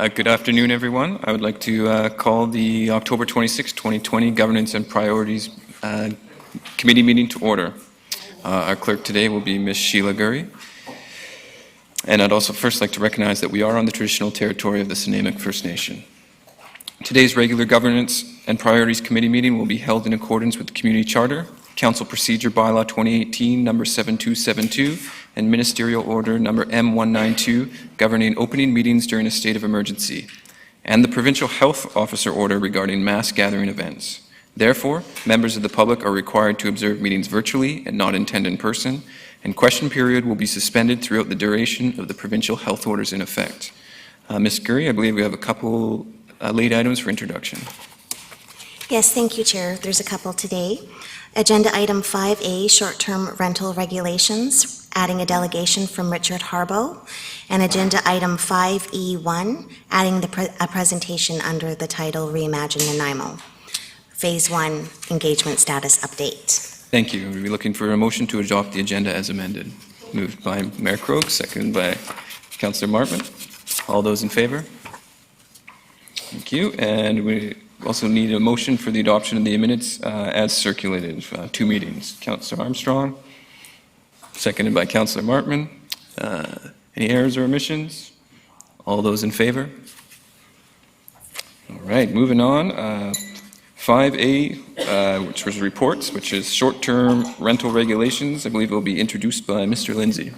Good afternoon, everyone. I would like to call the October 26, 2020 Governance and Priorities Committee meeting to order. Our clerk today will be Ms. Sheila Gurry. And I'd also first like to recognize that we are on the traditional territory of the Snuneymuxw First Nation. Today's regular Governance and Priorities Committee meeting will be held in accordance with the Community Charter, Council Procedure Bylaw 2018, number 7272, and Ministerial Order number M192, governing opening meetings during a state of emergency, and the Provincial Health Officer Order regarding mass gathering events. Therefore, members of the public are required to observe meetings virtually and not attend in person, and question period will be suspended throughout the duration of the provincial health orders in effect. Ms. Gurry, I believe we have a couple late items for introduction. Yes, thank you, Chair. There's a couple today. Agenda item 5A, short-term rental regulations, adding a delegation from Richard Harbaugh, and agenda item 5E1, adding a presentation under the title Reimagine Nanaimo. Phase 1 engagement status update. Thank you. We'll be looking for a motion to adopt the agenda as amended. Moved by Mayor Krogh, seconded by Councillor Martman. All those in favor? Thank you. And we also need a motion for the adoption of the minutes as circulated, 2 meetings. Councillor Armstrong, seconded by Councillor Martman. Any errors or omissions? All those in favor? All right, moving on. 5A, which was reports, which is short-term rental regulations. I believe it will be introduced by Mr. Lindsay.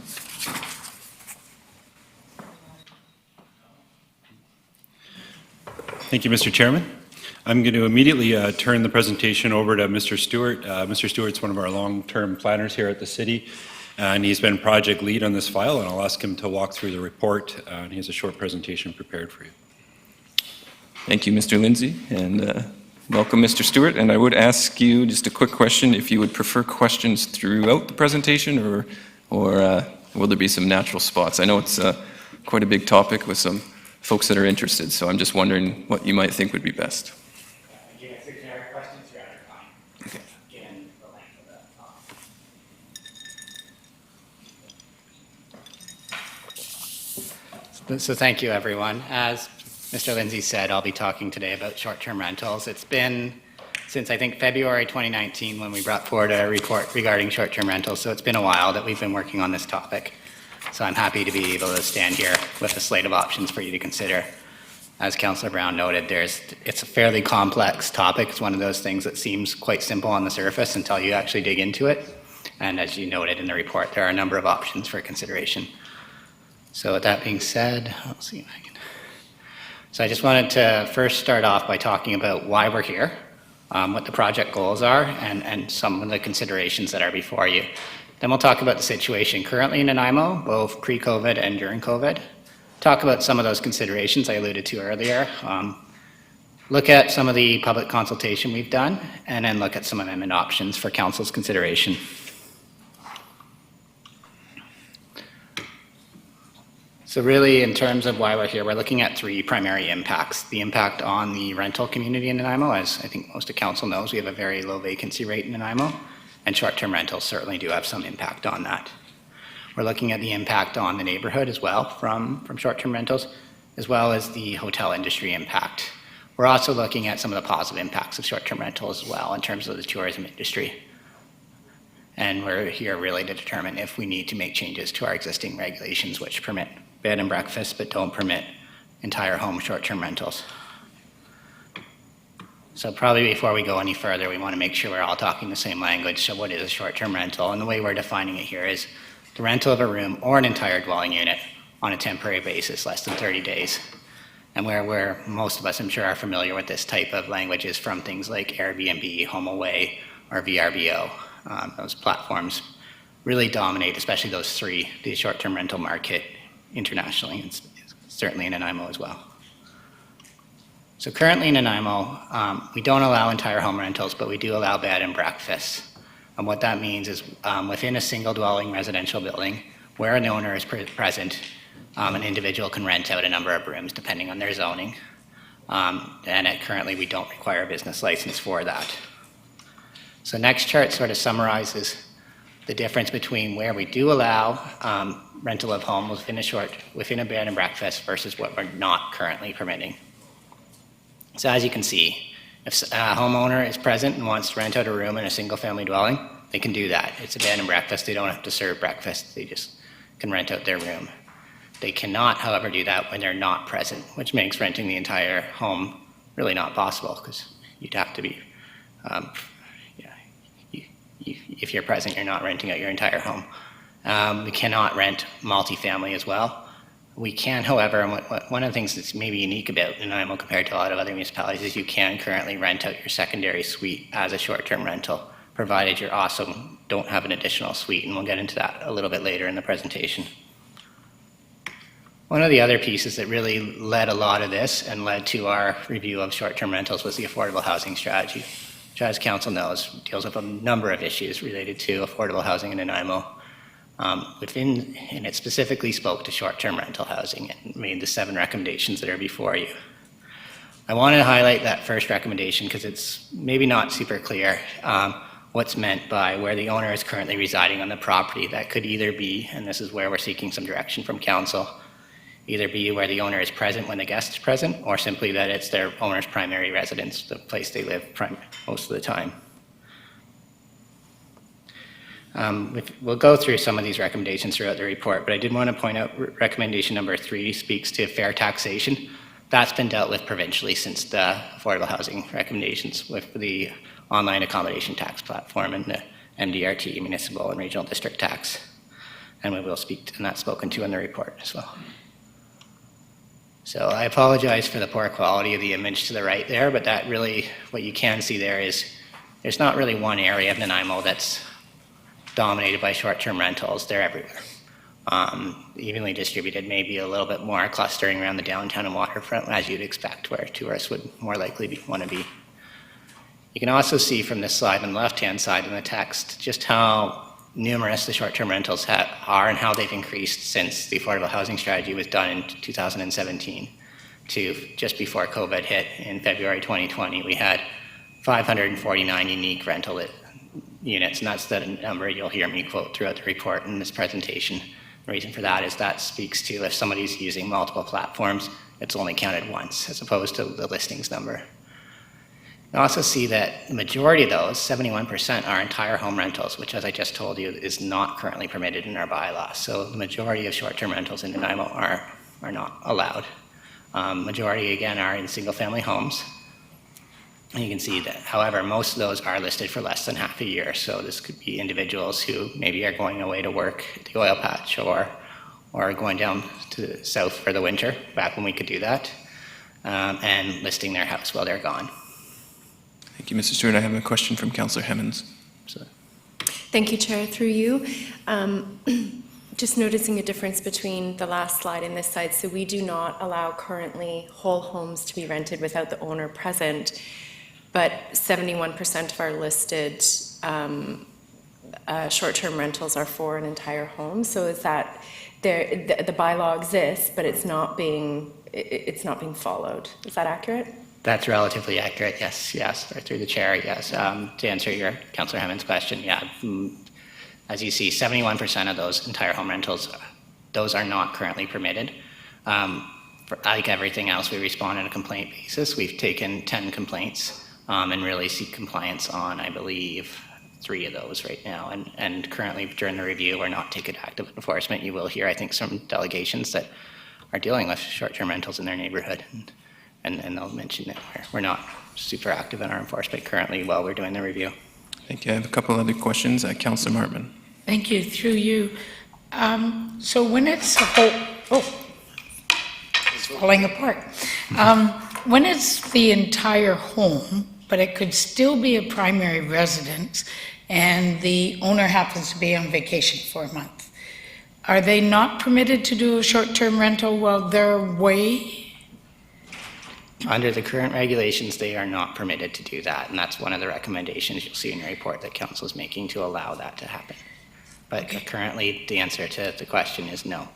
Thank you, Mr. Chairman. I'm going to immediately turn the presentation over to Mr. Stewart. Mr. Stewart's one of our long-term planners here at the city, and he's been project lead on this file, and I'll ask him to walk through the report, and he has a short presentation prepared for you. Thank you, Mr. Lindsay, and welcome, Mr. Stewart. And I would ask you just a quick question, if you would prefer questions throughout the presentation, or will there be some natural spots? I know it's quite a big topic with some folks that are interested, so I'm just wondering what you might think would be best. You can answer generic questions throughout your time. Okay. Given the length of the So thank you, everyone. As Mr. Lindsay said, I'll be talking today about short-term rentals. It's been since, I think, February 2019 when we brought forward a report regarding short-term rentals, so it's been a while that we've been working on this topic. So I'm happy to be able to stand here with a slate of options for you to consider. As Councillor Brown noted, it's a fairly complex topic. It's one of those things that seems quite simple on the surface until you actually dig into it. And as you noted in the report, there are a number of options for consideration. So with that being said, let's see if I can. So I just wanted to first start off by talking about why we're here, what the project goals are, and some of the considerations that are before you. Then we'll talk about the situation currently in Nanaimo, both pre-COVID and during COVID. Talk about some of those considerations I alluded to earlier. Look at some of the public consultation we've done, and then look at some amendment options for Council's consideration. So really, in terms of why we're here, we're looking at 3 primary impacts. The impact on the rental community in Nanaimo, as I think most of Council knows, we have a very low vacancy rate in Nanaimo, and short-term rentals certainly do have some impact on that. We're looking at the impact on the neighborhood as well from short-term rentals, as well as the hotel industry impact. We're also looking at some of the positive impacts of short-term rentals as well in terms of the tourism industry. And we're here really to determine if we need to make changes to our existing regulations, which permit bed and breakfast, but don't permit entire home short-term rentals. So probably before we go any further, we want to make sure we're all talking the same language. So what is a short-term rental? And the way we're defining it here is the rental of a room or an entire dwelling unit on a temporary basis, less than 30 days. And where most of us, I'm sure, are familiar with this type of language is from things like Airbnb, HomeAway, or VRBO. Those platforms really dominate, especially those 3, the short-term rental market internationally, and certainly in Nanaimo as well. So currently in Nanaimo, we don't allow entire home rentals, but we do allow bed and breakfasts. And what that means is within a single dwelling residential building, where an owner is present, an individual can rent out a number of rooms depending on their zoning. And currently we don't require a business license for that. So next chart sort of summarizes the difference between where we do allow rental of homes within a bed and breakfast versus what we're not currently permitting. So as you can see, if a homeowner is present and wants to rent out a room in a single-family dwelling, they can do that. It's a bed and breakfast. They don't have to serve breakfast. They just can rent out their room. They cannot, however, do that when they're not present, which makes renting the entire home really not possible, because you'd have to be, if you're present, you're not renting out your entire home. We cannot rent multifamily as well. We can, however, and one of the things that's maybe unique about Nanaimo compared to a lot of other municipalities is you can currently rent out your secondary suite as a short-term rental, provided you also don't have an additional suite, and we'll get into that a little bit later in the presentation. One of the other pieces that really led a lot of this and led to our review of short-term rentals was the affordable housing strategy, which, as council knows, deals with a number of issues related to affordable housing in Nanaimo. And it specifically spoke to short-term rental housing and made the 7 recommendations that are before you. I want to highlight that first recommendation because it's maybe not super clear what's meant by where the owner is currently residing on the property. That could either be, and this is where we're seeking some direction from council, either be where the owner is present when the guest is present, or simply that it's their owner's primary residence, the place they live most of the time. We'll go through some of these recommendations throughout the report, but I did want to point out recommendation number 3 speaks to fair taxation. That's been dealt with provincially since the affordable housing recommendations with the online accommodation tax platform and the MDRT, municipal and regional district tax. And we will speak to, and that's spoken to in the report as well. So I apologize for the poor quality of the image to the right there, but that really, what you can see there is there's not really one area of Nanaimo that's dominated by short-term rentals. They're everywhere. Evenly distributed, maybe a little bit more clustering around the downtown and waterfront, as you'd expect, where tourists would more likely want to be. You can also see from this slide on the left-hand side in the text just how numerous the short-term rentals are and how they've increased since the affordable housing strategy was done in 2017 to just before COVID hit in February 2020. We had 549 unique rental units, and that's the number you'll hear me quote throughout the report in this presentation. The reason for that is that speaks to if somebody's using multiple platforms, it's only counted once as opposed to the listings number. You also see that the majority of those, 71%, are entire home rentals, which, as I just told you, is not currently permitted in our bylaws. So the majority of short-term rentals in Nanaimo are not allowed. Majority, again, are in single-family homes. And you can see that, however, most of those are listed for less than half a year. So this could be individuals who maybe are going away to work at the oil patch or going down to the south for the winter, back when we could do that, and listing their house while they're gone. Thank you, Mr. Stewart. I have a question from Councillor Hemmons. Thank you, Chair. Through you. Just noticing a difference between the last slide and this slide. So we do not allow currently whole homes to be rented without the owner present, but 71% of our listed short-term rentals are for an entire home. So is that the bylaw exists, but it's not being followed? Is that accurate? That's relatively accurate, yes, or through the chair, yes. To answer your Councillor Hammond's question, yeah. As you see, 71% of those entire home rentals, those are not currently permitted. Like everything else, we respond on a complaint basis. We've taken 10 complaints and really seek compliance on, I believe, 3 of those right now. And currently, during the review, we're not taking active enforcement. You will hear, I think, some delegations that are dealing with short-term rentals in their neighborhood. And they'll mention that we're not super active in our enforcement currently while we're doing the review. Thank you. I have a couple other questions. Councillor Martman. Thank you. Through you. So when it's it's falling apart. When it's the entire home, but it could still be a primary residence, and the owner happens to be on vacation for a month, are they not permitted to do a short-term rental while they're away? Under the current regulations, they are not permitted to do that, and that's one of the recommendations you'll see in your report that Council is making to allow that to happen. But currently, the answer to the question is no.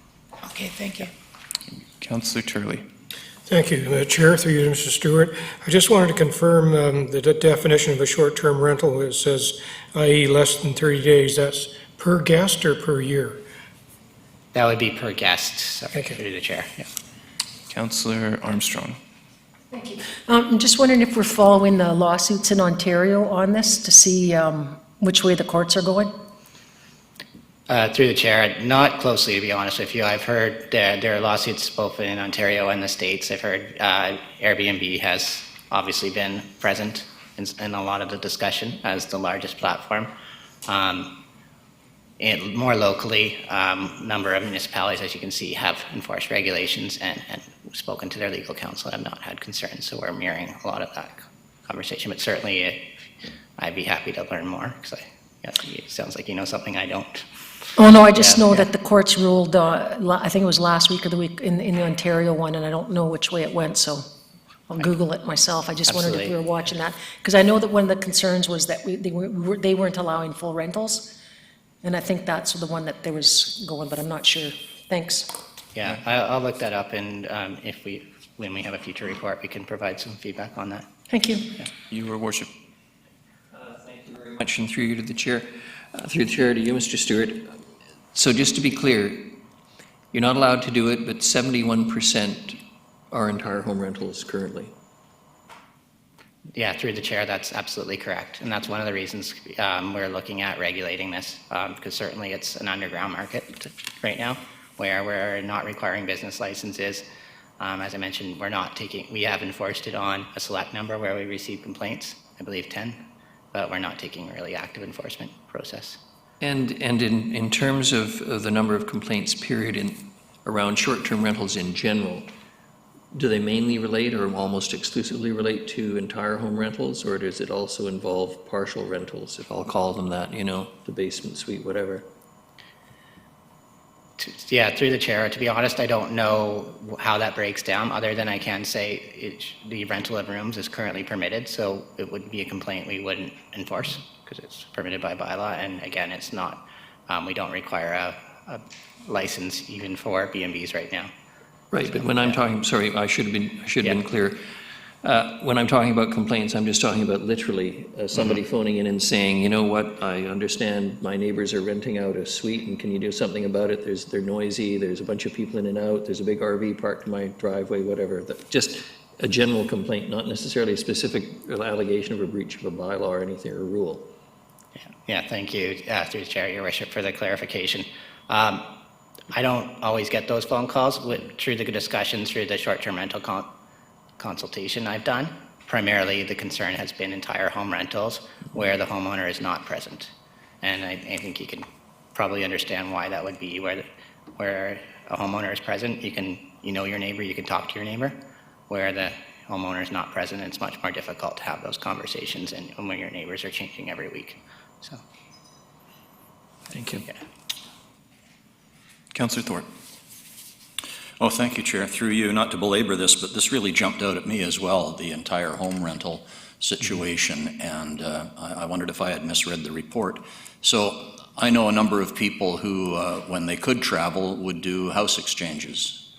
Okay, thank you. Councillor Turley. Thank you, Chair. Through you, Mr. Stewart. I just wanted to confirm the definition of a short-term rental. It says, i.e. less than 30 days. That's Per guest or per year? That would be per guest, Thank you. through the chair. Yeah. Councillor Armstrong. I'm just wondering if we're following the lawsuits in Ontario on this to see which way the courts are going? Through the chair, not closely, to be honest with you. I've heard there are lawsuits both in Ontario and the States. I've heard Airbnb has obviously been present in a lot of the discussion as the largest platform. And more locally, number of municipalities, as you can see, have enforced regulations and spoken to their legal counsel and have not had concerns. So we're mirroring a lot of that conversation. But certainly, I'd be happy to learn more because it sounds like you know something I don't. Oh, no, I just know Yeah. that the courts ruled, I think it was last week or the week in the Ontario one, and I don't know which way it went, so I'll Google it myself. I just wondered if we Absolutely. were watching that. Because I know that one of the concerns was that they weren't allowing full rentals. And I think that's the one that there was going, but I'm not sure. Thanks. Yeah, I'll look that up, and when we have a future report, we can provide some feedback on that. Thank you. Your worship. Thank you very much, and through you to the chair. Through the chair to you, Mr. Stewart. So just to be clear, you're not allowed to do it, but 71% are entire home rentals currently. Yeah, through the chair, that's absolutely correct. And that's one of the reasons we're looking at regulating this, because certainly it's an underground market right now where we're not requiring business licenses. As I mentioned, we have enforced it on a select number where we receive complaints, I believe 10, but we're not taking a really active enforcement process. And in terms of the number of complaints, period, around short-term rentals in general, do they mainly relate or almost exclusively relate to entire home rentals, or does it also involve partial rentals, if I'll call them that, the basement suite, whatever? Yeah, through the chair, to be honest, I don't know how that breaks down, other than I can say the rental of rooms is currently permitted, so it would be a complaint we wouldn't enforce, because it's permitted by bylaw, and again, it's not, we don't require a license even for B&Bs right now. Right, but when I'm talking, sorry, I should have been clear. When I'm talking about complaints, I'm just talking about literally somebody phoning in and saying, you know what, I understand my neighbors are renting out a suite, and can you do something about it? They're noisy, there's a bunch of people in and out, there's a big RV parked in my driveway, whatever. Just a general complaint, not necessarily a specific allegation of a breach of a bylaw or anything, or a rule. Yeah, thank you, through the chair, your worship, for the clarification. I don't always get those phone calls through the discussions through the short-term rental consultation I've done. Primarily, the concern has been entire home rentals where the homeowner is not present. And I think you can probably understand why that would be where a homeowner is present. You know your neighbor, you can talk to your neighbor. Where the homeowner is not present, it's much more difficult to have those conversations, and when your neighbors are changing every week. So, Thank you. yeah. Councillor Thorpe. Oh, thank you, Chair. Through you, not to belabor this, but this really jumped out at me as well, the entire home rental situation, and I wondered if I had misread the report. So I know a number of people who, when they could travel, would do house exchanges,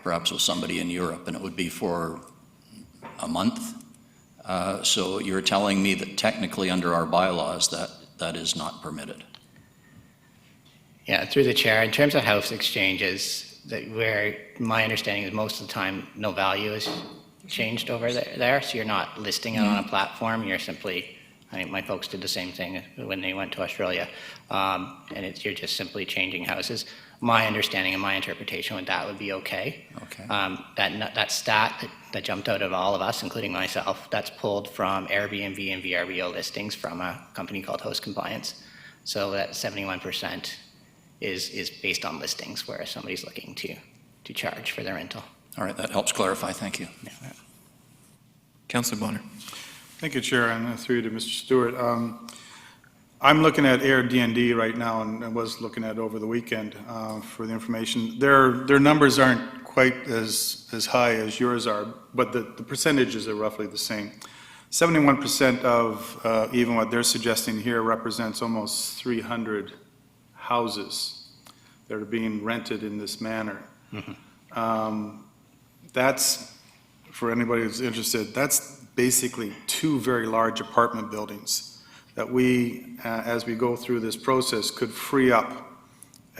perhaps with somebody in Europe, and it would be for a month. So you're telling me that technically under our bylaws that is not permitted? Yeah, through the chair, in terms of house exchanges, where my understanding is most of the time no value is changed over there, so you're not listing it on a platform, you're simply, I think my folks did the same thing when they went to Australia, and you're just simply changing houses. My understanding and my interpretation with that would be okay. Okay. That stat that jumped out of all of us, including myself, that's pulled from Airbnb and VRBO listings from a company called Host Compliance. So that 71% is based on listings where somebody's looking to charge for their rental. All right, that helps clarify. Thank you. Yeah. Councillor Bonner. Thank you, Chair, and through to Mr. Stewart. I'm looking at Airbnb right now, and I was looking at it over the weekend for the information. Their numbers aren't quite as high as yours are, but the percentages are roughly the same. 71% of even what they're suggesting here represents almost 300 houses that are being rented in this manner. Mm-hmm. That's, for anybody who's interested, that's basically two very large apartment buildings that we, as we go through this process, could free up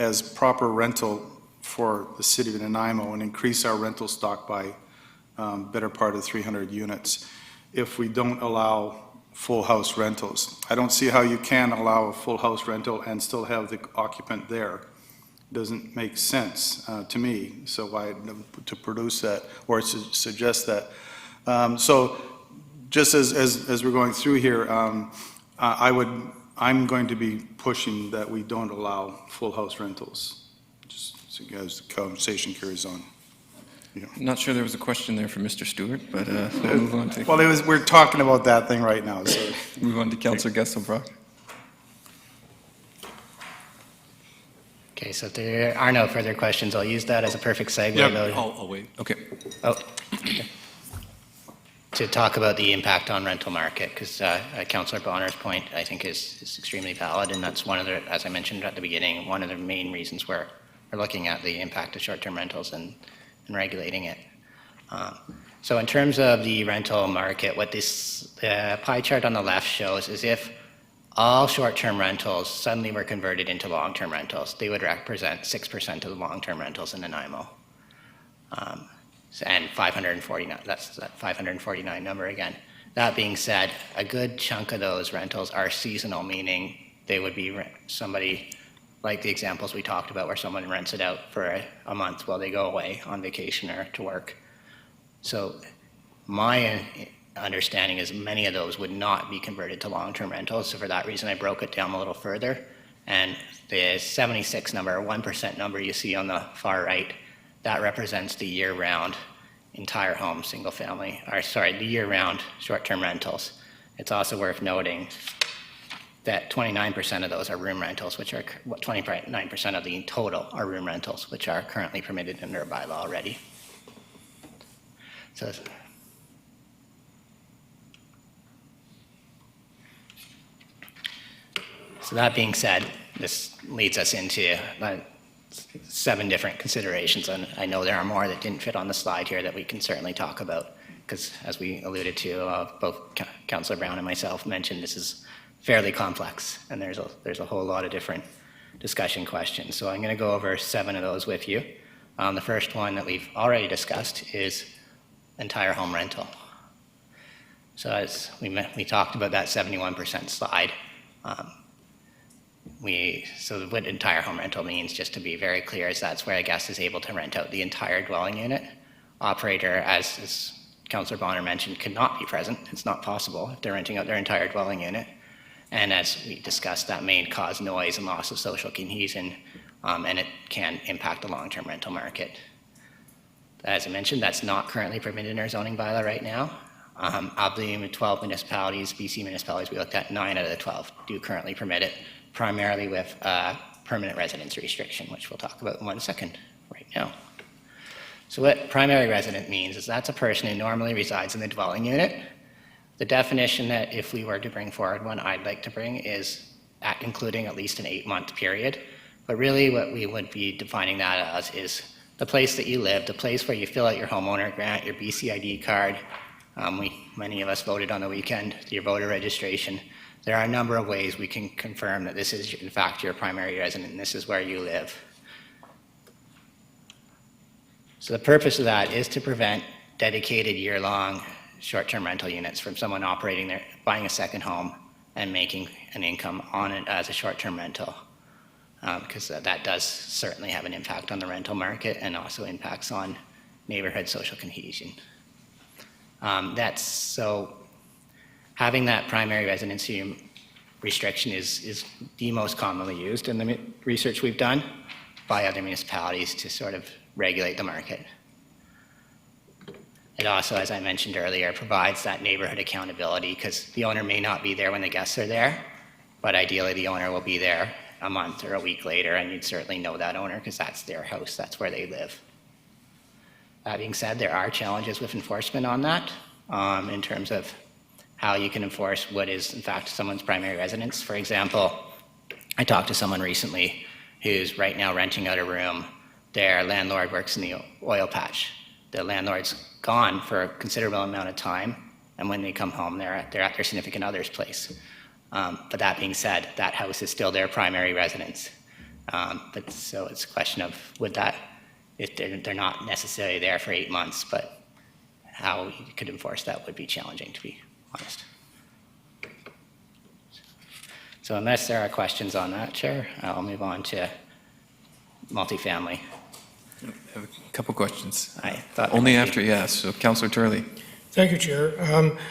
as proper rental for the city of Nanaimo and increase our rental stock by better part of 300 units if we don't allow full house rentals. I don't see how you can allow a full house rental and still have the occupant there. Doesn't make sense to me, so why to produce that or to suggest that. So just as we're going through here, I'm going to be pushing that we don't allow full house rentals, just as the conversation carries on. Not sure there was a question there for Mr. Stewart, but we'll move on to. Well, we're talking about that thing right now, so. Move on to Councillor Gesselbrock. Okay, so if there are no further questions, I'll use that as a perfect segue. I'll wait. Okay. To talk about the impact on rental market, because Councillor Bonner's point, I think, is extremely valid, and that's one of the, as I mentioned at the beginning, one of the main reasons we're looking at the impact of short-term rentals and regulating it. So in terms of the rental market, what this pie chart on the left shows is if all short-term rentals suddenly were converted into long-term rentals, they would represent 6% of the long-term rentals in Nanaimo. And 549, that's that 549 number again. That being said, a good chunk of those rentals are seasonal, meaning they would be somebody, like the examples we talked about, where someone rents it out for a month while they go away on vacation or to work. So my understanding is many of those would not be converted to long-term rentals. So for that reason, I broke it down a little further. And the 76 number, 1% number you see on the far right, that represents the year-round entire home, single family, or sorry, the year-round short-term rentals. It's also worth noting that 29% of those are room rentals, which are 29% of the total are room rentals, which are currently permitted under a bylaw already. So that being said, this leads us into 7 different considerations, and I know there are more that didn't fit on the slide here that we can certainly talk about, because as we alluded to, both Councillor Brown and myself mentioned, this is fairly complex, and there's a whole lot of different discussion questions. So I'm going to go over 7 of those with you. The first one that we've already discussed is entire home rental. So as we talked about that 71% slide, so what entire home rental means, just to be very clear, is that's where a guest is able to rent out the entire dwelling unit. Operator, as Councillor Bonner mentioned, could not be present. It's not possible if they're renting out their entire dwelling unit. And as we discussed, that may cause noise and loss of social cohesion, and it can impact the long-term rental market. As I mentioned, that's not currently permitted in our zoning bylaw right now. Of the 12 municipalities, BC municipalities we looked at, 9 out of the 12 do currently permit it, primarily with permanent residence restriction, which we'll talk about in 1 second right now. So what primary resident means is that's a person who normally resides in the dwelling unit. The definition that if we were to bring forward one I'd like to bring is including at least an 8-month period. But really what we would be defining that as is the place that you live, the place where you fill out your homeowner grant, your BCID card. Many of us voted on the weekend, your voter registration. There are a number of ways we can confirm that this is, in fact, your primary residence and this is where you live. So the purpose of that is to prevent dedicated year-long short-term rental units from someone buying a second home and making an income on it as a short-term rental, because that does certainly have an impact on the rental market and also impacts on neighborhood social cohesion. So having that primary residency restriction is the most commonly used in the research we've done by other municipalities to sort of regulate the market. It also, as I mentioned earlier, provides that neighborhood accountability, because the owner may not be there when the guests are there, but ideally the owner will be there a month or a week later, and you'd certainly know that owner because that's their house, that's where they live. That being said, there are challenges with enforcement on that, in terms of how you can enforce what is, in fact, someone's primary residence. For example, I talked to someone recently who's right now renting out a room. Their landlord works in the oil patch. The landlord's gone for a considerable amount of time, and when they come home, they're at their significant other's place. But that being said, that house is still their primary residence. But so it's a question of would that, if they're not necessarily there for 8 months, but how you could enforce that would be challenging, to be honest. So unless there are questions on that, Chair, I'll move on to multifamily. I have a couple questions. I thought Only there might after, yes. So Councillor Turley. Thank you, Chair.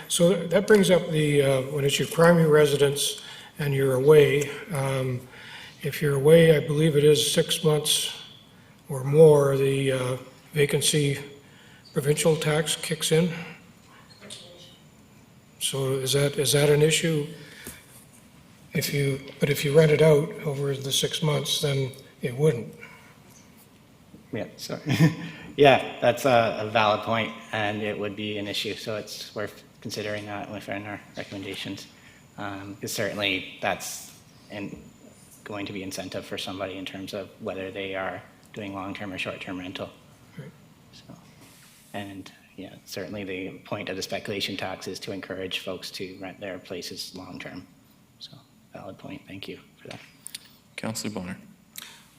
So that brings up when it's your primary residence and you're away. If you're away, I believe it is 6 months or more, the vacancy provincial tax kicks in. So is that an issue? But if you rent it out over the 6 months, then it wouldn't. Yeah, sorry. Yeah, that's a valid point, and it would be an issue, so it's worth considering that within our recommendations. Because certainly that's going to be incentive for somebody in terms of whether they are doing long-term or short-term rental. Right. So, and yeah, certainly the point of the speculation tax is to encourage folks to rent their places long-term. So, valid point, thank you for that. Councillor Bonner.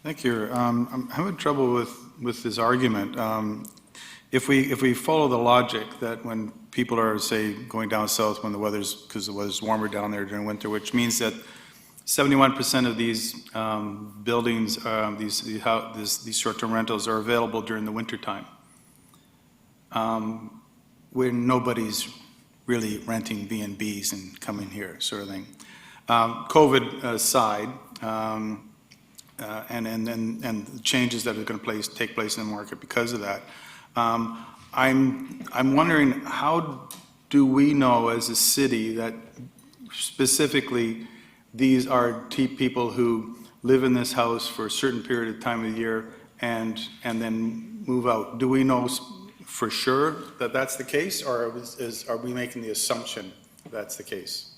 Thank you. I'm having trouble with this argument. If we follow the logic that when people are, say, going down south when because the weather's warmer down there during winter, which means that 71% of these buildings, these short-term rentals are available during the winter time, when nobody's really renting B&Bs and coming here, sort of thing. COVID aside, and the changes that are going to take place in the market because of that. I'm wondering, how do we know as a city that specifically these are people who live in this house for a certain period of time of the year and then move out? Do we know for sure that that's the case, or are we making the assumption that's the case?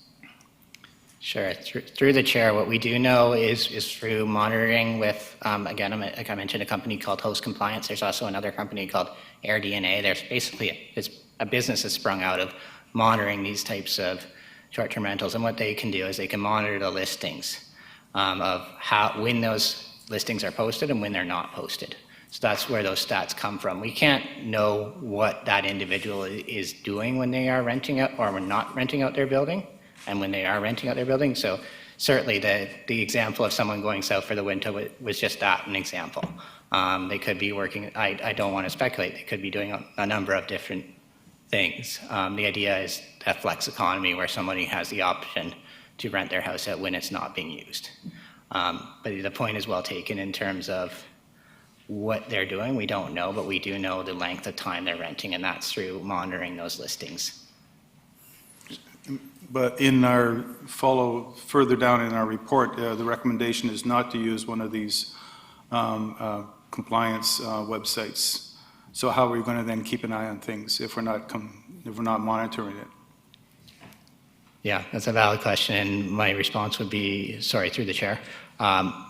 Sure. Through the chair, what we do know is through monitoring with, again, like I mentioned, a company called Host Compliance. There's also another company called AirDNA. There's basically a business that's sprung out of monitoring these types of short-term rentals. And what they can do is they can monitor the listings of when those listings are posted and when they're not posted. So that's where those stats come from. We can't know what that individual is doing when they are renting out or not renting out their building, and when they are renting out their building. So certainly the example of someone going south for the winter was just that, an example. They could be working, I don't want to speculate, they could be doing a number of different things. The idea is a flex economy where somebody has the option to rent their house out when it's not being used. But the point is well taken in terms of what they're doing. We don't know, but we do know the length of time they're renting, and that's through monitoring those listings. But in our further down in our report, the recommendation is not to use one of these compliance websites. So how are we going to then keep an eye on things if we're not monitoring it? Yeah, that's a valid question, and my response would be, sorry, through the chair,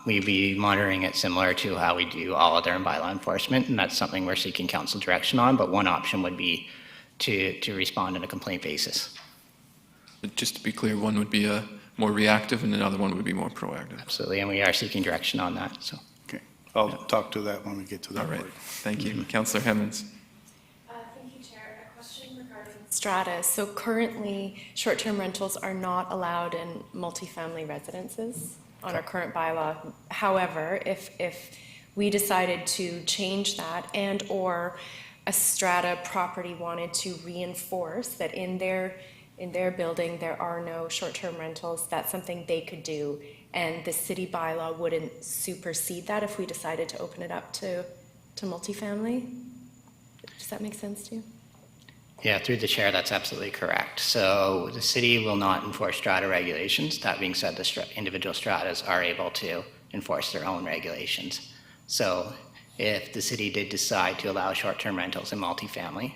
we'd be monitoring it similar to how we do all other bylaw enforcement, and that's something we're seeking council direction on, but one option would be to respond on a complaint basis. Just to be clear, one would be more reactive and another one would be more proactive. Absolutely, and we are seeking direction on that. So, okay, I'll talk to that when we get to that. All right, part. thank you. Councillor Hemmons. Thank you, Chair. A question regarding strata. So currently, short-term rentals are not allowed in multifamily residences on our current bylaw. However, if we decided to change that and/or a strata property wanted to reinforce that in their building there are no short-term rentals, that's something they could do, and the city bylaw wouldn't supersede that if we decided to open it up to multifamily? Does that make sense to you? yeah, through the chair, that's absolutely correct. So the city will not enforce strata regulations. That being said, the individual stratas are able to enforce their own regulations. So if the city did decide to allow short-term rentals in multifamily,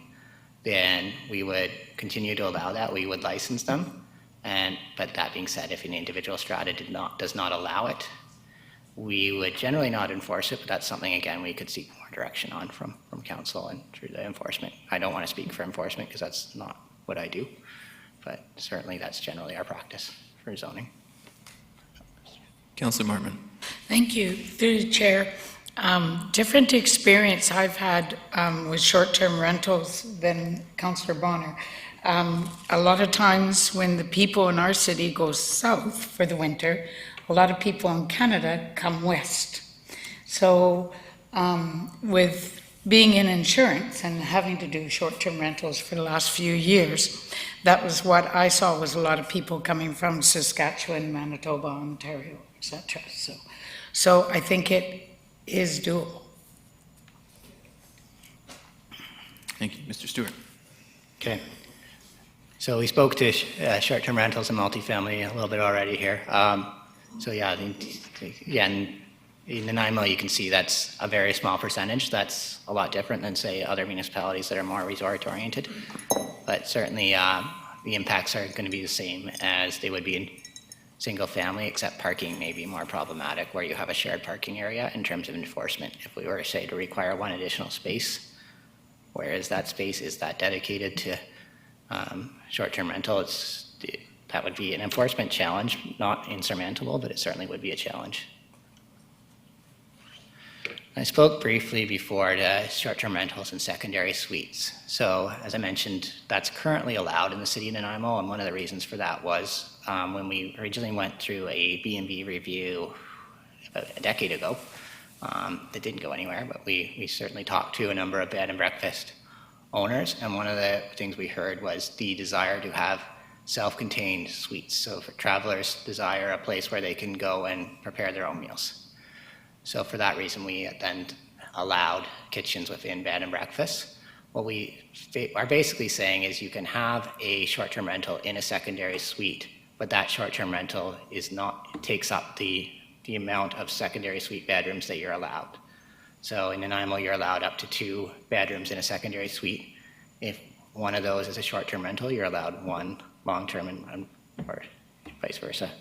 then we would continue to allow that. We would license them. But that being said, if an individual strata does not allow it, we would generally not enforce it, but that's something, again, we could seek more direction on from council and through the enforcement. I don't want to speak for enforcement because that's not what I do, but certainly that's generally our practice for zoning. Councillor Martman. Thank you. Through the chair. Different experience I've had with short-term rentals than Councillor Bonner. A lot of times when the people in our city go south for the winter, a lot of people in Canada come west. So with being in insurance and having to do short-term rentals for the last few years, that was what I saw, was a lot of people coming from Saskatchewan, Manitoba, Ontario, etc. So I think it is doable. Thank you. Mr. Stewart. Okay. So we spoke to short-term rentals and multifamily a little bit already here. So yeah, in Nanaimo, you can see that's a very small percentage. That's a lot different than, say, other municipalities that are more resort-oriented. But certainly, the impacts are going to be the same as they would be in single-family, except parking may be more problematic, where you have a shared parking area in terms of enforcement. If we were, say, to require one additional space, where is that space? Is that dedicated to short-term rental? That would be an enforcement challenge, not insurmountable, but it certainly would be a challenge. I spoke briefly before to short-term rentals and secondary suites. So as I mentioned, that's currently allowed in the city of Nanaimo, and one of the reasons for that was when we originally went through a B&B review about a decade ago, that didn't go anywhere, but we certainly talked to a number of bed and breakfast owners, and one of the things we heard was the desire to have self-contained suites. So for travelers desire a place where they can go and prepare their own meals. So for that reason, we then allowed kitchens within bed and breakfast. What we are basically saying is you can have a short-term rental in a secondary suite, but that short-term rental takes up the amount of secondary suite bedrooms that you're allowed. So in Nanaimo, you're allowed up to 2 bedrooms in a secondary suite. If one of those is a short-term rental, you're allowed 1 long-term, or vice versa.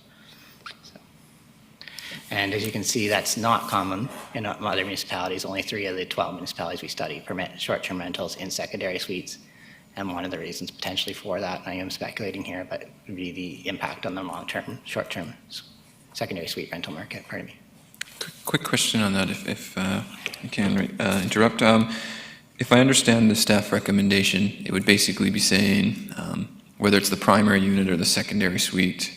And as you can see, that's not common in other municipalities. Only 3 of the 12 municipalities we study permit short-term rentals in secondary suites. And one of the reasons potentially for that, and I am speculating here, but would be the impact on the long-term, short-term secondary suite rental market. Pardon me. Quick question on that, if I can interrupt. If I understand the staff recommendation, it would basically be saying whether it's the primary unit or the secondary suite,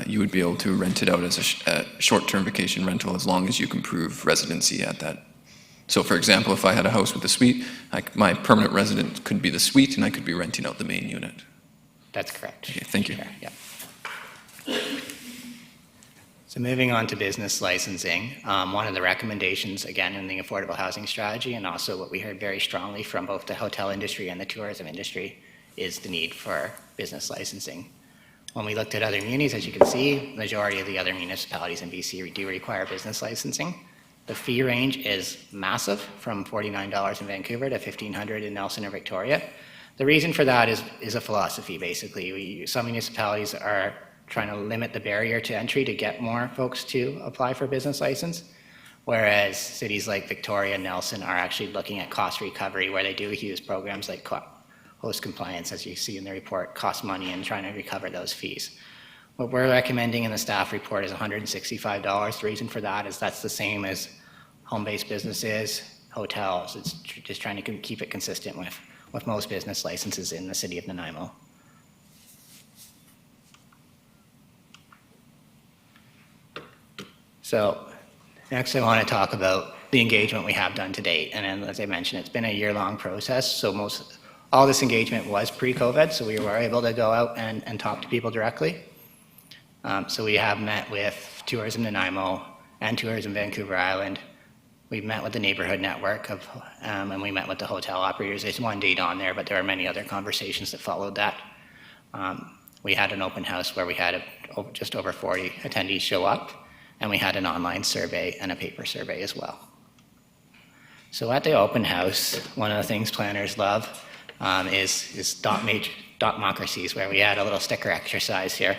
you would be able to rent it out as a short-term vacation rental as long as you can prove residency at that. So for example, if I had a house with a suite, my permanent resident could be the suite and I could be renting out the main unit. That's correct. Okay, thank you. Sure, yeah. So moving on to business licensing, one of the recommendations, again, in the affordable housing strategy, and also what we heard very strongly from both the hotel industry and the tourism industry, is the need for business licensing. When we looked at other munis, as you can see, the majority of the other municipalities in BC do require business licensing. The fee range is massive, from $49 in Vancouver to $1,500 in Nelson or Victoria. The reason for that is a philosophy, basically. Some municipalities are trying to limit the barrier to entry to get more folks to apply for business license, whereas cities like Victoria and Nelson are actually looking at cost recovery, where they do use programs like host compliance, as you see in the report, cost money and trying to recover those fees. What we're recommending in the staff report is $165. The reason for that is that's the same as home-based businesses, hotels. It's just trying to keep it consistent with most business licenses in the city of Nanaimo. So next I want to talk about the engagement we have done to date. And as I mentioned, it's been a year-long process, so all this engagement was pre-COVID, so we were able to go out and talk to people directly. So we have met with Tourism Nanaimo and Tourism Vancouver Island. We've met with the neighborhood network and we met with the hotel operators. There's one date on there, but there are many other conversations that followed that. We had an open house where we had just over 40 attendees show up, and we had an online survey and a paper survey as well. So at the open house, one of the things planners love is dotmocracies, where we had a little sticker exercise here.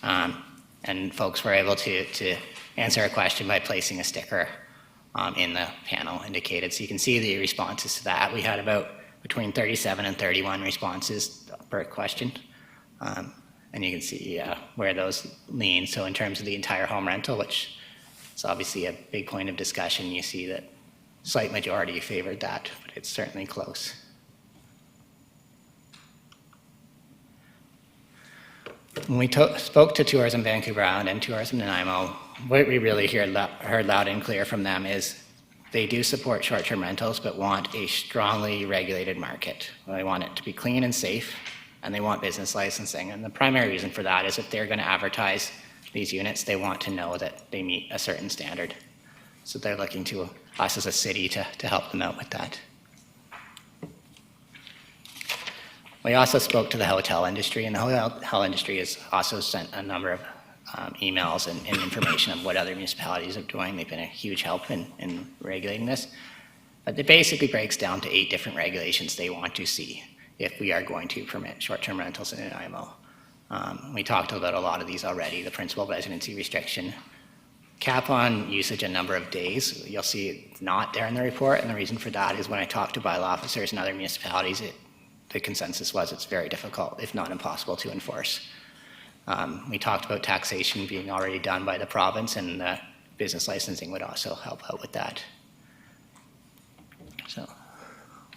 And folks were able to answer a question by placing a sticker in the panel indicated. So you can see the responses to that. We had about between 37 and 31 responses per question. And you can see where those lean. So in terms of the entire home rental, which is obviously a big point of discussion, you see that slight majority favored that, but it's certainly close. When we spoke to Tourism Vancouver Island and Tourism Nanaimo, what we really heard loud and clear from them is they do support short-term rentals, but want a strongly regulated market. They want it to be clean and safe, and they want business licensing. And the primary reason for that is if they're going to advertise these units, they want to know that they meet a certain standard. So they're looking to us as a city to help them out with that. We also spoke to the hotel industry, and the hotel industry has also sent a number of emails and information of what other municipalities are doing. They've been a huge help in regulating this. But it basically breaks down to 8 different regulations they want to see if we are going to permit short-term rentals in Nanaimo. We talked about a lot of these already, the principal residency restriction, cap on usage a number of days. You'll see it's not there in the report, and the reason for that is when I talked to bylaw officers in other municipalities, the consensus was it's very difficult, if not impossible, to enforce. We talked about taxation being already done by the province, and business licensing would also help out with that. So,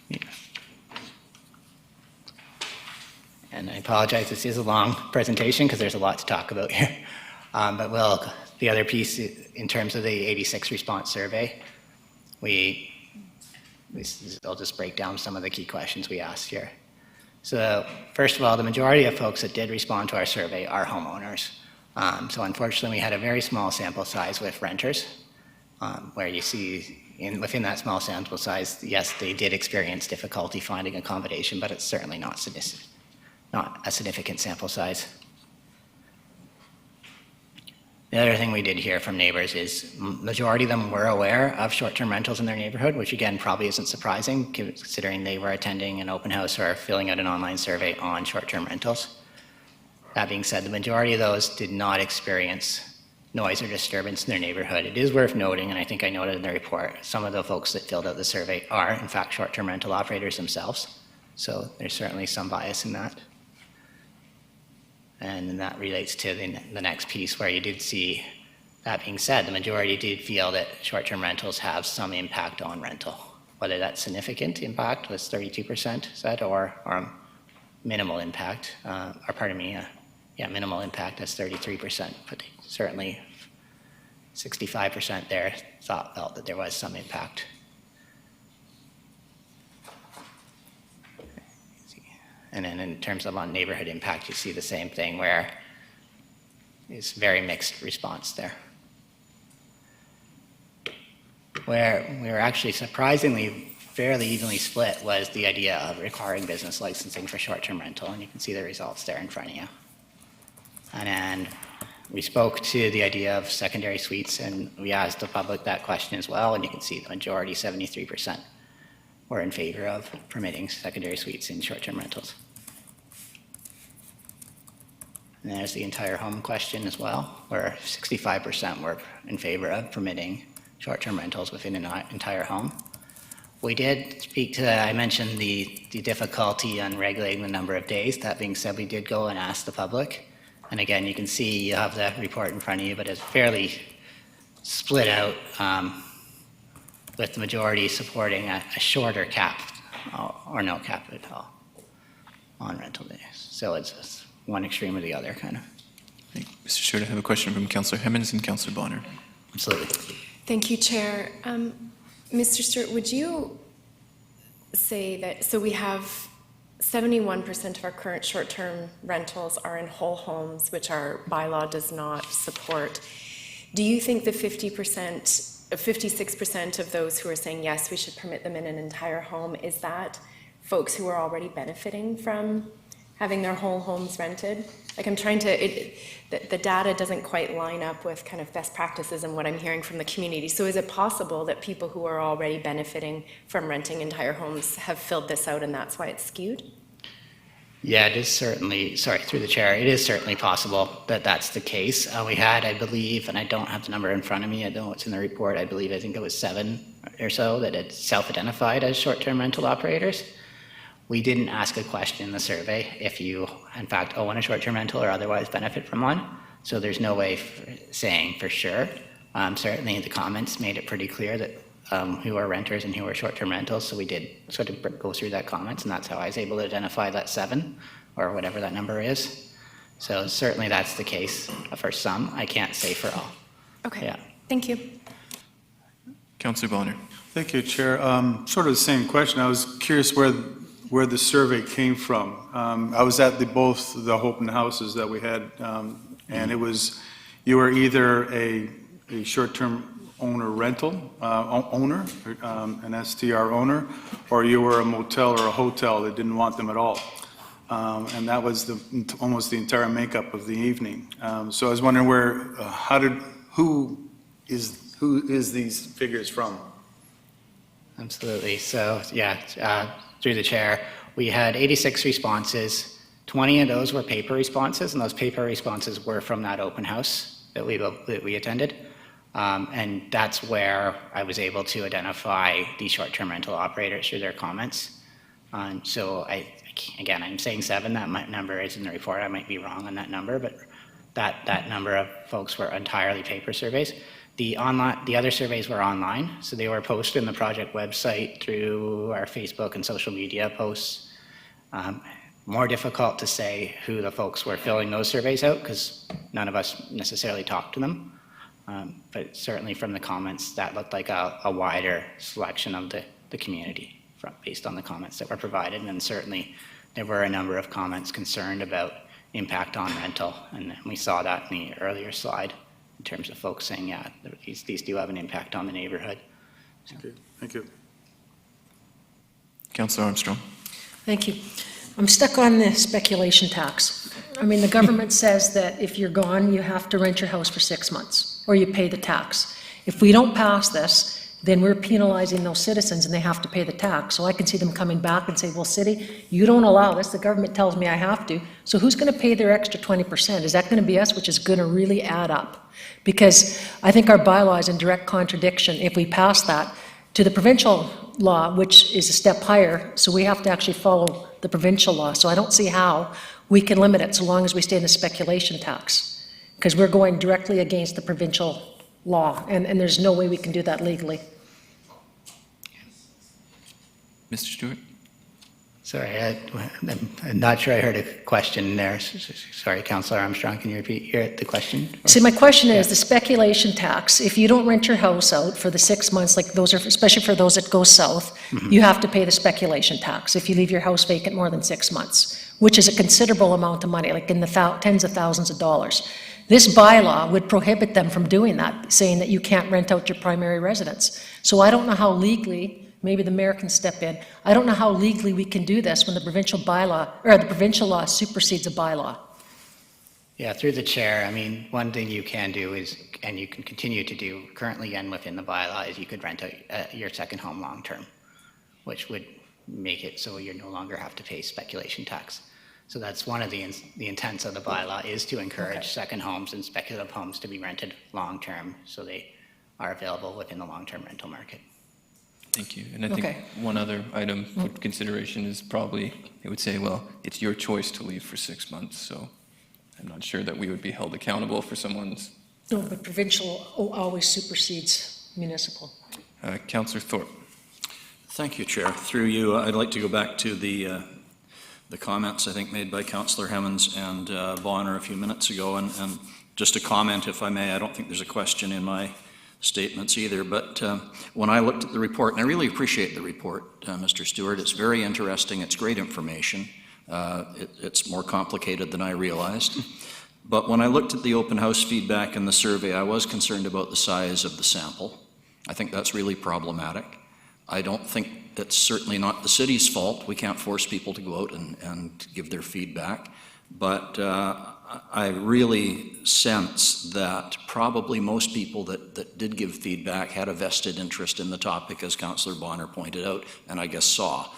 yeah. And I apologize, this is a long presentation because there's a lot to talk about here. But the other piece in terms of the 86 response survey, I'll just break down some of the key questions we asked here. So first of all, the majority of folks that did respond to our survey are homeowners. So unfortunately, we had a very small sample size with renters, where you see within that small sample size, yes, they did experience difficulty finding accommodation, but it's certainly not a significant sample size. The other thing we did hear from neighbors is majority of them were aware of short-term rentals in their neighborhood, which again probably isn't surprising considering they were attending an open house or filling out an online survey on short-term rentals. That being said, the majority of those did not experience noise or disturbance in their neighborhood. It is worth noting, and I think I noted in the report, some of the folks that filled out the survey are in fact short-term rental operators themselves. So there's certainly some bias in that. And that relates to the next piece where you did see, that being said, the majority did feel that short-term rentals have some impact on rental. Whether that's significant impact was 32% said, or minimal impact, minimal impact is 33%, but certainly 65% there felt that there was some impact. And then in terms of on neighborhood impact, you see the same thing where it's very mixed response there. Where we were actually surprisingly fairly evenly split was the idea of requiring business licensing for short-term rental, and you can see the results there in front of you. And then we spoke to the idea of secondary suites, and we asked the public that question as well, and you can see the majority, 73%. Were in favor of permitting secondary suites in short-term rentals. And there's the entire home question as well, where 65% were in favor of permitting short-term rentals within an entire home. We did speak to, I mentioned the difficulty on regulating the number of days. That being said, we did go and ask the public. And again, you can see you have the report in front of you, but it's fairly split out. With the majority supporting a shorter cap or no cap at all on rental days. So it's one extreme or the other, kind of. Mr. Stewart, I have a question from Councillor Hemmons and Councillor Bonner. Absolutely. Thank you, Chair. Mr. Stewart, would you say that, so we have 71% of our current short-term rentals are in whole homes, which our bylaw does not support. Do you think the 56% of those who are saying, yes, we should permit them in an entire home, is that folks who are already benefiting from having their whole homes rented? Like I'm trying to, the data doesn't quite line up with kind of best practices and what I'm hearing from the community. So is it possible that people who are already benefiting from renting entire homes have filled this out and that's why it's skewed? Yeah, it is certainly, sorry, through the chair, it is certainly possible that that's the case. We had, I believe, and I don't have the number in front of me, I don't know what's in the report, I think it was 7 or so that had self-identified as short-term rental operators. We didn't ask a question in the survey if you in fact, own a short-term rental or otherwise benefit from one. So there's no way saying for sure. Certainly the comments made it pretty clear that who are renters and who are short-term rentals. So we did sort of go through that comments, and that's how I was able to identify that 7 or whatever that number is. So certainly that's the case for some. I can't say for all. Okay, Yeah. thank you. Councillor Bonner. Thank you, Chair. Sort of the same question. I was curious where the survey came from. I was at both the open houses that we had, and it was, you were either a short-term owner rental, owner, an STR owner, or you were a motel or a hotel that didn't want them at all. And that was almost the entire makeup of the evening. So I was wondering who is these figures from? Absolutely. So, yeah, through the chair, we had 86 responses. 20 of those were paper responses, and those paper responses were from that open house that we attended. And that's where I was able to identify the short-term rental operators through their comments. So, again, I'm saying 7. That number is in the report. I might be wrong on that number, but that number of folks were entirely paper surveys. The other surveys were online, so they were posted in the project website through our Facebook and social media posts. More difficult to say who the folks were filling those surveys out because none of us necessarily talked to them. But certainly from the comments, that looked like a wider selection of the community based on the comments that were provided. And certainly there were a number of comments concerned about impact on rental, and we saw that in the earlier slide. In terms of folks saying, yeah, these do have an impact on the neighborhood. So. Okay, thank you. Councillor Armstrong. Thank you. I'm stuck on the speculation tax. I mean, the government says that if you're gone, you have to rent your house for 6 months, or you pay the tax. If we don't pass this, then we're penalizing those citizens and they have to pay the tax. So I can see them coming back and say, well, city, you don't allow this, the government tells me I have to, so who's gonna pay their extra 20%? Is that gonna be us, which is gonna really add up? Because I think our bylaw is in direct contradiction, if we pass that, to the provincial law, which is a step higher, so we have to actually follow the provincial law. So I don't see how we can limit it so long as we stay in the speculation tax, because we're going directly against the provincial law, and there's no way we can do that legally. Mr. Stewart. Sorry, I'm not sure I heard a question there. Sorry, Councillor Armstrong, can you repeat the question? See, my question is, the speculation tax, if you don't rent your house out for the 6 months, like those are, especially for those that go south, you have to pay the speculation tax if you leave your house vacant more than 6 months, which is a considerable amount of money, like in the tens of thousands of dollars. This bylaw would prohibit them from doing that, saying that you can't rent out your primary residence. So I don't know how legally, maybe the mayor can step in, I don't know how legally we can do this when the provincial bylaw, or the provincial law supersedes a bylaw. Yeah, through the chair, I mean, one thing you can do is, and you can continue to do currently and within the bylaw, is you could rent out your second home long-term, which would make it so you no longer have to pay speculation tax. So that's one of the intents of the bylaw, is to encourage second homes and speculative homes to be rented long-term, so they are available within the long-term rental market. Thank you. And I think one other item for consideration is probably, it would say, well, it's your choice to leave for 6 months, so I'm not sure that we would be held accountable for someone's. No, but provincial always supersedes municipal. Councillor Thorpe. Thank you, Chair. Through you, I'd like to go back to the comments, I think, made by Councillor Hemmons and Bonner a few minutes ago, and just a comment, if I may. I don't think there's a question in my statements either, but when I looked at the report, and I really appreciate the report, Mr. Stewart, it's very interesting, it's great information. It's more complicated than I realized. But when I looked at the open house feedback in the survey, I was concerned about the size of the sample. I think that's really problematic. I don't think it's certainly not the city's fault. We can't force people to go out and give their feedback. But I really sense that probably most people that did give feedback had a vested interest in the topic, as Councillor Bonner pointed out, and I guess saw.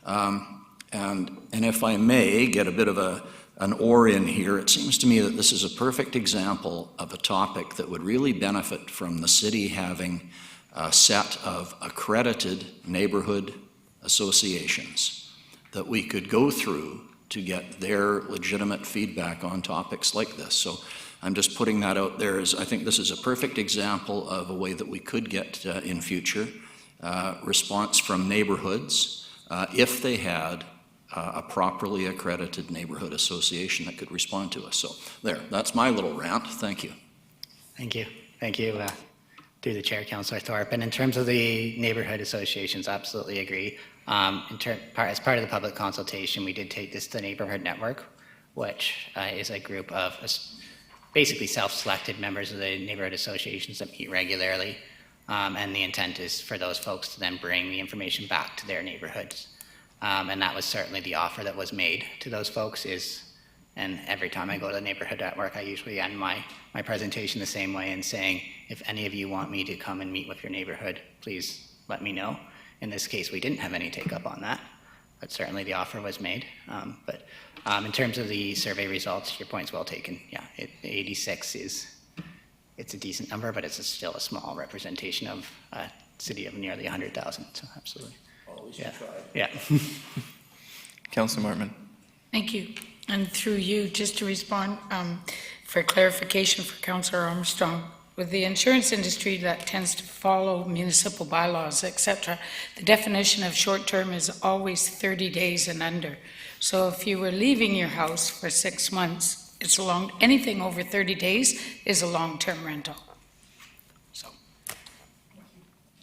And if I may get a bit of an oar in here, it seems to me that this is a perfect example of a topic that would really benefit from the city having a set of accredited neighborhood associations that we could go through to get their legitimate feedback on topics like this. So I'm just putting that out there as I think this is a perfect example of a way that we could get in future response from neighborhoods if they had a properly accredited neighborhood association that could respond to us. So there, that's my little rant. Thank you. Thank you. Thank you, through the chair, Councillor Thorpe. And in terms of the neighborhood associations, absolutely agree. As part of the public consultation, we did take this to the Neighborhood Network, which is a group of basically self-selected members of the neighborhood associations that meet regularly. And the intent is for those folks to then bring the information back to their neighborhoods. And that was certainly the offer that was made to those folks and every time I go to the Neighborhood Network, I usually end my presentation the same way and saying, if any of you want me to come and meet with your neighborhood, please let me know. In this case, we didn't have any take up on that, but certainly the offer was made. But in terms of the survey results, your point's well taken. Yeah, 86 it's a decent number, but it's still a small representation of a city of nearly 100,000, so absolutely. Yeah. Councillor Martman. Thank you. And through you, just to respond for clarification for Councillor Armstrong, with the insurance industry that tends to follow municipal bylaws, etc., the definition of short-term is always 30 days and under. So if you were leaving your house for 6 months, anything over 30 days is a long-term rental. So.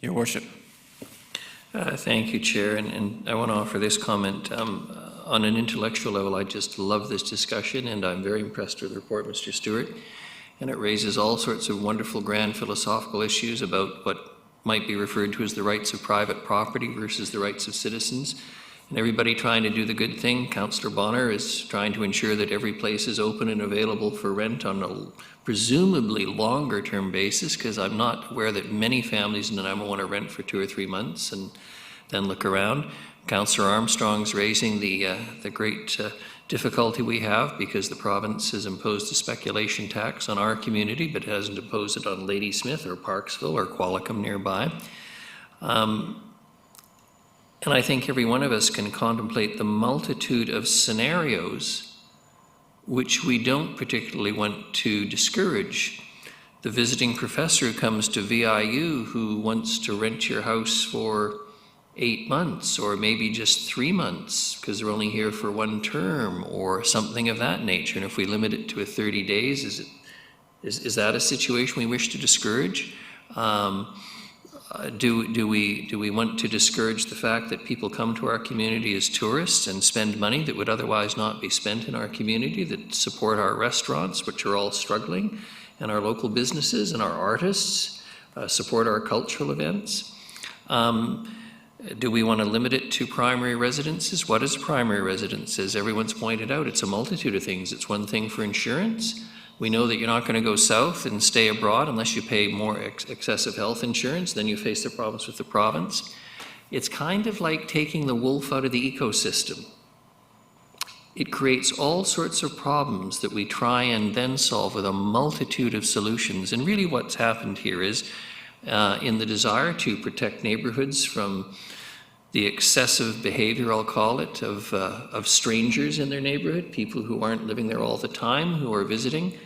Your Worship. Thank you, Chair, and I want to offer this comment. On an intellectual level, I just love this discussion, and I'm very impressed with the report, Mr. Stewart. And it raises all sorts of wonderful, grand philosophical issues about what might be referred to as the rights of private property versus the rights of citizens. And everybody trying to do the good thing. Councillor Bonner is trying to ensure that every place is open and available for rent on a presumably longer term basis, because I'm not aware that many families in Nanaimo want to rent for 2 or 3 months and then look around. Councillor Armstrong's raising the great difficulty we have because the province has imposed a speculation tax on our community, but hasn't imposed it on Ladysmith or Parksville or Qualicum nearby. And I think every one of us can contemplate the multitude of scenarios which we don't particularly want to discourage. The visiting professor who comes to VIU who wants to rent your house for 8 months or maybe just 3 months because they're only here for 1 term or something of that nature. And if we limit it to 30 days, is that a situation we wish to discourage? Do we want to discourage the fact that people come to our community as tourists and spend money that would otherwise not be spent in our community, that support our restaurants, which are all struggling, and our local businesses and our artists, support our cultural events? Do we want to limit it to primary residences? What is a primary residence? As everyone's pointed out, it's a multitude of things. It's one thing for insurance. We know that you're not going to go south and stay abroad unless you pay more excessive health insurance. Then you face the problems with the province. It's kind of like taking the wolf out of the ecosystem. It creates all sorts of problems that we try and then solve with a multitude of solutions. And really what's happened here is in the desire to protect neighborhoods from the excessive behavior, I'll call it, of strangers in their neighborhood, people who aren't living there all the time, who are visiting.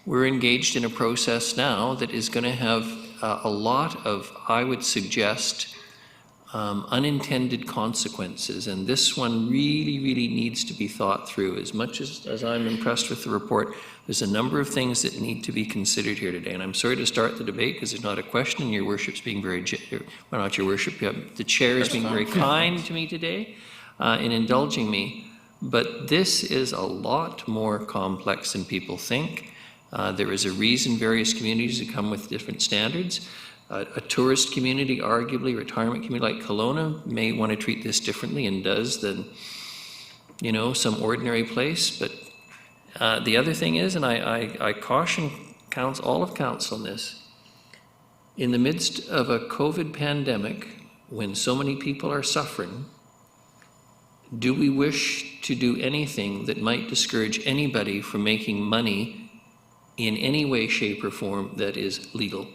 We're engaged in a process now that is going to have a lot of, I would suggest, unintended consequences. And this one really, really needs to be thought through. As much as I'm impressed with the report, there's a number of things that need to be considered here today. And I'm sorry to start the debate because there's not a question, and your worship's being very, well, not your worship, the chair is being very kind to me today in indulging me. But this is a lot more complex than people think. There is a reason various communities have come with different standards. A tourist community, arguably, retirement community like Kelowna may want to treat this differently and does than, you know, some ordinary place. But the other thing is, and I caution all of council on this, in the midst of a COVID pandemic, when so many people are suffering, do we wish to do anything that might discourage anybody from making money in any way, shape, or form that is legal,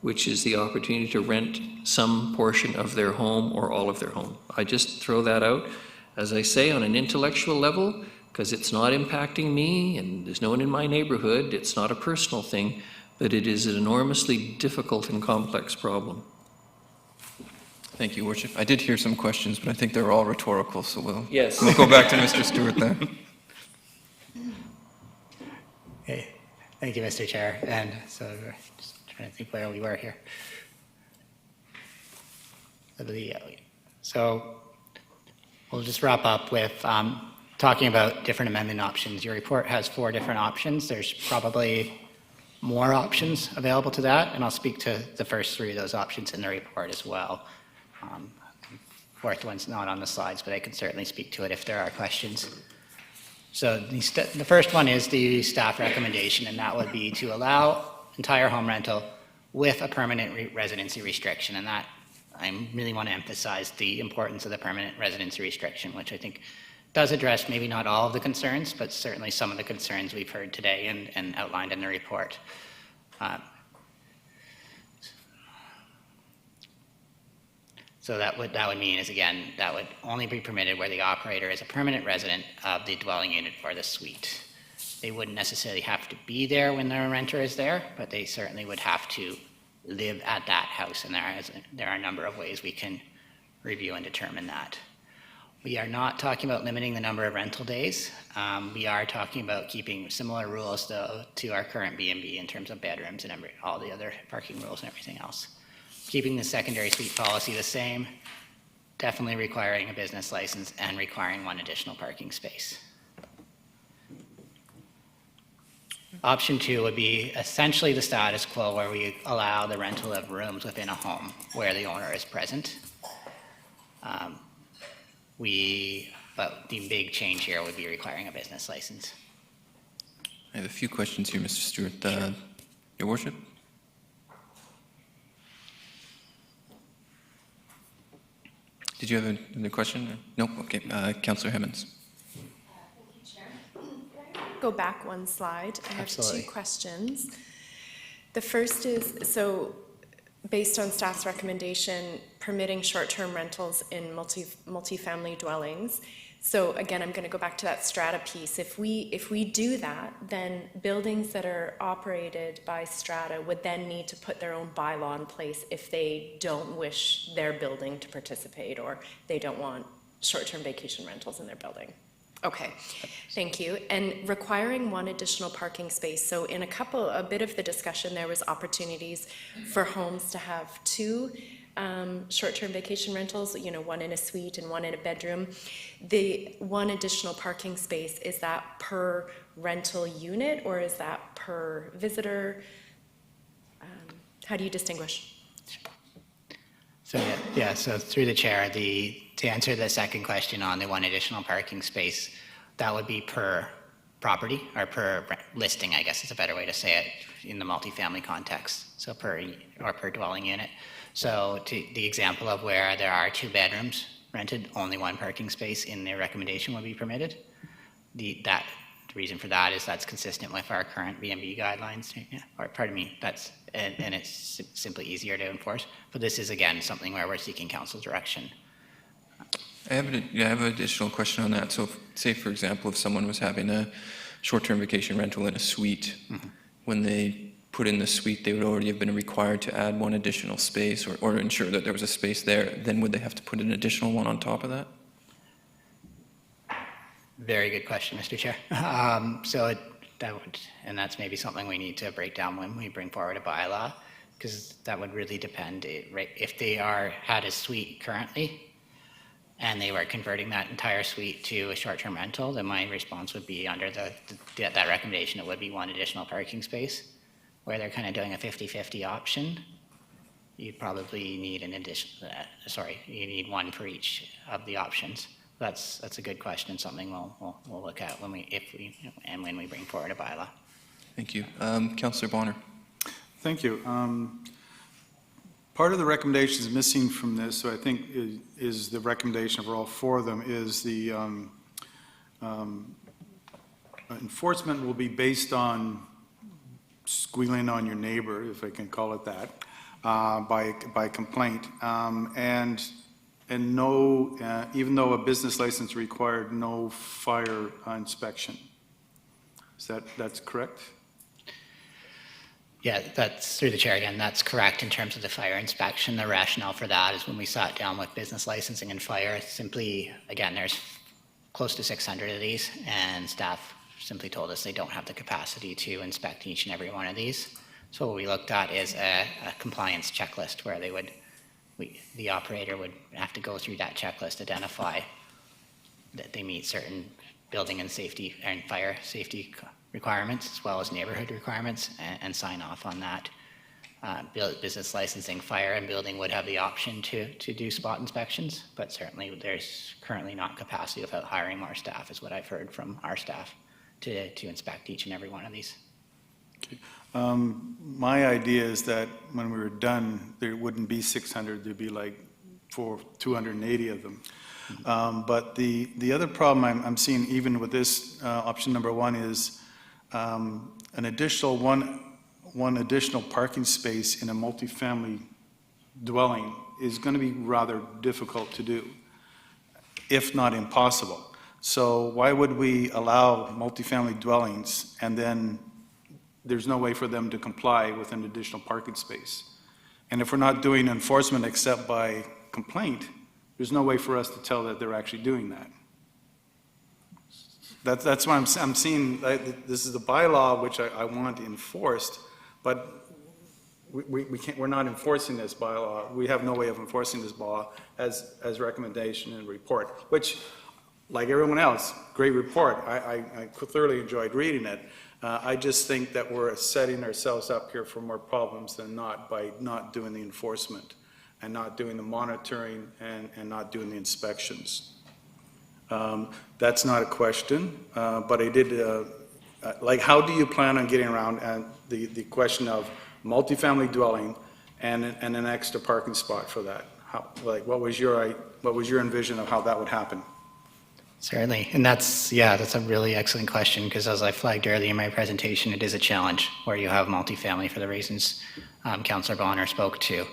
which is the opportunity to rent some portion of their home or all of their home? I just throw that out. as I say, on an intellectual level, because it's not impacting me and there's no one in my neighborhood, it's not a personal thing, but it is an enormously difficult and complex problem. Thank you, Worship. I did hear some questions, but I think they're all rhetorical, so we'll Yes. go back to Mr. Stewart then. Okay. Thank you, Mr. Chair. And so we're just trying to think where we were here. So we'll just wrap up with talking about different amendment options. Your report has 4 different options. There's probably more options available to that, and I'll speak to the first 3 of those options in the report as well. Fourth one's not on the slides, but I can certainly speak to it if there are questions. So the first one is the staff recommendation, and that would be to allow entire home rental with a permanent residency restriction, and that I really want to emphasize the importance of the permanent residency restriction, which I think does address maybe not all of the concerns, but certainly some of the concerns we've heard today and outlined in the report. So that would mean is, again, that would only be permitted where the operator is a permanent resident of the dwelling unit or the suite. They wouldn't necessarily have to be there when their renter is there, but they certainly would have to live at that house, and there are a number of ways we can review and determine that. We are not talking about limiting the number of rental days. We are talking about keeping similar rules, though, to our current B&B in terms of bedrooms and all the other parking rules and everything else. Keeping the secondary suite policy the same, definitely requiring a business license and requiring 1 additional parking space. Option 2 would be essentially the status quo where we allow the rental of rooms within a home where the owner is present. But the big change here would be requiring a business license. I have a few questions here, Mr. Stewart. Sure. Your Worship? Did you have another question? Nope. Okay. Councillor Hemmons. Go back 1 slide. I have Absolutely. 2 questions. The first is, so based on staff's recommendation, permitting short-term rentals in multifamily dwellings. So again, I'm going to go back to that strata piece. If we do that, then buildings that are operated by strata would then need to put their own bylaw in place if they don't wish their building to participate, or they don't want short-term vacation rentals in their building. Okay, thank you. And requiring 1 additional parking space. So in a bit of the discussion, there was opportunities for homes to have 2 short-term vacation rentals, 1 in a suite and 1 in a bedroom. The 1 additional parking space, is that per rental unit or is that per visitor? How do you distinguish? So so through the chair, to answer the second question on the 1 additional parking space, that would be per property or per listing, I guess is a better way to say it in the multifamily context. So per dwelling unit. So to the example of where there are 2 bedrooms rented, only 1 parking space in their recommendation would be permitted. The reason for that is that's consistent with our current B&B guidelines, or pardon me, and it's simply easier to enforce. But this is, again, something where we're seeking council direction. I have an additional question on that. So, say, for example, if someone was having a short-term vacation rental in a suite, when they put in the suite, they would already have been required to add 1 additional space or ensure that there was a space there. Then would they have to put an additional 1 on top of that? Very good question, Mr. Chair. And that's maybe something we need to break down when we bring forward a bylaw, because that would really depend. If they had a suite currently, and they were converting that entire suite to a short-term rental, then my response would be under that recommendation, it would be 1 additional parking space. Where they're kind of doing a 50-50 option, you probably need you need 1 for each of the options. That's a good question, something we'll look at when we bring forward a bylaw. Thank you. Councillor Bonner. Thank you. Part of the recommendations missing from this, so I think is the recommendation for all 4 of them, is the enforcement will be based on squealing on your neighbor, if I can call it that, by complaint. And and no, even though a business license required no fire inspection. That's correct? Yeah, that's through the chair again. That's correct in terms of the fire inspection. The rationale for that is when we sat down with business licensing and fire, simply, again, there's close to 600 of these, and staff simply told us they don't have the capacity to inspect each and every one of these. So what we looked at is a compliance checklist where the operator would have to go through that checklist, identify that they meet certain building and safety and fire safety requirements as well as neighborhood requirements and sign off on that. Business licensing, fire, and building would have the option to do spot inspections, but certainly there's currently not capacity without hiring more staff, is what I've heard from our staff, to inspect each and every one of these. Okay. My idea is that when we were done, there wouldn't be 600, there'd be like 280 of them. But the other problem I'm seeing even with this option number one is an additional one additional parking space in a multifamily dwelling is going to be rather difficult to do, if not impossible. So why would we allow multifamily dwellings and then there's no way for them to comply with an additional parking space? And if we're not doing enforcement except by complaint, there's no way for us to tell that they're actually doing that. That's why I'm seeing, this is the bylaw which I want enforced, but we can't, we're not enforcing this bylaw. We have no way of enforcing this bylaw as recommendation and report, which, like everyone else, great report. I thoroughly enjoyed reading it. I just think that we're setting ourselves up here for more problems than not by not doing the enforcement and not doing the monitoring and not doing the inspections. That's not a question, but I did, like, how do you plan on getting around the question of multifamily dwelling and an extra parking spot for that? How, like, what was your envision of how that would happen? Certainly, and that's a really excellent question, because as I flagged earlier in my presentation, it is a challenge where you have multifamily for the reasons Councillor Bonner spoke to.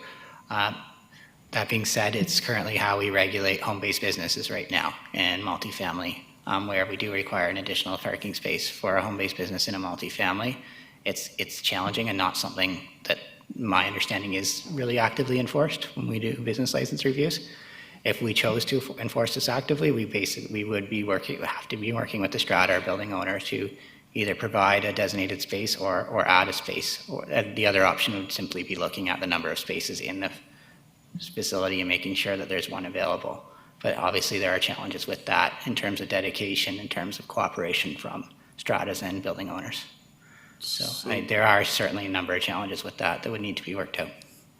That being said, it's currently how we regulate home-based businesses right now in multifamily, where we do require an additional parking space for a home-based business in a multifamily. It's challenging and not something that my understanding is really actively enforced when we do business license reviews. If we chose to enforce this actively, we would have to be working with the strata or building owner to either provide a designated space or add a space. Or the other option would simply be looking at the number of spaces in the facility and making sure that there's one available. But obviously there are challenges with that in terms of dedication, in terms of cooperation from stratas and building owners. So there are certainly a number of challenges with that would need to be worked out.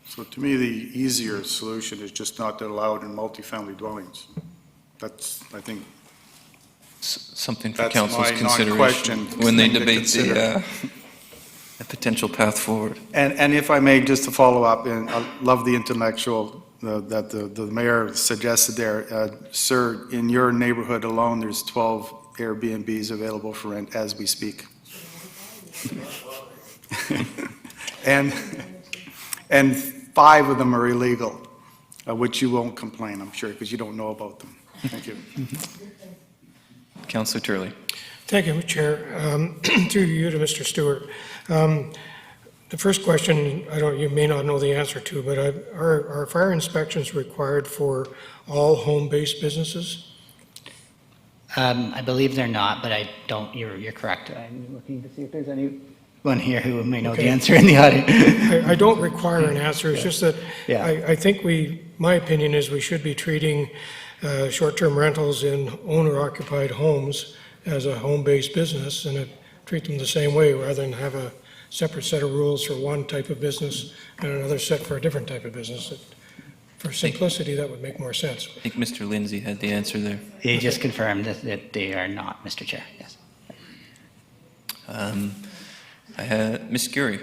So to me, the easier solution is just not to allow it in multifamily dwellings. That's, I think, Something for that's council's my consideration non-question when they thing to debate consider. the potential path forward. And if I may, just to follow up, and I love the intellectual that the mayor suggested there. Sir, in your neighborhood alone, there's 12 Airbnbs available for rent as we speak. And 5 of them are illegal, which you won't complain, I'm sure, because you don't know about them. Thank you. Councillor Turley. Thank you, Chair. Through you to Mr. Stewart. The first question, you may not know the answer to, but are fire inspections required for all home-based businesses? I believe they're not, but I don't, you're correct. I'm looking to see if there's anyone here who may know the answer in the audience. I don't require an answer, it's just that Yeah. I think my opinion is we should be treating short-term rentals in owner-occupied homes as a home-based business and treat them the same way rather than have a separate set of rules for one type of business and another set for a different type of business. For simplicity, that would make more sense. I think Mr. Lindsay had the answer there. He just confirmed that they are not, Mr. Chair, yes. I had Ms. Gurry.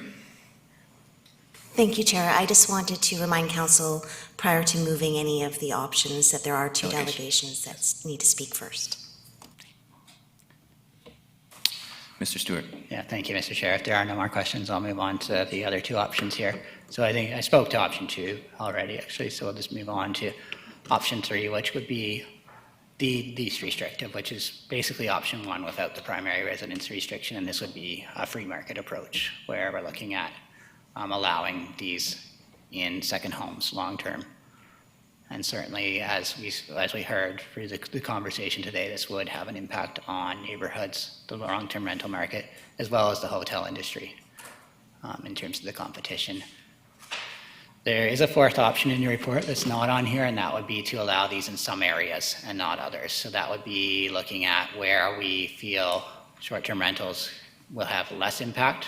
Thank you, Chair. I just wanted to remind council, prior to moving any of the options, that there are 2 delegations that need to speak first. Mr. Stewart. Yeah, thank you, Mr. Chair. If there are no more questions, I'll move on to the other 2 options here. So I think I spoke to option 2 already, actually, so we'll just move on to option 3, which would be the least restrictive, which is basically option 1 without the primary residence restriction, and this would be a free market approach, where we're looking at allowing these in second homes long-term. And certainly, as we heard through the conversation today, this would have an impact on neighborhoods, the long-term rental market, as well as the hotel industry in terms of the competition. There is a 4th option in your report that's not on here, and that would be to allow these in some areas and not others. So that would be looking at where we feel short-term rentals will have less impact,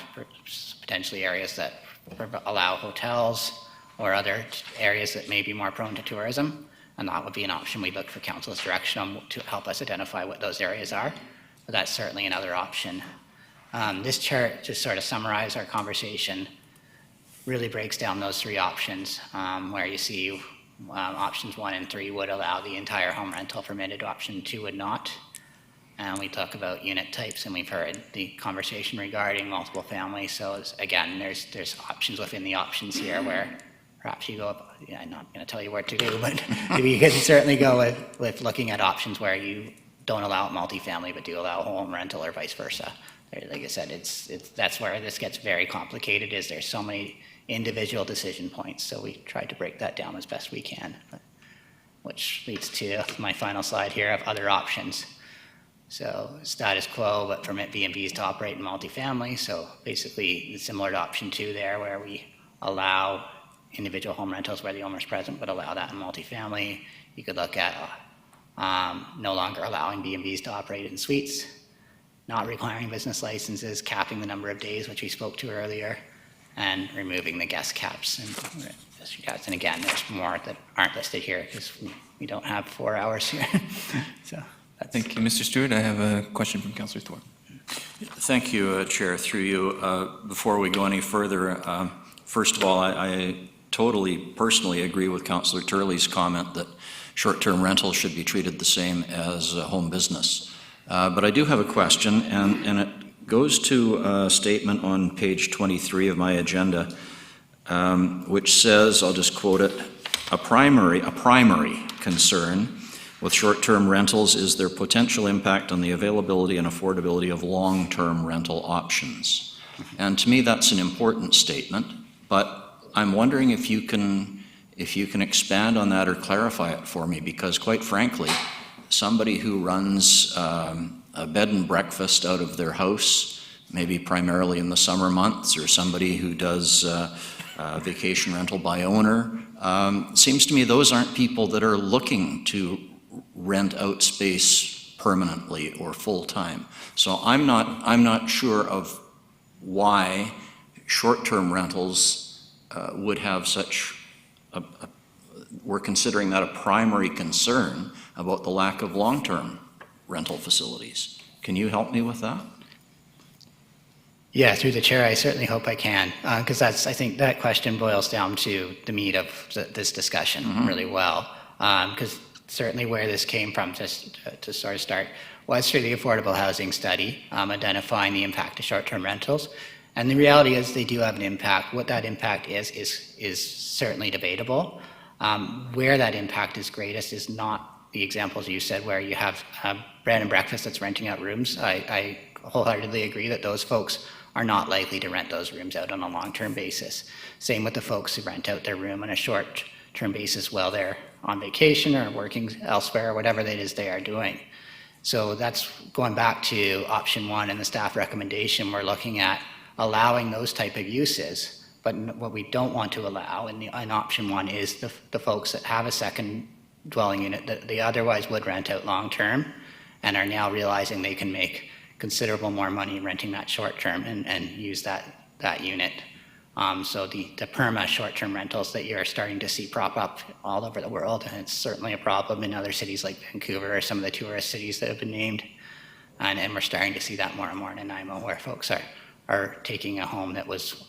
potentially areas that allow hotels or other areas that may be more prone to tourism. And that would be an option we look for council's direction on to help us identify what those areas are. But that's certainly another option. This chart, just sort of summarize our conversation, really breaks down those 3 options, where you see options 1 and 3 would allow the entire home rental permitted, option 2 would not. And we talk about unit types, and we've heard the conversation regarding multiple family. So again, there's options within the options here where perhaps you go up, I'm not going to tell you what to do, but you can certainly go with looking at options where you don't allow multifamily but do allow home rental or vice versa. Like I said, that's where this gets very complicated, is there's so many individual decision points. So we tried to break that down as best we can, which leads to my final slide here of other options. So status quo, but permit B&Bs to operate in multifamily. So basically similar to option 2 there, where we allow individual home rentals where the owner is present, but allow that in multifamily. You could look at no longer allowing B&Bs to operate in suites, not requiring business licenses, capping the number of days, which we spoke to earlier, and removing the guest caps. And again, there's more that aren't listed here because we don't have 4 hours here. So Thank you, Mr. Stewart. I have a question from Councillor Thorpe. Thank you, Chair, through you. Before we go any further, first of all, I totally personally agree with Councillor Turley's comment that short-term rentals should be treated the same as home business. But I do have a question, and it goes to a statement on page 23 of my agenda, which says, I'll just quote it, a primary concern with short-term rentals is their potential impact on the availability and affordability of long-term rental options. And to me, that's an important statement, but I'm wondering if you can expand on that or clarify it for me, because quite frankly, somebody who runs a bed and breakfast out of their house, maybe primarily in the summer months, or somebody who does vacation rental by owner, seems to me those aren't people that are looking to rent out space permanently or full-time. So I'm not sure of why short-term rentals would have such we're considering that a primary concern about the lack of long-term rental facilities. Can you help me with that? yeah, through the chair, I certainly hope I can, because I think that question boils down to the meat of this discussion really well. Because certainly where this came from, just to sort of start, was through the affordable housing study, identifying the impact of short-term rentals. And the reality is they do have an impact. What that impact is certainly debatable. Where that impact is greatest is not the examples you said where you have bread and breakfast that's renting out rooms. I wholeheartedly agree that those folks are not likely to rent those rooms out on a long-term basis. Same with the folks who rent out their room on a short-term basis while they're on vacation or working elsewhere, or whatever it is they are doing. So that's going back to option 1 and the staff recommendation. We're looking at allowing those type of uses, but what we don't want to allow in option 1 is the folks that have a second dwelling unit that they otherwise would rent out long-term and are now realizing they can make considerable more money renting that short-term and use that unit. So the perma short-term rentals that you're starting to see prop up all over the world, and it's certainly a problem in other cities like Vancouver or some of the tourist cities that have been named. And we're starting to see that more and more in Nanaimo, where folks are taking a home that was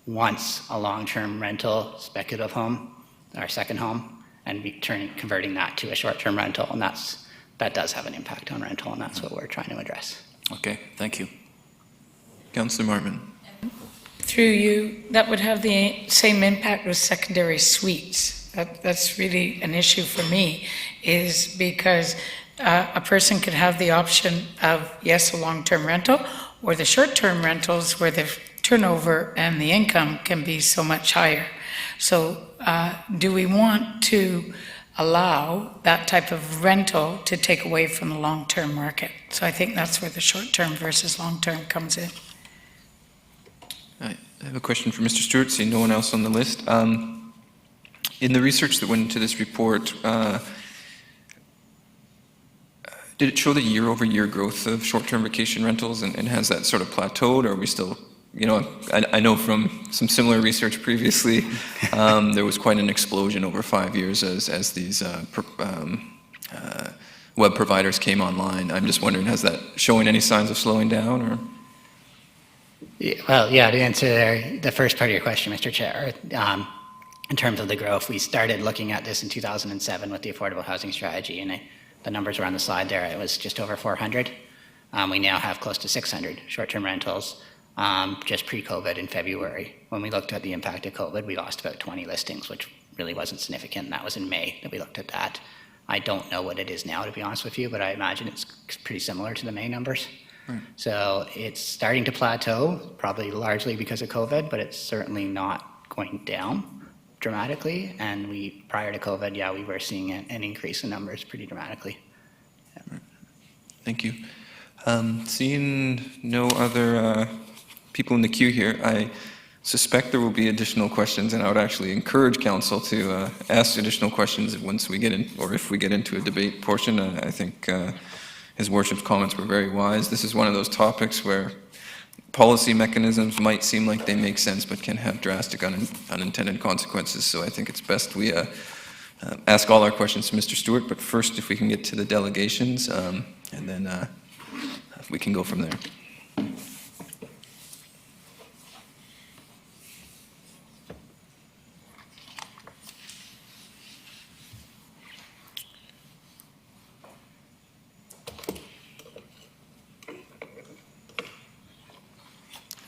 once a long-term rental, speculative home, or second home, and converting that to a short-term rental. And that does have an impact on rental, and that's what we're trying to address. Okay, thank you. Councillor Marvin. Through you, that would have the same impact with secondary suites. That's really an issue for me, is because a person could have the option of, yes, a long-term rental, or the short-term rentals where the turnover and the income can be so much higher. So do we want to allow that type of rental to take away from the long-term market? So I think that's where the short-term versus long-term comes in. I have a question for Mr. Stewart, seeing no one else on the list. In the research that went into this report, did it show the year-over-year growth of short-term vacation rentals, and has that sort of plateaued, or are we still, I know from some similar research previously, there was quite an explosion over 5 years as these web providers came online. I'm just wondering, has that showing any signs of slowing down, or? Well, yeah, to answer the first part of your question, Mr. Chair, in terms of the growth, we started looking at this in 2007 with the affordable housing strategy, and the numbers were on the slide there. It was just over 400. We now have close to 600 short-term rentals, just pre-COVID in February. When we looked at the impact of COVID, we lost about 20 listings, which really wasn't significant, and that was in May that we looked at that. I don't know what it is now, to be honest with you, but I imagine it's pretty similar to the May numbers. Right. So it's starting to plateau, probably largely because of COVID, but it's certainly not going down dramatically. And prior to COVID, yeah, we were seeing an increase in numbers pretty dramatically. Yeah. Right. Thank you. Seeing no other people in the queue here, I suspect there will be additional questions, and I would actually encourage council to ask additional questions once we get in, or if we get into a debate portion. I think His Worship's comments were very wise. This is one of those topics where policy mechanisms might seem like they make sense, but can have drastic unintended consequences. So I think it's best we ask all our questions to Mr. Stewart, but first if we can get to the delegations, and then we can go from there.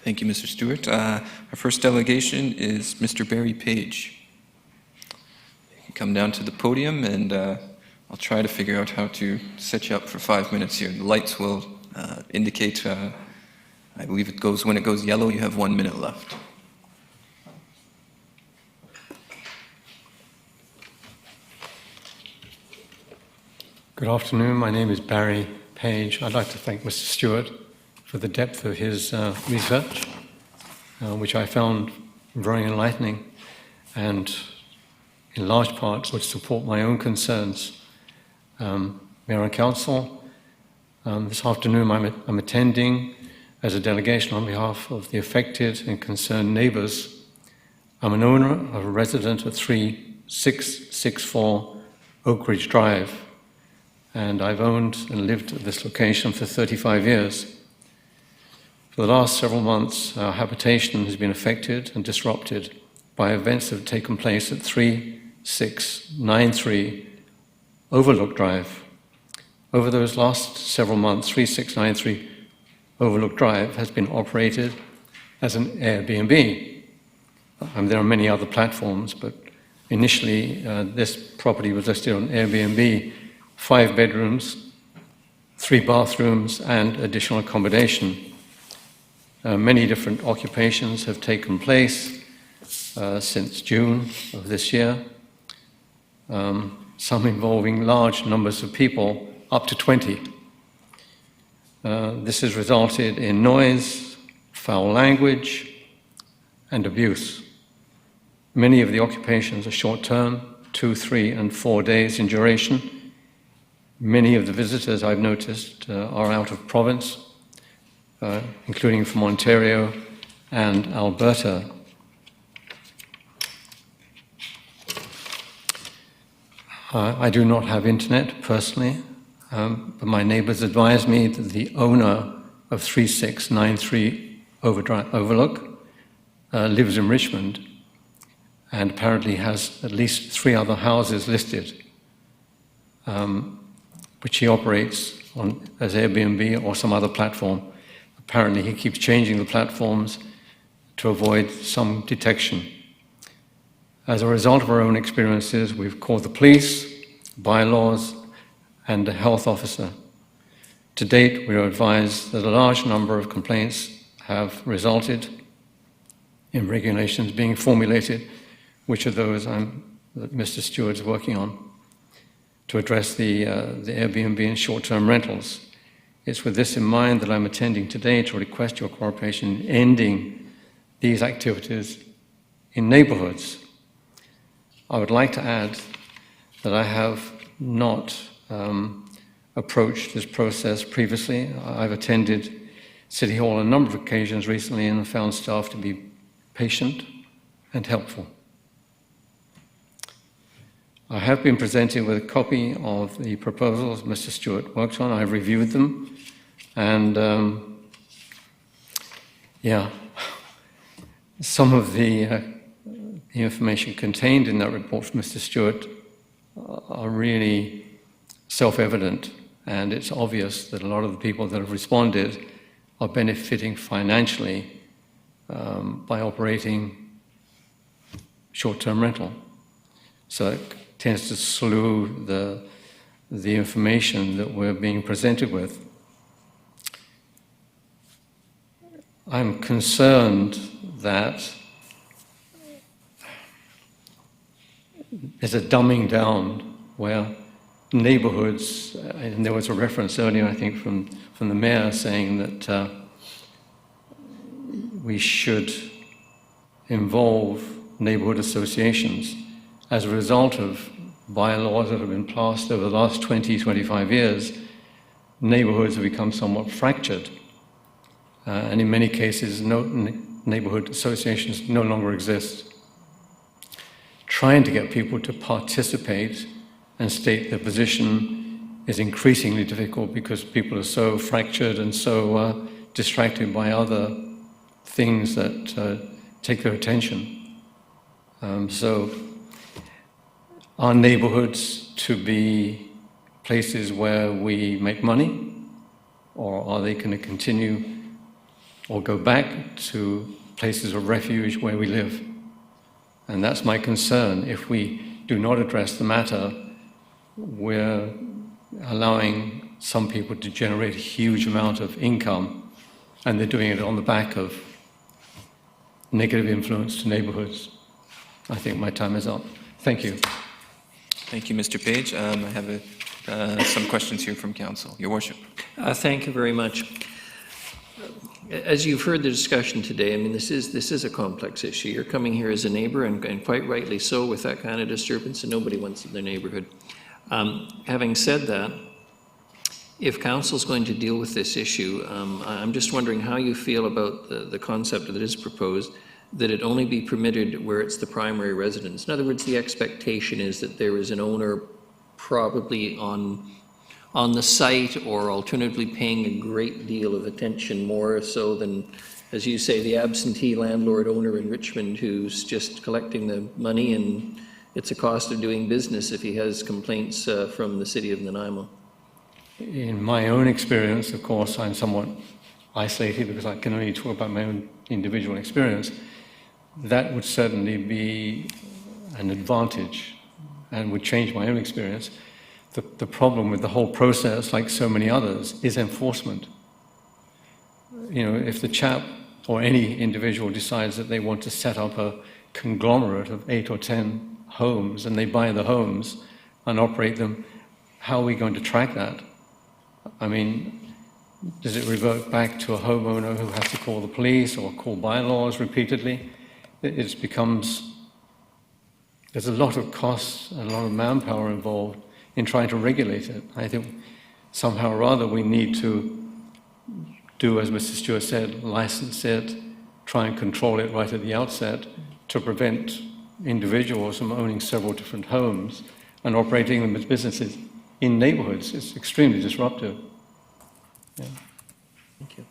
Thank you, Mr. Stewart. Our first delegation is Mr. Barry Page. You can come down to the podium, and I'll try to figure out how to set you up for 5 minutes here. The lights will indicate, I believe when it goes yellow, you have 1 minute left. Good afternoon. My name is Barry Page. I'd like to thank Mr. Stewart for the depth of his research, which I found very enlightening and in large part would support my own concerns. Mayor and Council, this afternoon I'm attending as a delegation on behalf of the affected and concerned neighbours. I'm an owner of a resident at 3664 Oak Ridge Drive, and I've owned and lived at this location for 35 years. For the last several months, our habitation has been affected and disrupted by events that have taken place at 3693 Overlook Drive. Over those last several months, 3693 Overlook Drive has been operated as an Airbnb. There are many other platforms, but initially this property was listed on Airbnb, 5 bedrooms, 3 bathrooms, and additional accommodation. Many different occupations have taken place since June of this year, some involving large numbers of people, up to 20. This has resulted in noise, foul language, and abuse. Many of the occupations are short-term, 2, 3, and 4 days in duration. Many of the visitors I've noticed are out of province, including from Ontario and Alberta. I do not have internet personally, but my neighbors advise me that the owner of 3693 Overlook lives in Richmond and apparently has at least 3 other houses listed, which he operates on as Airbnb or some other platform. Apparently he keeps changing the platforms to avoid some detection. As a result of our own experiences, we've called the police, bylaws, and a health officer. To date, we are advised that a large number of complaints have resulted in regulations being formulated, which are those that Mr. Stewart's working on, to address the Airbnb and short-term rentals. It's with this in mind that I'm attending today to request your cooperation in ending these activities in neighborhoods. I would like to add that I have not approached this process previously. I've attended City Hall on a number of occasions recently and found staff to be patient and helpful. I have been presented with a copy of the proposals Mr. Stewart worked on. I've reviewed them, and some of the information contained in that report from Mr. Stewart are really self-evident, and it's obvious that a lot of the people that have responded are benefiting financially by operating short-term rental. So it tends to slew the information that we're being presented with. I'm concerned that there's a dumbing down where neighborhoods, and there was a reference earlier, I think, from the mayor saying that we should involve neighborhood associations. As a result of bylaws that have been passed over the last 20, 25 years, neighborhoods have become somewhat fractured. And in many cases, neighborhood associations no longer exist. Trying to get people to participate and state their position is increasingly difficult because people are so fractured and so distracted by other things that take their attention. So are neighborhoods to be places where we make money, or are they going to continue or go back to places of refuge where we live? And that's my concern. If we do not address the matter, we're allowing some people to generate a huge amount of income, and they're doing it on the back of negative influence to neighborhoods. I think my time is up. Thank you. Thank you, Mr. Page. I have some questions here from council. Your worship. Thank you very much. As you've heard the discussion today, I mean, this is a complex issue. You're coming here as a neighbor, and quite rightly so, with that kind of disturbance, and nobody wants it in their neighborhood. Having said that, if council's going to deal with this issue, I'm just wondering how you feel about the concept that is proposed, that it only be permitted where it's the primary residence. In other words, the expectation is that there is an owner probably on the site, or alternatively paying a great deal of attention, more so than, as you say, the absentee landlord owner in Richmond who's just collecting the money, and it's a cost of doing business if he has complaints from the city of Nanaimo. In my own experience, of course, I'm somewhat isolated because I can only talk about my own individual experience. That would certainly be an advantage and would change my own experience. The problem with the whole process, like so many others, is enforcement. You know, if the chap or any individual decides that they want to set up a conglomerate of 8 or 10 homes, and they buy the homes and operate them, how are we going to track that? I mean, does it revert back to a homeowner who has to call the police or call bylaws repeatedly? It becomes, there's a lot of costs and a lot of manpower involved in trying to regulate it. I think somehow or other we need to do, as Mr. Stewart said, license it, try and control it right at the outset to prevent individuals from owning several different homes and operating them as businesses in neighborhoods. It's extremely disruptive. Yeah. Thank you.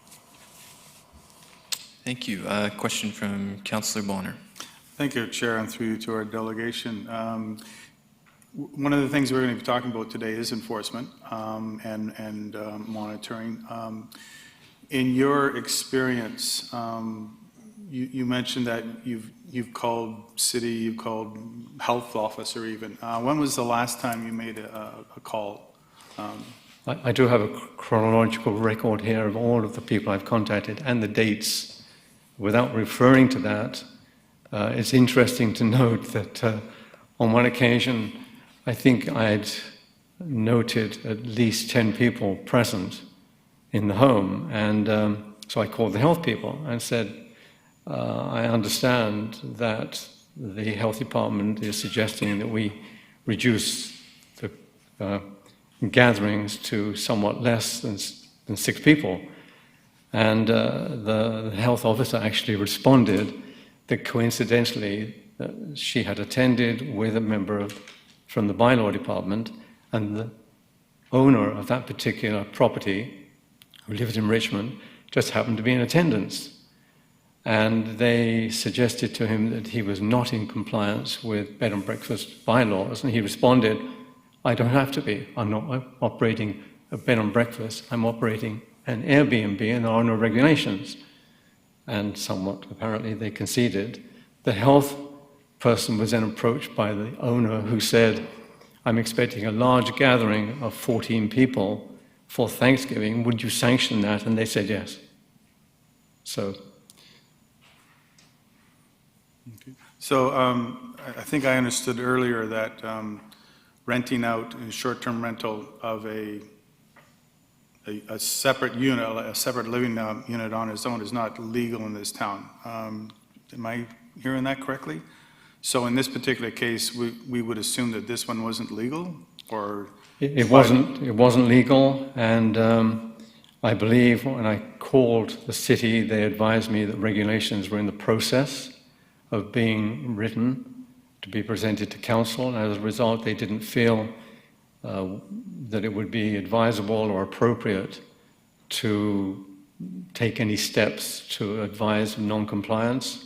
Thank you. Question from Councillor Bonner. Thank you, Chair, and through you to our delegation. One of the things we're going to be talking about today is enforcement and monitoring. In your experience, you mentioned that you've called city, you've called health officer even. When was the last time you made a call? I do have a chronological record here of all of the people I've contacted and the dates. Without referring to that, it's interesting to note that on one occasion, I think I'd noted at least 10 people present in the home, and so I called the health people and said, I understand that the health department is suggesting that we reduce the gatherings to somewhat less than 6 people. And the health officer actually responded that coincidentally she had attended with a member from the bylaw department, and the owner of that particular property, who lived in Richmond, just happened to be in attendance. And they suggested to him that he was not in compliance with bed and breakfast bylaws, and he responded, I don't have to be. I'm not operating a bed and breakfast. I'm operating an Airbnb, and there are no regulations. And somewhat apparently they conceded. The health person was then approached by the owner, who said, I'm expecting a large gathering of 14 people for Thanksgiving. Would you sanction that? And they said yes. So. Okay. So I think I understood earlier that renting out a short-term rental of a separate unit, a separate living unit on its own is not legal in this town. Am I hearing that correctly? So in this particular case, we would assume that this one wasn't legal, or? It wasn't legal, and I believe when I called the city, they advised me that regulations were in the process of being written to be presented to council, and as a result, they didn't feel that it would be advisable or appropriate to take any steps to advise non-compliance,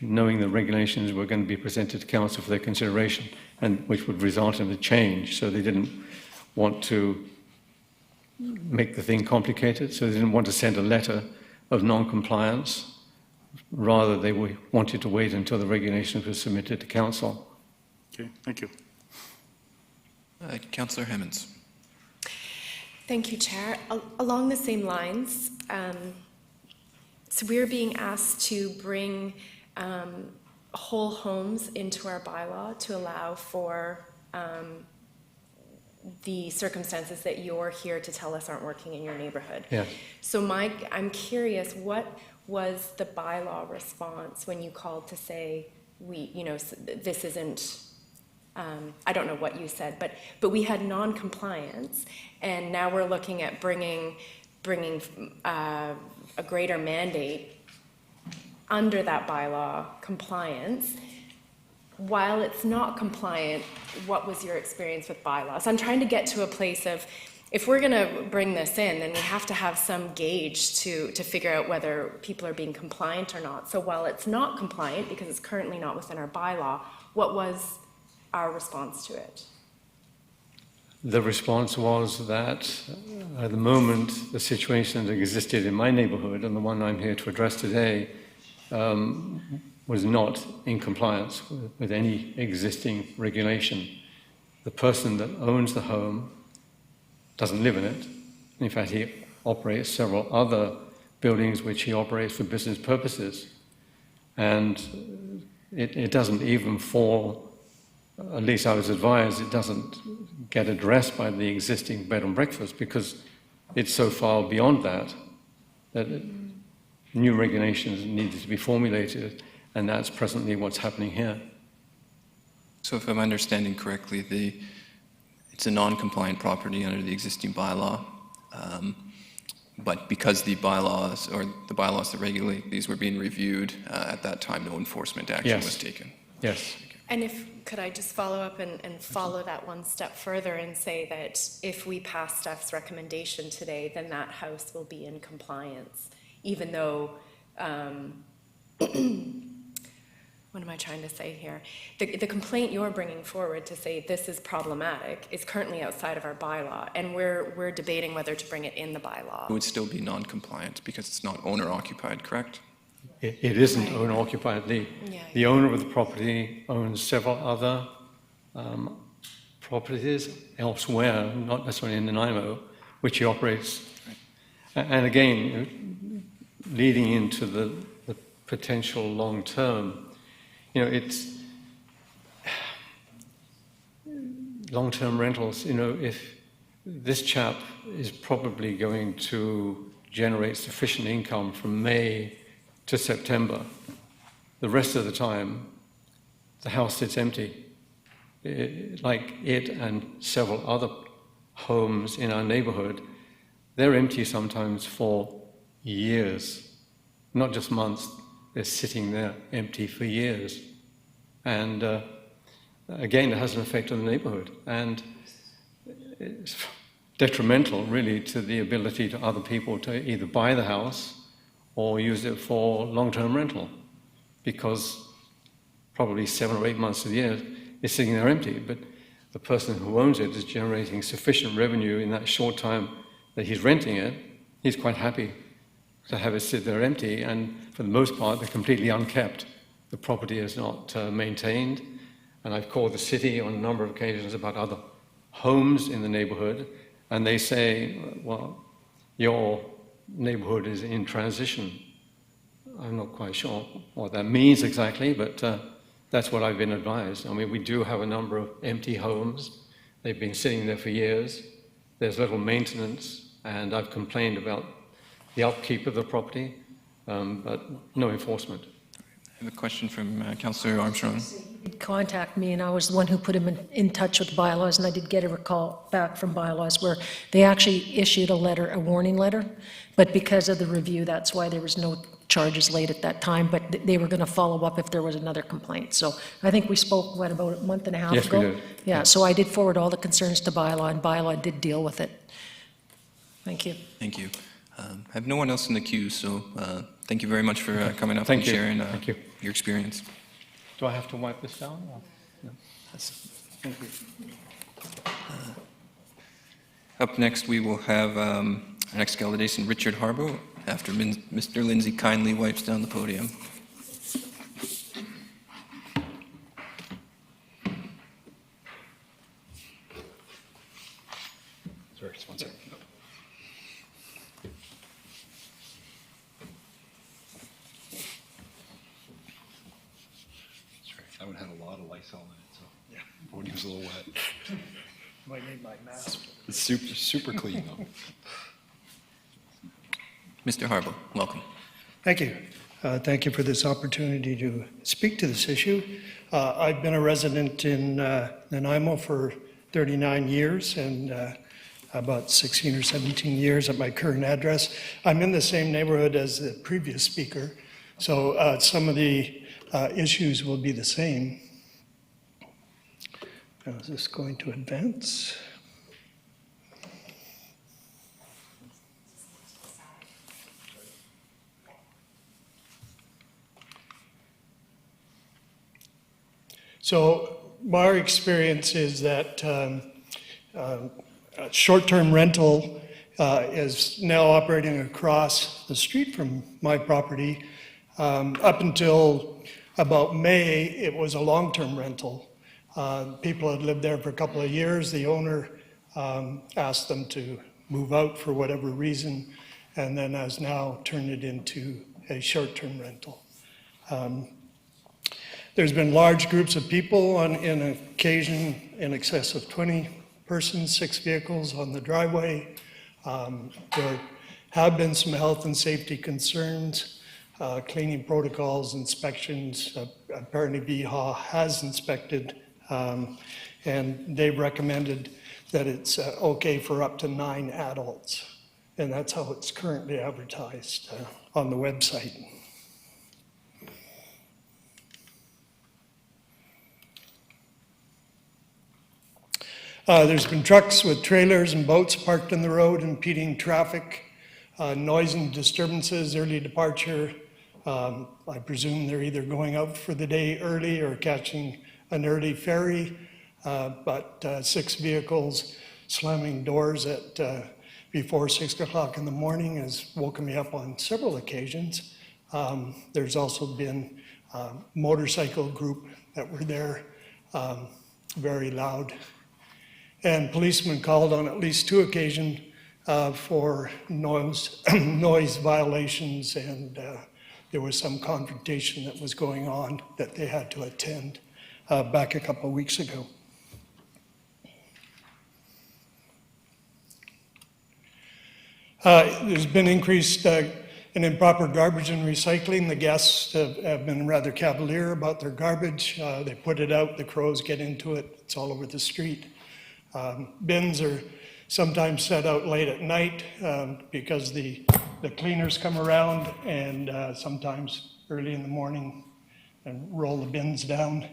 knowing the regulations were going to be presented to council for their consideration, and which would result in a change. So they didn't want to make the thing complicated, so they didn't want to send a letter of non-compliance. Rather, they wanted to wait until the regulations were submitted to council. Okay, thank you. Councillor Hemmons. Thank you, Chair. Along the same lines, so we're being asked to bring whole homes into our bylaw to allow for the circumstances that you're here to tell us aren't working in your neighborhood. Yeah. So I'm curious, what was the bylaw response when you called to say, this isn't, I don't know what you said, but we had non-compliance, and now we're looking at bringing a greater mandate under that bylaw compliance. While it's not compliant, what was your experience with bylaws? I'm trying to get to a place of, if we're going to bring this in, then we have to have some gauge to figure out whether people are being compliant or not. So while it's not compliant, because it's currently not within our bylaw, what was our response to it? The response was that at the moment, the situation that existed in my neighborhood, and the one I'm here to address today, was not in compliance with any existing regulation. The person that owns the home doesn't live in it. In fact, he operates several other buildings which he operates for business purposes. And it doesn't even fall, at least I was advised, it doesn't get addressed by the existing bed and breakfast because it's so far beyond that new regulations needed to be formulated, and that's presently what's happening here. So if I'm understanding correctly, it's a non-compliant property under the existing bylaw, but because the bylaws that regulate these were being reviewed, at that time no enforcement action was taken. Yes. And could I just follow up and follow that one step further and say that if we pass staff's recommendation today, then that house will be in compliance, even though, what am I trying to say here? The complaint you're bringing forward to say this is problematic is currently outside of our bylaw, and we're debating whether to bring it in the bylaw. It would still be non-compliant because it's not owner-occupied, correct? it isn't Right. owner occupied. Yeah. The owner of the property owns several other properties elsewhere, not necessarily in Nanaimo, which he operates. And again, leading into the potential long term, it's long term rentals. If this chap is probably going to generate sufficient income from May to September, the rest of the time, the house sits empty. Like it and several other homes in our neighborhood, they're empty sometimes for years, not just months. They're sitting there empty for years. And again, it has an effect on the neighborhood. And it's detrimental, really, to the ability to other people to either buy the house or use it for long-term rental, because probably 7 or 8 months of the year it's sitting there empty. But the person who owns it is generating sufficient revenue in that short time that he's renting it. He's quite happy to have it sit there empty, and for the most part, they're completely unkept. The property is not maintained, and I've called the city on a number of occasions about other homes in the neighborhood, and they say, well, your neighborhood is in transition. I'm not quite sure what that means exactly, but that's what I've been advised. I mean, we do have a number of empty homes. They've been sitting there for years. There's little maintenance, and I've complained about the upkeep of the property, but no enforcement. I have a question from Councillor Armstrong. He'd contact me, and I was the one who put him in touch with bylaws, and I did get a call back from bylaws where they actually issued a warning letter, but because of the review, that's why there was no charges laid at that time, but they were going to follow up if there was another complaint. So I think we spoke, about a month and a half Yes, ago? we did. Yeah, so I did forward all the concerns to bylaw, and bylaw did deal with it. Thank you. Thank you. I have no one else in the queue, so thank you very much for coming up Thank and you. sharing Thank you. your experience. Do I have to wipe this down? Or? No. Thank you. Up next, we will have our next candidate, Richard Harbo, after Mr. Lindsay kindly wipes down the podium. Sorry, just one second. Sorry, that one had a lot of Lysol in it, so yeah, the podium's a little wet. Might need my mask. It's super clean though. Mr. Harbo, welcome. Thank you. Thank you for this opportunity to speak to this issue. I've been a resident in Nanaimo for 39 years and about 16 or 17 years at my current address. I'm in the same neighborhood as the previous speaker, so some of the issues will be the same. Now, is this going to advance? So my experience is that short-term rental is now operating across the street from my property. Up until about May, it was a long-term rental. People had lived there for a couple of years. The owner asked them to move out for whatever reason, and then has now turned it into a short-term rental. There's been large groups of people on occasion in excess of 20 persons, 6 vehicles on the driveway. There have been some health and safety concerns, cleaning protocols, inspections. Apparently VHA has inspected, and they've recommended that it's okay for up to 9 adults. And that's how it's currently advertised on the website. There's been trucks with trailers and boats parked in the road impeding traffic, noise and disturbances, early departure. I presume they're either going out for the day early or catching an early ferry. But 6 vehicles slamming doors at before 6 o'clock in the morning has woken me up on several occasions. There's also been a motorcycle group that were there, very loud. And policemen called on at least 2 occasions for noise violations, and there was some confrontation that was going on that they had to attend back a couple of weeks ago. There's been increased in improper garbage and recycling. The guests have been rather cavalier about their garbage. They put it out, the crows get into it, it's all over the street. Bins are sometimes set out late at night because the cleaners come around, and sometimes early in the morning and roll the bins down.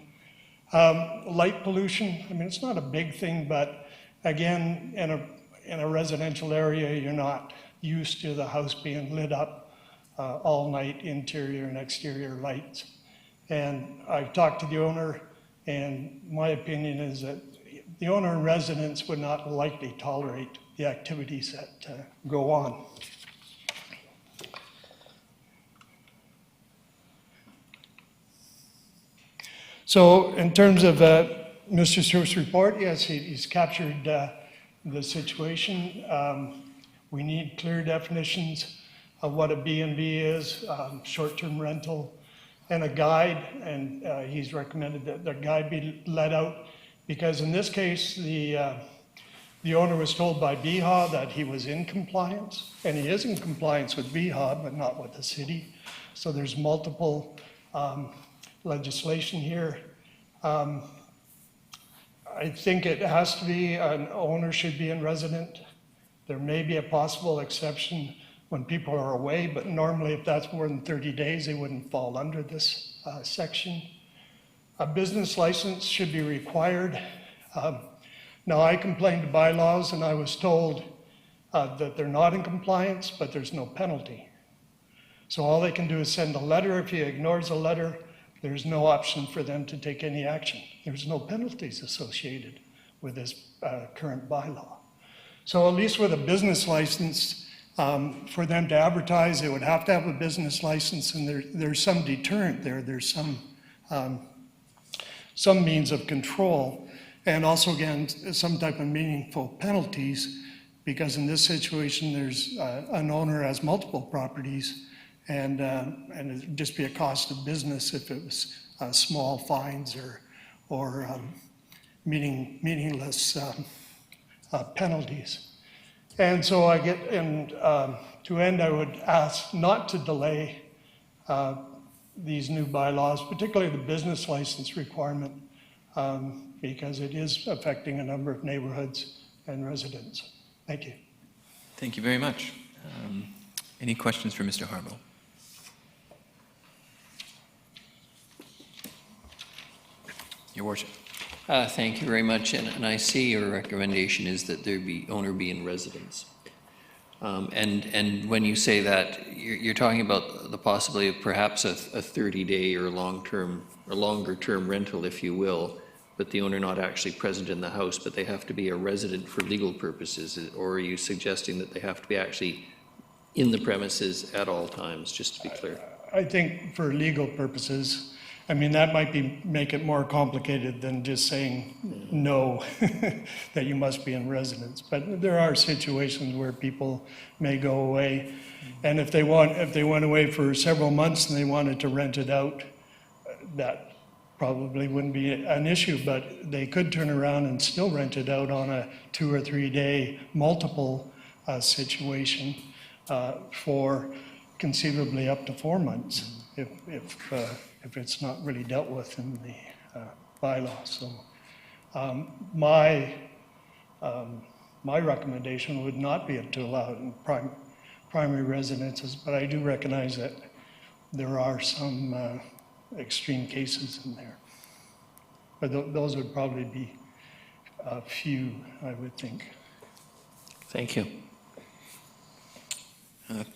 Light pollution, I mean, it's not a big thing, but again, in a residential area, you're not used to the house being lit up all night, interior and exterior lights. And I've talked to the owner, and my opinion is that the owner and residents would not likely tolerate the activities that go on. So in terms of Mr. Stewart's report, yes, he's captured the situation. We need clear definitions of what a B&B is, short-term rental, and a guide, and he's recommended that the guide be let out, because in this case, the owner was told by BHA that he was in compliance, and he is in compliance with BHA, but not with the city. So there's multiple legislation here. I think it has to be, an owner should be in resident. There may be a possible exception when people are away, but normally if that's more than 30 days, they wouldn't fall under this section. A business license should be required. Now, I complained to bylaws, and I was told that they're not in compliance, but there's no penalty. So all they can do is send a letter. If he ignores a letter, there's no option for them to take any action. There's no penalties associated with this current bylaw. So at least with a business license, for them to advertise, they would have to have a business license, and there's some deterrent there. There's some means of control, and also, again, some type of meaningful penalties, because in this situation, there's an owner has multiple properties, and it'd just be a cost of business if it was small fines or meaningless penalties. And so to end, I would ask not to delay these new bylaws, particularly the business license requirement, because it is affecting a number of neighborhoods and residents. Thank you. Thank you very much. Any questions for Mr. Harbaugh? Your Worship. Thank you very much, and I see your recommendation is that owner be in residence. And when you say that, you're talking about the possibility of perhaps a 30-day or long-term or longer-term rental, if you will, but the owner not actually present in the house, but they have to be a resident for legal purposes, or are you suggesting that they have to be actually in the premises at all times, just to be clear? I think for legal purposes, I mean, that might make it more complicated than just saying no, that you must be in residence. But there are situations where people may go away, and if they went away for several months and they wanted to rent it out, that probably wouldn't be an issue. But they could turn around and still rent it out on a 2 or 3 day multiple situation for conceivably up to 4 months if it's not really dealt with in the bylaw. So my recommendation would not be to allow it in primary residences, but I do recognize that there are some extreme cases in there. But those would probably be a few, I would think. Thank you.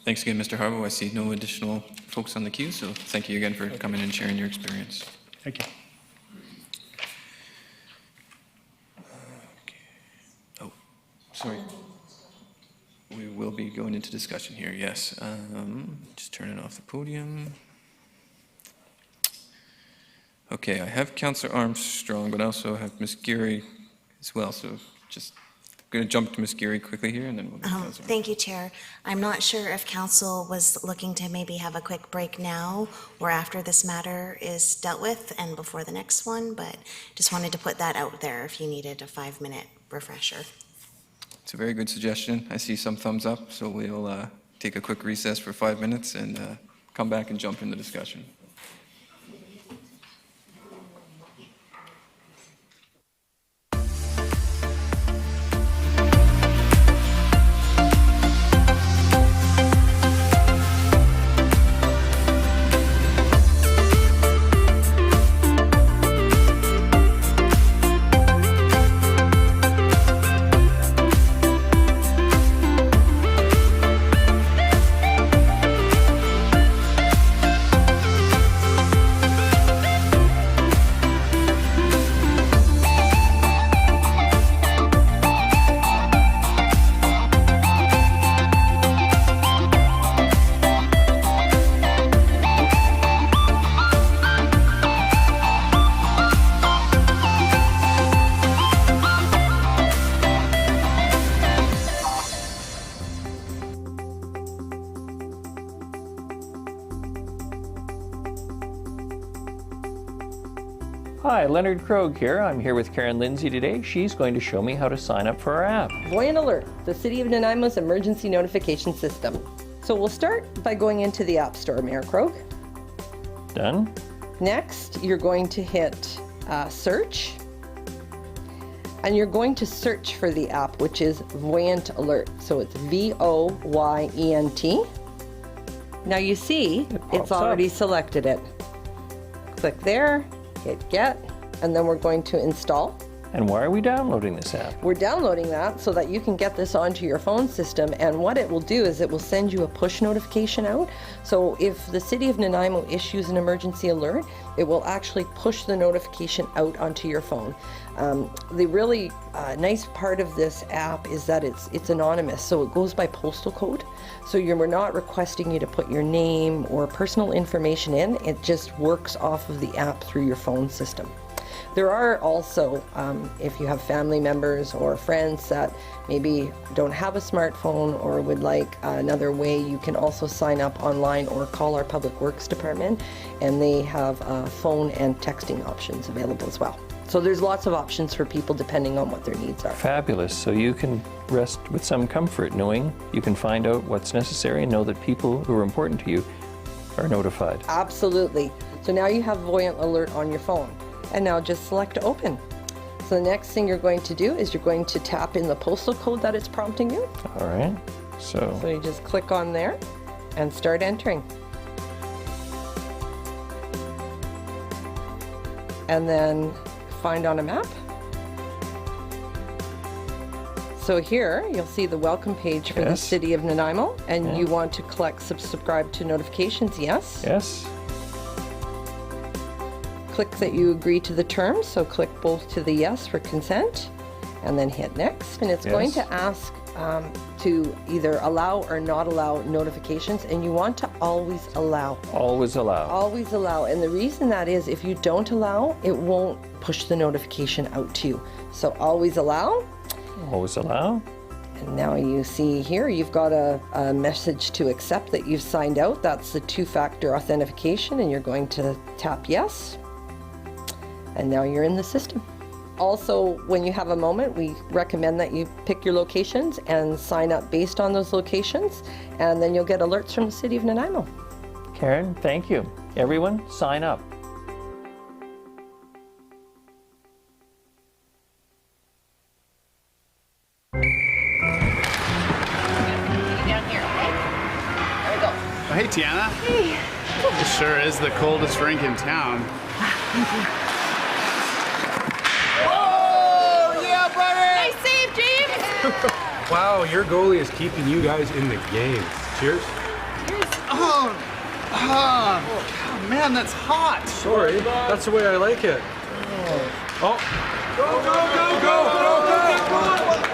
Thanks again, Mr. Harbaugh. I see no additional folks on the queue, so thank you again for coming and sharing your experience. Thank you. Okay. Oh, sorry. we will be going into discussion here, yes. Just turning off the podium. Okay, I have Councillor Armstrong, but I also have Ms. Geary as well, so just going to jump to Ms. Geary quickly here, and then we'll get Councillor. Thank you, Chair. I'm not sure if council was looking to maybe have a quick break now or after this matter is dealt with and before the next one, but just wanted to put that out there if you needed a 5-minute refresher. It's a very good suggestion. I see some thumbs up, so we'll take a quick recess for 5 minutes and come back and jump in the discussion. Hi, Leonard Krogh here. I'm here with Karen Lindsay today. She's going to show me how to sign up for our app. Voyant Alert, the City of Nanaimo's emergency notification system. So we'll start by going into the App Store, Mayor Krogh. Done? Next, you're going to hit search. And you're going to search for the app, which is Voyant Alert. So it's V-O-Y-E-N-T. Now you see, it's already selected it. Click there, hit get, and then we're going to install. And why are we downloading this app? We're downloading that so that you can get this onto your phone system, and what it will do is it will send you a push notification out. So if the City of Nanaimo issues an emergency alert, it will actually push the notification out onto your phone. The really nice part of this app is that it's anonymous, so it goes by postal code. So we're not requesting you to put your name or personal information in, it just works off of the app through your phone system. There are also, if you have family members or friends that maybe don't have a smartphone or would like another way, you can also sign up online or call our Public Works Department, and they have phone and texting options available as well. So there's lots of options for people depending on what their needs are. Fabulous. So you can rest with some comfort knowing you can find out what's necessary and know that people who are important to you are notified. Absolutely. So now you have Voyant Alert on your phone. And now just select open. So the next thing you're going to do is you're going to tap in the postal code that it's prompting you. All right. So you just click on there and start entering. And then find on a map. So here you'll see the welcome page for the City of Nanaimo, and you want to subscribe to notifications, yes? Yes. Click that you agree to the terms, so click both to the yes for consent, and then hit next. And it's going to ask to either allow or not allow notifications, and you want to always allow. Always allow. Always allow. And the reason that is, if you don't allow, it won't push the notification out to you. So always allow. Always allow. And now you see here, you've got a message to accept that you've signed out. That's the two-factor authentication, and you're going to tap yes. And now you're in the system. Also, when you have a moment, we recommend that you pick your locations and sign up based on those locations, and then you'll get alerts from the City of Nanaimo. Karen, thank you. Everyone, sign up. Hey, Tiana. Hey. It sure is the coldest rink in town. Thank you. Whoa! Yeah, buddy! Nice save, James! Wow, your goalie is keeping you guys in the game. Cheers. Cheers. Oh, man, that's hot. Sorry, that's the way I like it. Oh. Go, go, go, go, go, go, go, go.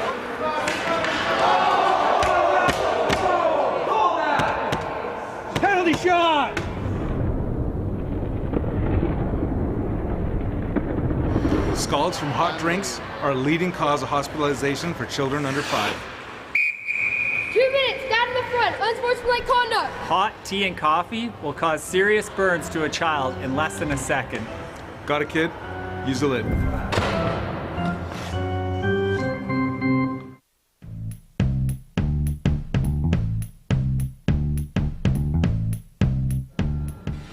Scalds from hot drinks are a leading cause of hospitalization for children under 5. 2 minutes, stand in the front, unsportsmanlike conduct. Hot tea and coffee will cause serious burns to a child in less than a second. Got a kid? Use the lid.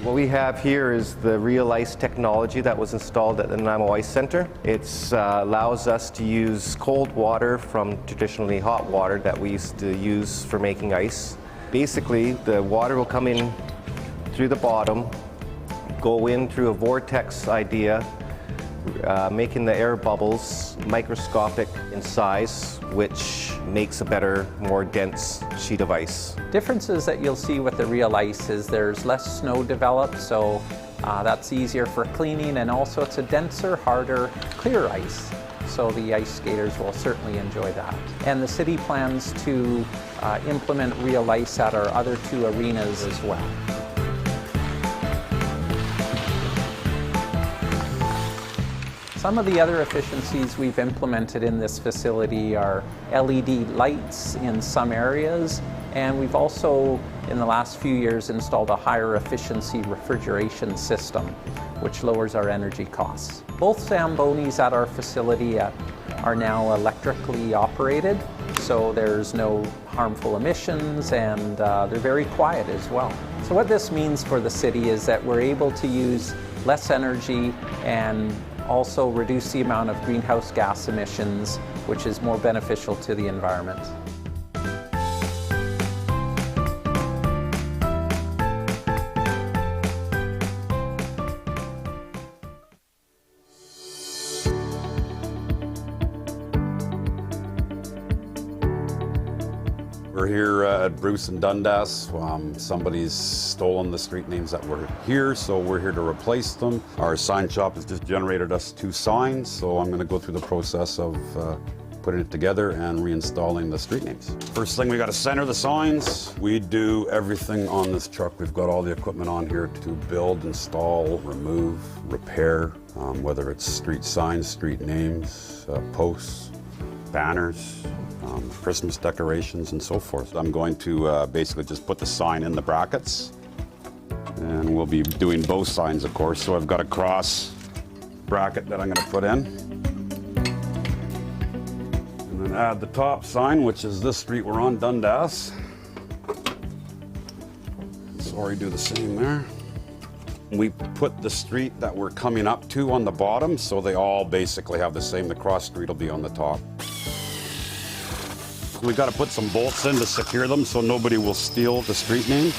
What we have here is the Real Ice technology that was installed at the Nanaimo Ice Center. It allows us to use cold water from traditionally hot water that we used to use for making ice. Basically, the water will come in through the bottom, go in through a vortex idea, making the air bubbles microscopic in size, which makes a better, more dense sheet of ice. Differences that you'll see with the Real Ice is there's less snow developed, so that's easier for cleaning, and also it's a denser, harder, clear ice. So the ice skaters will certainly enjoy that. And the city plans to implement Real Ice at our other 2 arenas as well. Some of the other efficiencies we've implemented in this facility are LED lights in some areas, and we've also, in the last few years, installed a higher efficiency refrigeration system, which lowers our energy costs. Both Zambonis at our facility are now electrically operated, so there's no harmful emissions, and they're very quiet as well. So what this means for the city is that we're able to use less energy and also reduce the amount of greenhouse gas emissions, which is more beneficial to the environment. We're here at Bruce and Dundas. Somebody's stolen the street names that were here, so we're here to replace them. Our sign shop has just generated us 2 signs, so I'm going to go through the process of putting it together and reinstalling the street names. First thing, we got to center the signs. We do everything on this truck. We've got all the equipment on here to build, install, remove, repair, whether it's street signs, street names, posts, banners, Christmas decorations, and so forth. I'm going to basically just put the sign in the brackets, and we'll be doing both signs, of course. So I've got a cross bracket that I'm going to put in, and then add the top sign, which is this street we're on, Dundas. So already do the same there. We put the street that we're coming up to on the bottom, so they all basically have the same. The cross street will be on the top. We got to put some bolts in to secure them so nobody will steal the street name.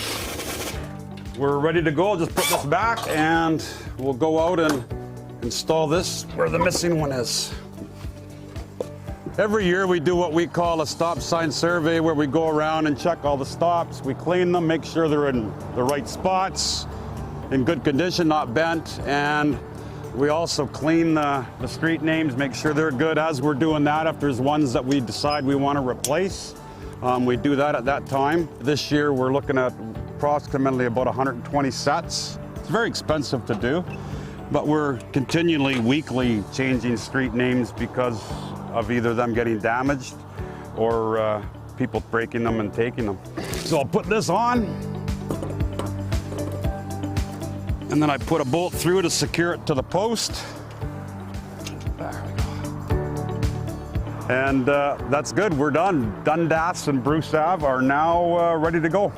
We're ready to go. I'll just put this back and we'll go out and install this where the missing one is. Every year we do what we call a stop sign survey, where we go around and check all the stops. We clean them, make sure they're in the right spots, in good condition, not bent, and we also clean the street names, make sure they're good. As we're doing that, if there's ones that we decide we want to replace, we do that at that time. This year we're looking at approximately about 120 sets. It's very expensive to do, but we're continually, weekly changing street names because of either them getting damaged or people breaking them and taking them. So I'll put this on, and then I put a bolt through to secure it to the post. There we go. And that's good, we're done. Dundas and Bruce Ave are now ready to go.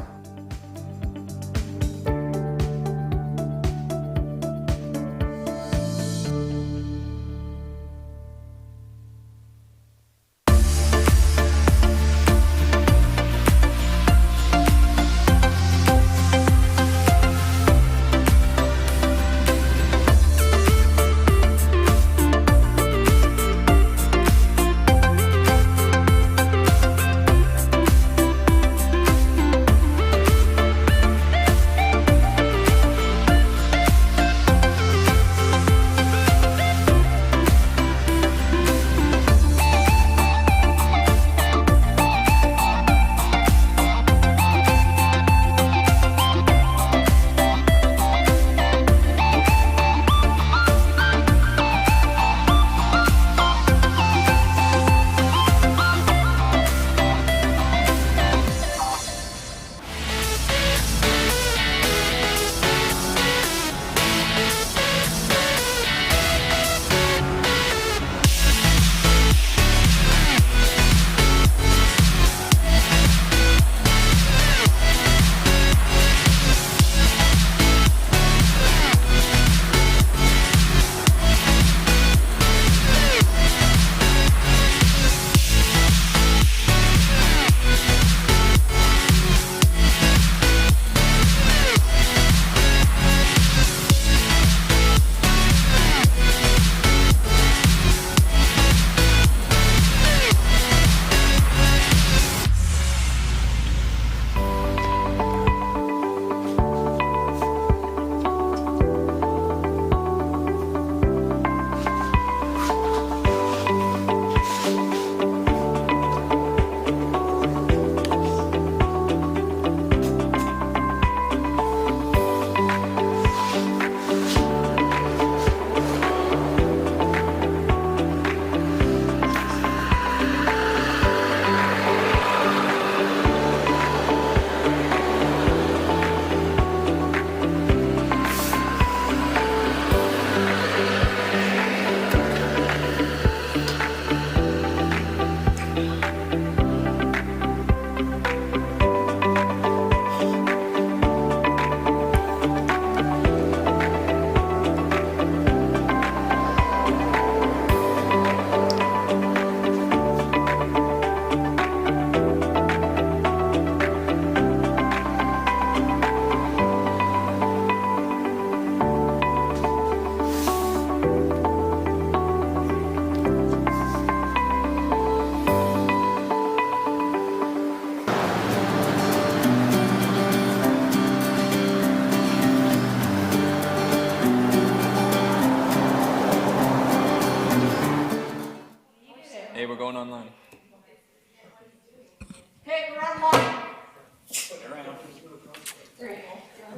Hey, we're online.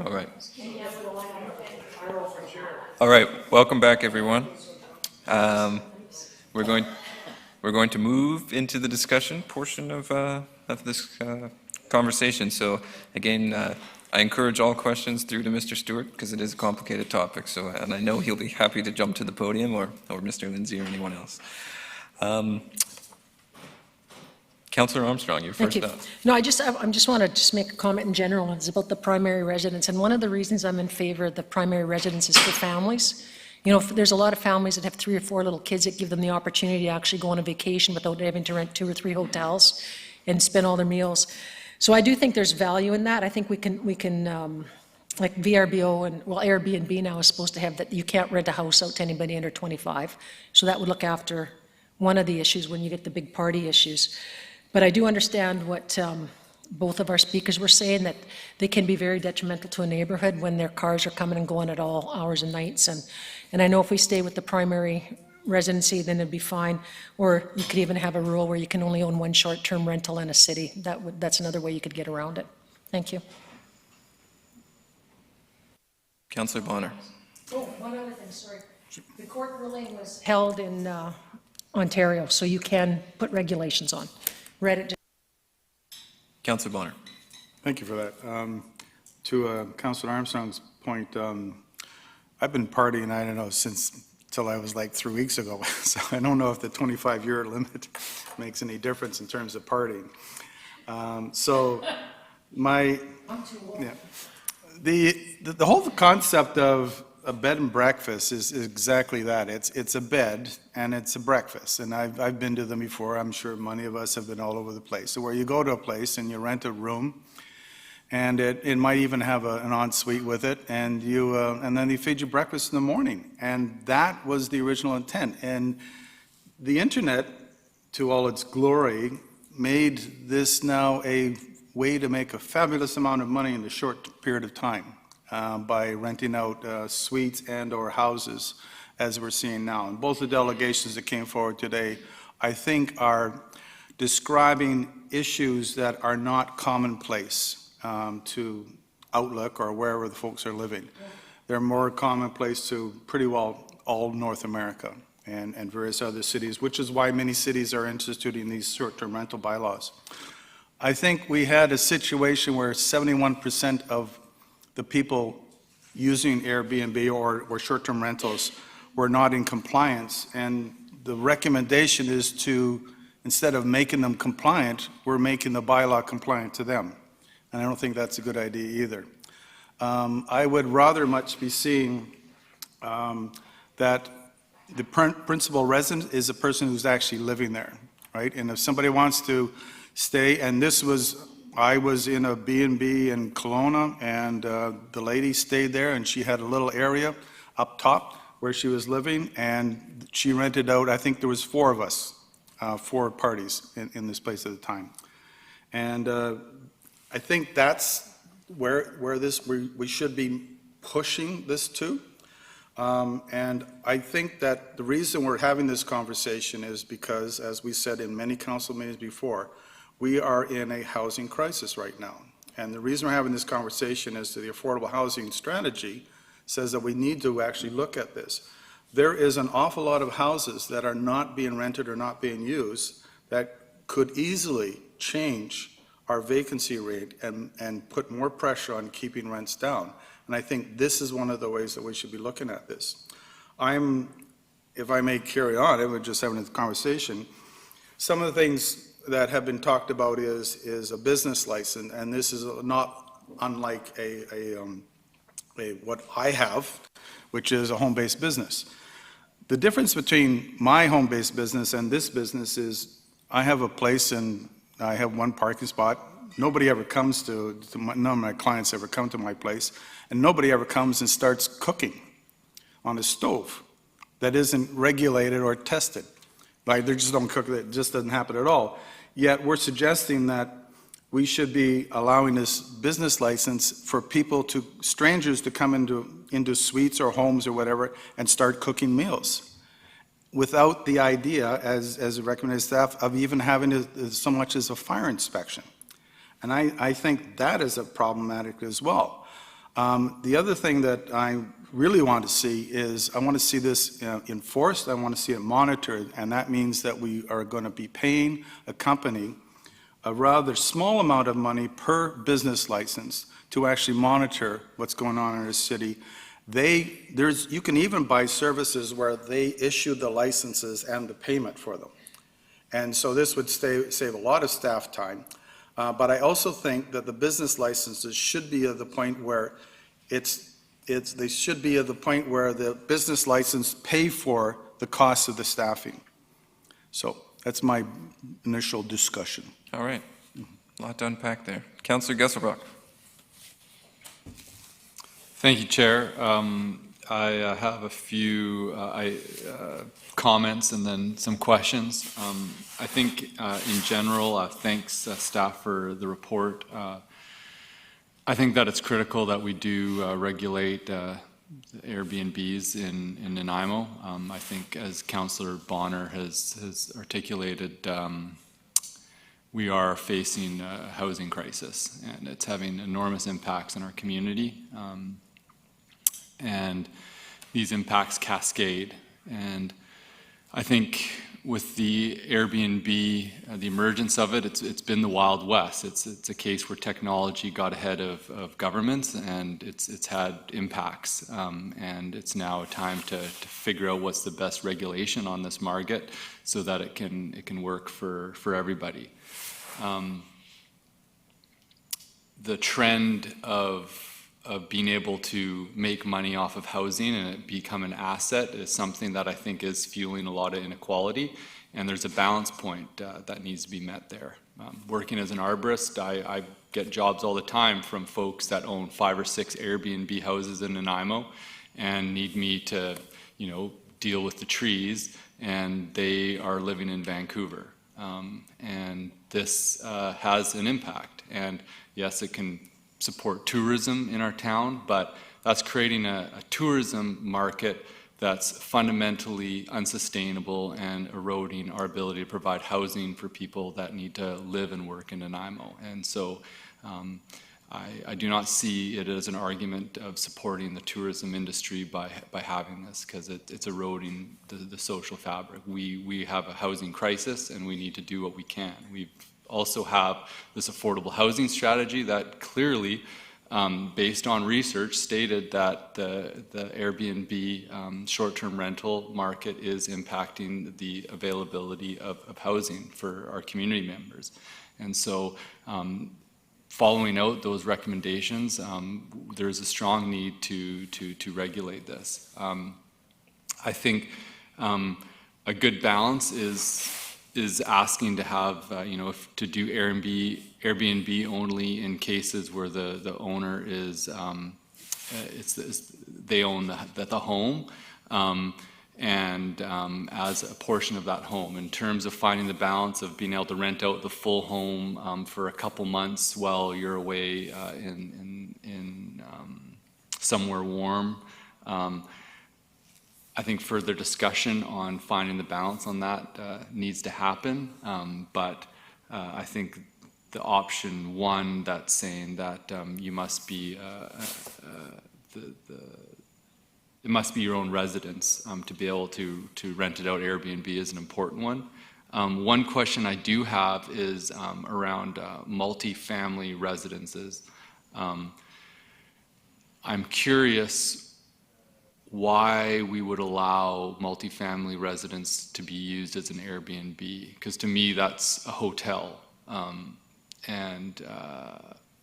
All right. All right, welcome back, everyone. We're going to move into the discussion portion of this conversation. So again, I encourage all questions through to Mr. Stewart because it is a complicated topic. So, and I know he'll be happy to jump to the podium, or Mr. Lindsay or anyone else. Councillor Armstrong, you're first up. No, I just want to just make a comment in general. It's about the primary residence. And one of the reasons I'm in favor of the primary residence is for families. You know, there's a lot of families that have 3 or 4 little kids that give them the opportunity to actually go on a vacation without having to rent 2 or 3 hotels and spend all their meals. So I do think there's value in that. I think we can like VRBO and, well, Airbnb now is supposed to have that you can't rent a house out to anybody under 25. So that would look after one of the issues when you get the big party issues. But I do understand what both of our speakers were saying, that they can be very detrimental to a neighborhood when their cars are coming and going at all hours and nights. And I know if we stay with the primary residency, then it'd be fine. Or you could even have a rule where you can only own 1 short-term rental in a city. That's another way you could get around it. Thank you. Councillor Bonner. Oh, one other thing, sorry. The court ruling was held in Ontario, so you can put regulations on. Read it. Councillor Bonner. Thank you for that. To Councillor Armstrong's point, I've been partying, I don't know, since till I was like 3 weeks ago. So I don't know if the 25-year limit makes any difference in terms of partying. The whole concept of a bed and breakfast is exactly that. It's a bed and it's a breakfast. And I've been to them before. I'm sure many of us have been all over the place. So where you go to a place and you rent a room, and it might even have an ensuite with it, and then they feed you breakfast in the morning. And that was the original intent. And the internet, to all its glory, made this now a way to make a fabulous amount of money in a short period of time. By renting out suites and or houses, as we're seeing now. And both the delegations that came forward today, I think, are describing issues that are not commonplace to Outlook or wherever the folks are living. They're more commonplace to pretty well all North America and various other cities, which is why many cities are instituting these short-term rental bylaws. I think we had a situation where 71% of the people using Airbnb or short-term rentals were not in compliance, and the recommendation is to, instead of making them compliant, we're making the bylaw compliant to them. And I don't think that's a good idea either. I would rather much be seeing that the principal resident is a person who's actually living there, right? And if somebody wants to stay, and I was in a B&B in Kelowna, and the lady stayed there, and she had a little area up top where she was living, and she rented out, I think there was 4 of us, 4 parties in this place at the time. And I think that's where we should be pushing this to. And I think that the reason we're having this conversation is because, as we said in many council meetings before, we are in a housing crisis right now. And the reason we're having this conversation is that the affordable housing strategy says that we need to actually look at this. There is an awful lot of houses that are not being rented or not being used that could easily change our vacancy rate and put more pressure on keeping rents down. And I think this is one of the ways that we should be looking at this. If I may carry on, we're just having a conversation. Some of the things that have been talked about is a business license, and this is not unlike what I have, which is a home-based business. The difference between my home-based business and this business is I have a place and I have 1 parking spot. Nobody ever comes none of my clients ever come to my place, and nobody ever comes and starts cooking on a stove that isn't regulated or tested. Like, they just don't cook, it just doesn't happen at all. Yet we're suggesting that we should be allowing this business license for strangers to come into suites or homes or whatever and start cooking meals without the idea, as a recommended staff, of even having so much as a fire inspection. And I think that is a problematic as well. The other thing that I really want to see is I want to see this enforced. I want to see it monitored, and that means that we are going to be paying a company a rather small amount of money per business license to actually monitor what's going on in our city. You can even buy services where they issue the licenses and the payment for them. And so this would save a lot of staff time. But I also think that the business licenses should be at the point where they should be at the point where the business license pay for the cost of the staffing. So that's my initial discussion. All right. A lot to unpack there. Councillor Gesselbach. Thank you, Chair. I have a few comments and then some questions. I think in general, thanks staff for the report. I think that it's critical that we do regulate Airbnbs in Nanaimo. I think as Councillor Bonner has articulated, we are facing a housing crisis, and it's having enormous impacts on our community. And these impacts cascade. And I think with the Airbnb, the emergence of it, it's been the Wild West. It's a case where technology got ahead of governments, and it's had impacts. And it's now time to figure out what's the best regulation on this market so that it can work for everybody. The trend of being able to make money off of housing and it become an asset is something that I think is fueling a lot of inequality, and there's a balance point that needs to be met there. Working as an arborist, I get jobs all the time from folks that own 5 or 6 Airbnb houses in Nanaimo and need me to, deal with the trees, and they are living in Vancouver. And this has an impact, and yes, it can support tourism in our town, but that's creating a tourism market that's fundamentally unsustainable and eroding our ability to provide housing for people that need to live and work in Nanaimo. And so I do not see it as an argument of supporting the tourism industry by having this, because it's eroding the social fabric. We have a housing crisis, and we need to do what we can. We also have this affordable housing strategy that clearly, based on research, stated that the Airbnb short-term rental market is impacting the availability of housing for our community members. And so following out those recommendations, there's a strong need to regulate this. I think a good balance is asking to have, to do Airbnb only in cases where the owner is, they own the home, and as a portion of that home. In terms of finding the balance of being able to rent out the full home for a couple months while you're away in somewhere warm. I think further discussion on finding the balance on that needs to happen, but I think the option one that's saying that you must be it must be your own residence to be able to rent it out Airbnb is an important one. One question I do have is around multifamily residences. I'm curious why we would allow multifamily residents to be used as an Airbnb, because to me that's a hotel.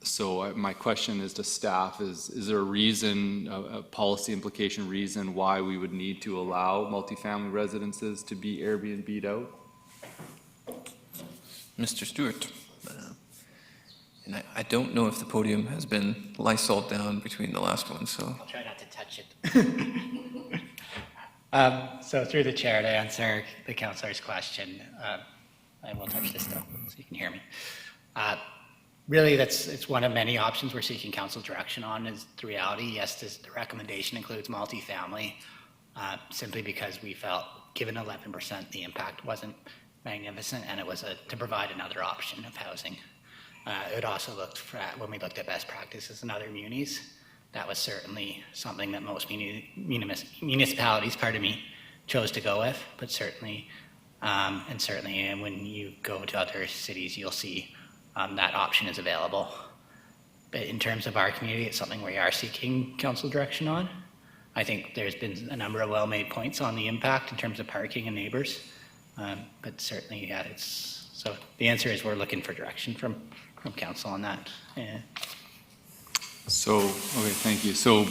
So my question is to staff, is there a reason, a policy implication reason why we would need to allow multifamily residences to be Airbnb'd out? Mr. Stewart. And I don't know if the podium has been Lysoled down between the last one, so. I'll try not to touch it. So through the chair, to answer the councillor's question, I will touch this though, so you can hear me. Really, it's one of many options we're seeking council direction on. Is the reality, yes, the recommendation includes multifamily, simply because we felt, given 11%, the impact wasn't magnificent, and it was to provide another option of housing. It also looked at, when we looked at best practices in other munis, that was certainly something that most municipalities, chose to go with, but certainly, and when you go to other cities, you'll see that option is available. But in terms of our community, it's something we are seeking council direction on. I think there's been a number of well-made points on the impact in terms of parking and neighbors, but certainly, yeah, so the answer is we're looking for direction from council on that. Yeah. So, okay, thank you. So,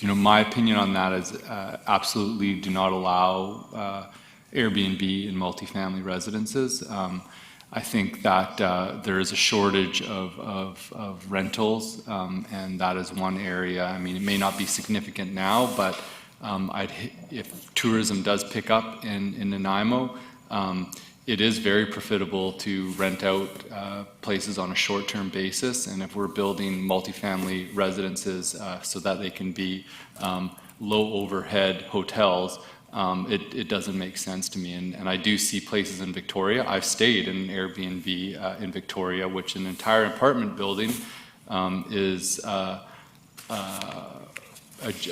my opinion on that is absolutely do not allow Airbnb in multifamily residences. I think that there is a shortage of rentals, and that is one area. I mean, it may not be significant now, but if tourism does pick up in Nanaimo, it is very profitable to rent out places on a short-term basis, and if we're building multifamily residences so that they can be low overhead hotels, it doesn't make sense to me. And I do see places in Victoria. I've stayed in an Airbnb in Victoria, which an entire apartment building is a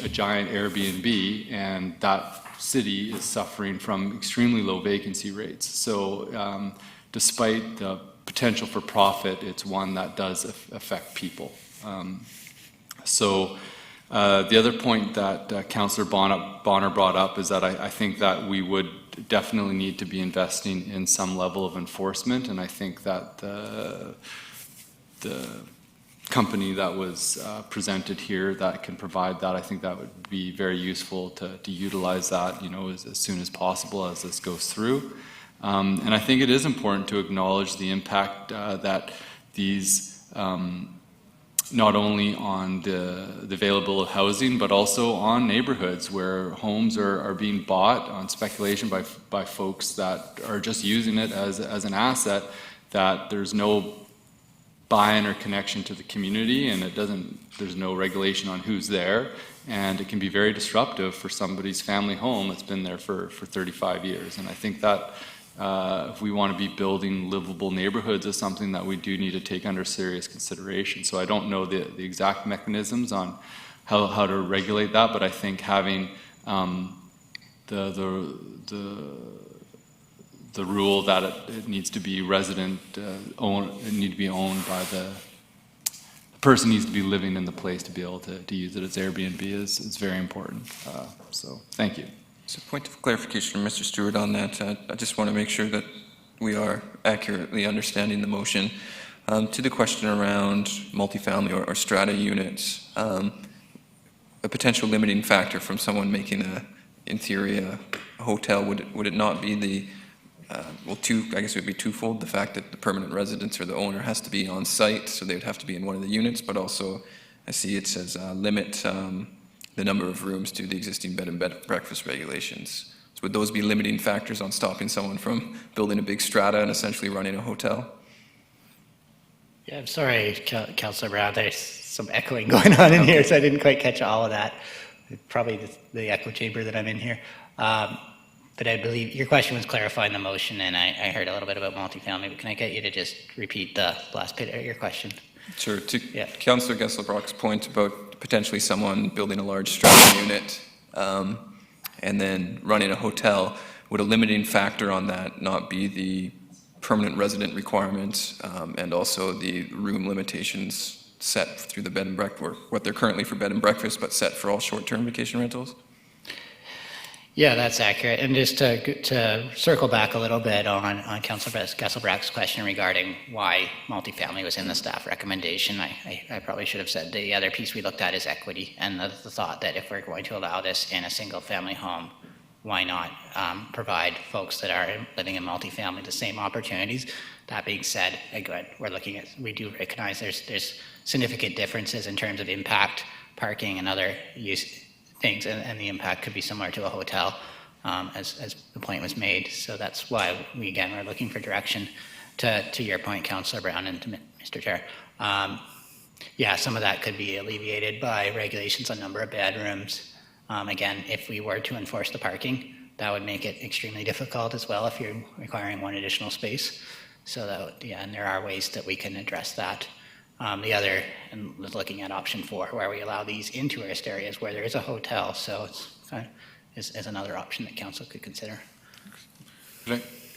giant Airbnb, and that city is suffering from extremely low vacancy rates. So despite the potential for profit, it's one that does affect people. The other point that Councillor Bonner brought up is that I think that we would definitely need to be investing in some level of enforcement, and I think that the company that was presented here that can provide that, I think that would be very useful to utilize that, as soon as possible as this goes through. And I think it is important to acknowledge the impact that these, not only on the available housing, but also on neighborhoods where homes are being bought on speculation by folks that are just using it as an asset, that there's no buy-in or connection to the community, and there's no regulation on who's there, and it can be very disruptive for somebody's family home that's been there for 35 years. And I think that if we want to be building livable neighborhoods is something that we do need to take under serious consideration. So I don't know the exact mechanisms on how to regulate that, but I think having the rule that it needs to be it need to be owned by the person needs to be living in the place to be able to use it as Airbnb is very important. So thank you. So point of clarification from Mr. Stewart on that. I just want to make sure that we are accurately understanding the motion. To the question around multifamily or strata units, a potential limiting factor from someone making in theory, a hotel, would it not be the I guess it would be twofold, the fact that the permanent residence or the owner has to be on site, so they would have to be in one of the units, but also I see it says limit the number of rooms to the existing bed and breakfast regulations. So would those be limiting factors on stopping someone from building a big strata and essentially running a hotel? Yeah, I'm sorry, Councillor Brown, there's some echoing going on in here, so I didn't quite catch all of that. Probably the echo chamber that I'm in here. But I believe your question was clarifying the motion, and I heard a little bit about multifamily, but can I get you to just repeat the last bit of your question? Sure. To Councillor Gesselbrock's point about potentially someone building a large strata unit and then running a hotel, would a limiting factor on that not be the permanent resident requirements and also the room limitations set through the bed and breakfast, or what they're currently for bed and breakfast, but set for all short-term vacation rentals? Yeah, that's accurate. And just to circle back a little bit on Councillor Gesselbrock's question regarding why multifamily was in the staff recommendation, I probably should have said the other piece we looked at is equity, and the thought that if we're going to allow this in a single-family home, why not provide folks that are living in multifamily the same opportunities? That being said, again, we do recognize there's significant differences in terms of impact, parking, and other use things, and the impact could be similar to a hotel, as the point was made. So that's why we, again, are looking for direction. To your point, Councillor Brown, and to Mr. Chair. Yeah, some of that could be alleviated by regulations on number of bedrooms. Again, if we were to enforce the parking, that would make it extremely difficult as well if you're requiring one additional space. So that, yeah, and there are ways that we can address that. The other, and was looking at option 4, where we allow these in tourist areas where there is a hotel, so it's kind of, is another option that council could consider.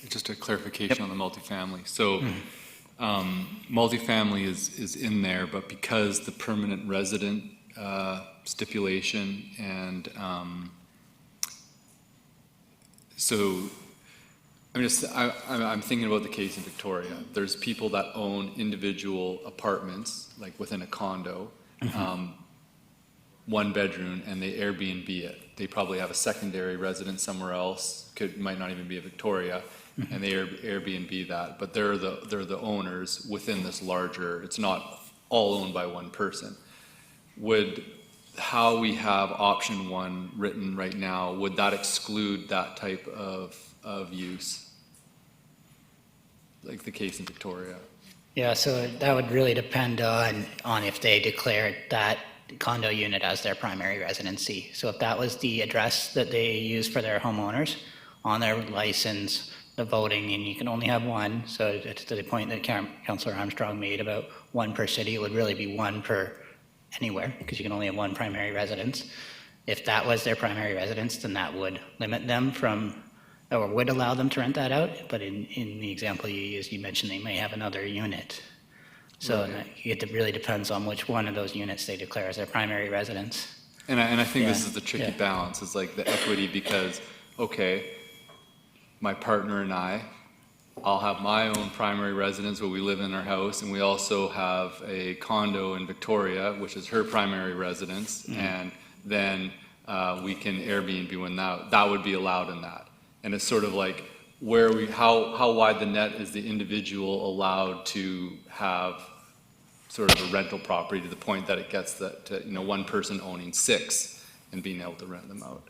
Just a clarification on the multifamily. So multifamily is in there, but because the permanent resident stipulation and so I'm thinking about the case in Victoria. There's people that own individual apartments, like within a condo, one bedroom, and they Airbnb it. They probably have a secondary residence somewhere else, might not even be a Victoria, and they Airbnb that. But they're the owners within this larger. It's not all owned by one person. Would how we have option 1 written right now, would that exclude that type of use, like the case in Victoria? Yeah, so that would really depend on if they declared that condo unit as their primary residency. So if that was the address that they use for their homeowners on their license, the voting, and you can only have one, so to the point that Councillor Armstrong made about 1 per city, it would really be 1 per anywhere, because you can only have 1 primary residence. If that was their primary residence, then that would limit them from, or would allow them to rent that out. But in the example you used, you mentioned they may have another unit. So it really depends on which one of those units they declare as their primary residence. And I think this is the tricky balance, is like the equity, because, okay, my partner and I'll have my own primary residence where we live in our house, and we also have a condo in Victoria, which is her primary residence, and then we can Airbnb when that would be allowed in that. And it's sort of like how wide the net is the individual allowed to have sort of a rental property to the point that it gets that one person owning 6 and being able to rent them out.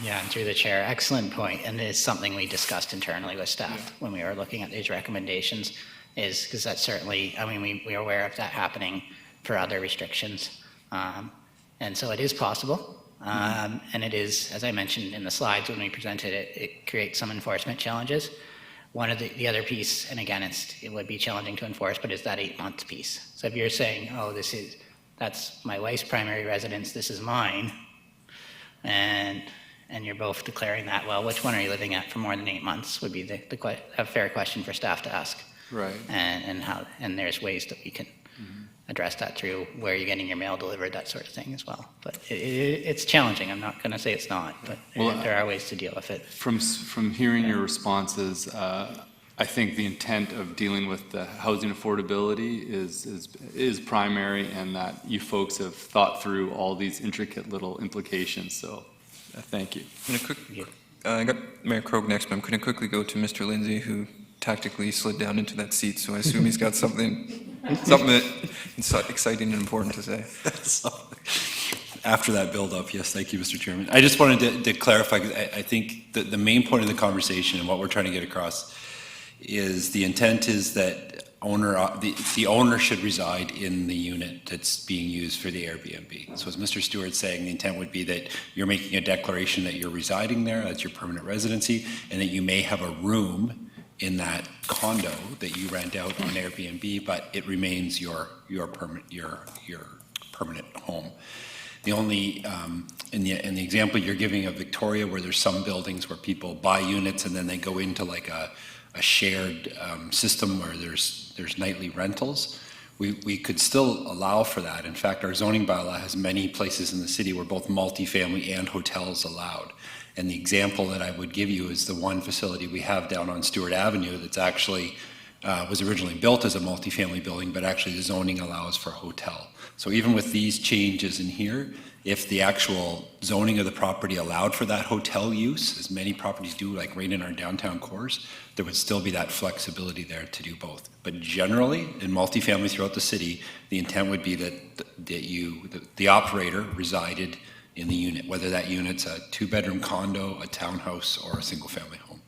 Yeah, and through the chair, excellent point, and it is something we discussed internally with staff when we were looking at these recommendations, is because that's certainly, I mean, we are aware of that happening for other restrictions, and so it is possible, and it is, as I mentioned in the slides when we presented it, it creates some enforcement challenges. One of the other piece, and again, it would be challenging to enforce, but is that 8-month piece. So if you're saying, oh, that's my wife's primary residence, this is mine, and you're both declaring that, well, which one are you living at for more than 8 months would be a fair question for staff to ask. Right. And there's ways that we can address that through where you're getting your mail delivered, that sort of thing as well. But it's challenging. I'm not going to say it's not, but there are ways to deal with it. From hearing your responses, I think the intent of dealing with the housing affordability is primary, and that you folks have thought through all these intricate little implications. So, thank you. I got Mayor Krogh next, but I'm going to quickly go to Mr. Lindsay, who tactically slid down into that seat. So I assume he's got something exciting and important to say. After that build-up, yes, thank you, Mr. Chairman. I just wanted to clarify, because I think that the main point of the conversation and what we're trying to get across is the intent is that the owner should reside in the unit that's being used for the Airbnb. So as Mr. Stewart's saying, the intent would be that you're making a declaration that you're residing there, that's your permanent residency, and that you may have a room in that condo that you rent out on Airbnb, but it remains your permanent home. The only, in the example you're giving of Victoria, where there's some buildings where people buy units and then they go into like a shared system where there's nightly rentals, we could still allow for that. In fact, our zoning bylaw has many places in the city where both multifamily and hotels allowed. And the example that I would give you is the one facility we have down on Stewart Avenue that's actually was originally built as a multifamily building, but actually the zoning allows for a hotel. So even with these changes in here, if the actual zoning of the property allowed for that hotel use, as many properties do, like right in our downtown cores, there would still be that flexibility there to do both. But generally, in multifamily throughout the city, the intent would be that the operator resided in the unit, whether that unit's a 2-bedroom condo, a townhouse, or a single-family home.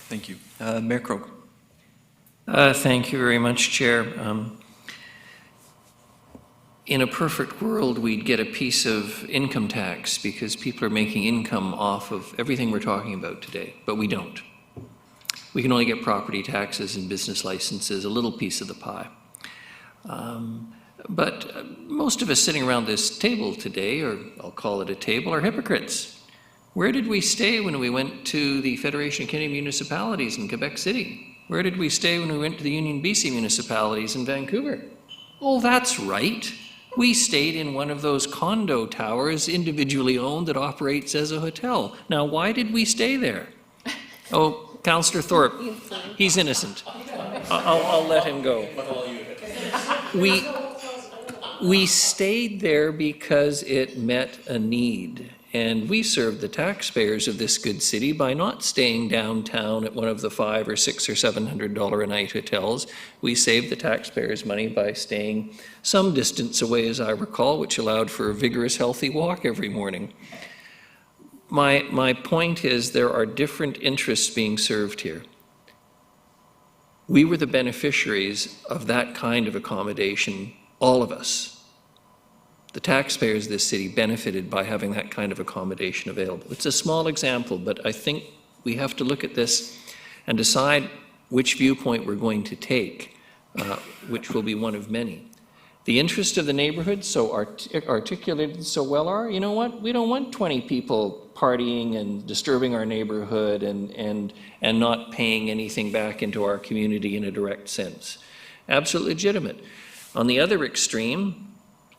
Thank you. Mayor Krogh. Thank you very much, Chair. In a perfect world, we'd get a piece of income tax because people are making income off of everything we're talking about today, but we don't. We can only get property taxes and business licenses, a little piece of the pie. But most of us sitting around this table today, or I'll call it a table, are hypocrites. Where did we stay when we went to the Federation of Canadian Municipalities in Quebec City? Where did we stay when we went to the Union BC municipalities in Vancouver? Oh, that's right. We stayed in one of those condo towers, individually owned, that operates as a hotel. Now, why did we stay there? Oh, Councillor Thorpe, he's innocent. I'll let him go. We stayed there because it met a need, and we served the taxpayers of this good city by not staying downtown at one of the $500 or $600 or $700 a night hotels. We saved the taxpayers money by staying some distance away, as I recall, which allowed for a vigorous, healthy walk every morning. My point is there are different interests being served here. We were the beneficiaries of that kind of accommodation, all of us. The taxpayers of this city benefited by having that kind of accommodation available. It's a small example, but I think we have to look at this and decide which viewpoint we're going to take, which will be one of many. The interest of the neighborhood, so articulated so well, are, you know what, we don't want 20 people partying and disturbing our neighborhood and not paying anything back into our community in a direct sense. Absolutely legitimate. On the other extreme,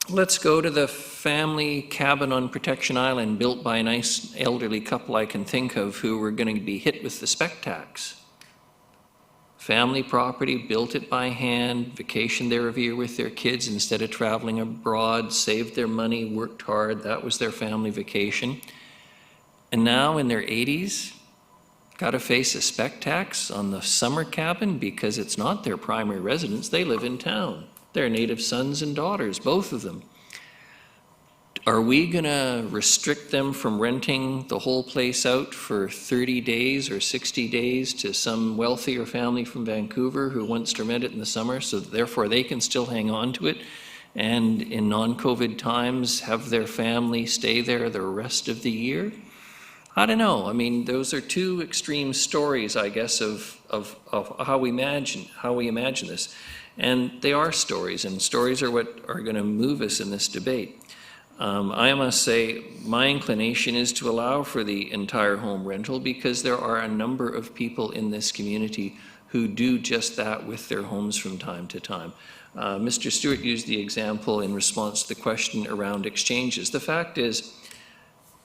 let's go to the family cabin on Protection Island built by a nice elderly couple I can think of who were going to be hit with the spec tax. Family property, built it by hand, vacationed there every year with their kids instead of traveling abroad, saved their money, worked hard, that was their family vacation. And now in their 80s, got to face a spec tax on the summer cabin because it's not their primary residence, they live in town. They're native sons and daughters, both of them. Are we going to restrict them from renting the whole place out for 30 days or 60 days to some wealthier family from Vancouver who wants to rent it in the summer, so that therefore they can still hang on to it and in non-COVID times have their family stay there the rest of the year? I don't know. I mean, those are two extreme stories, I guess, of how we imagine this. And they are stories, and stories are what are going to move us in this debate. I must say my inclination is to allow for the entire home rental because there are a number of people in this community who do just that with their homes from time to time. Mr. Stewart used the example in response to the question around exchanges. The fact is,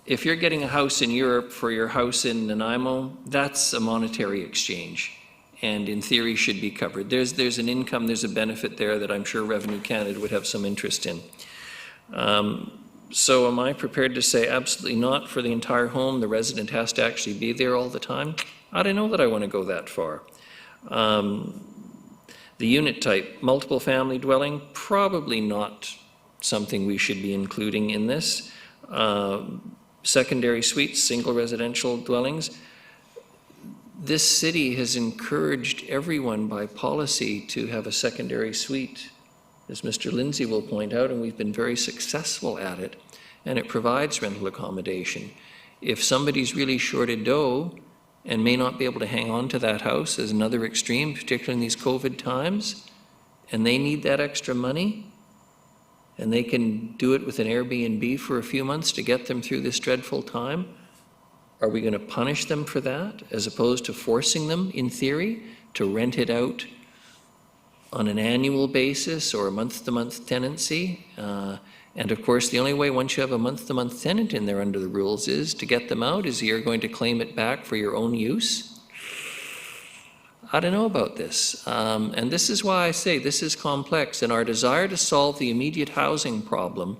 if you're getting a house in Europe for your house in Nanaimo, that's a monetary exchange, and in theory should be covered. There's an income, there's a benefit there that I'm sure Revenue Canada would have some interest in. So am I prepared to say absolutely not for the entire home? The resident has to actually be there all the time? I don't know that I want to go that far. The unit type, multiple family dwelling, probably not something we should be including in this. Secondary suites, single residential dwellings. This city has encouraged everyone by policy to have a secondary suite, as Mr. Lindsay will point out, and we've been very successful at it, and it provides rental accommodation. If somebody's really short of dough and may not be able to hang on to that house as another extreme, particularly in these COVID times, and they need that extra money, and they can do it with an Airbnb for a few months to get them through this dreadful time, are we going to punish them for that as opposed to forcing them, in theory, to rent it out on an annual basis or a month-to-month tenancy? And of course, the only way once you have a month-to-month tenant in there under the rules is to get them out is you're going to claim it back for your own use. I don't know about this. And this is why I say this is complex. And our desire to solve the immediate housing problem,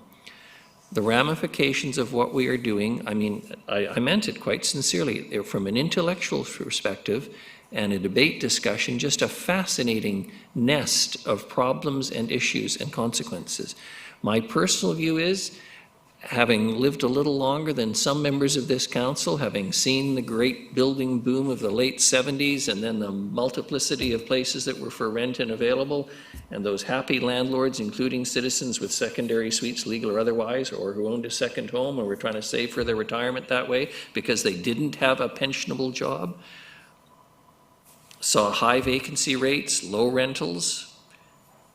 the ramifications of what we are doing, I mean, I meant it quite sincerely. From an intellectual perspective and a debate discussion, just a fascinating nest of problems and issues and consequences. My personal view is, having lived a little longer than some members of this council, having seen the great building boom of the late 70s and then the multiplicity of places that were for rent and available, and those happy landlords, including citizens with secondary suites, legal or otherwise, or who owned a second home or were trying to save for their retirement that way because they didn't have a pensionable job. saw high vacancy rates, low rentals,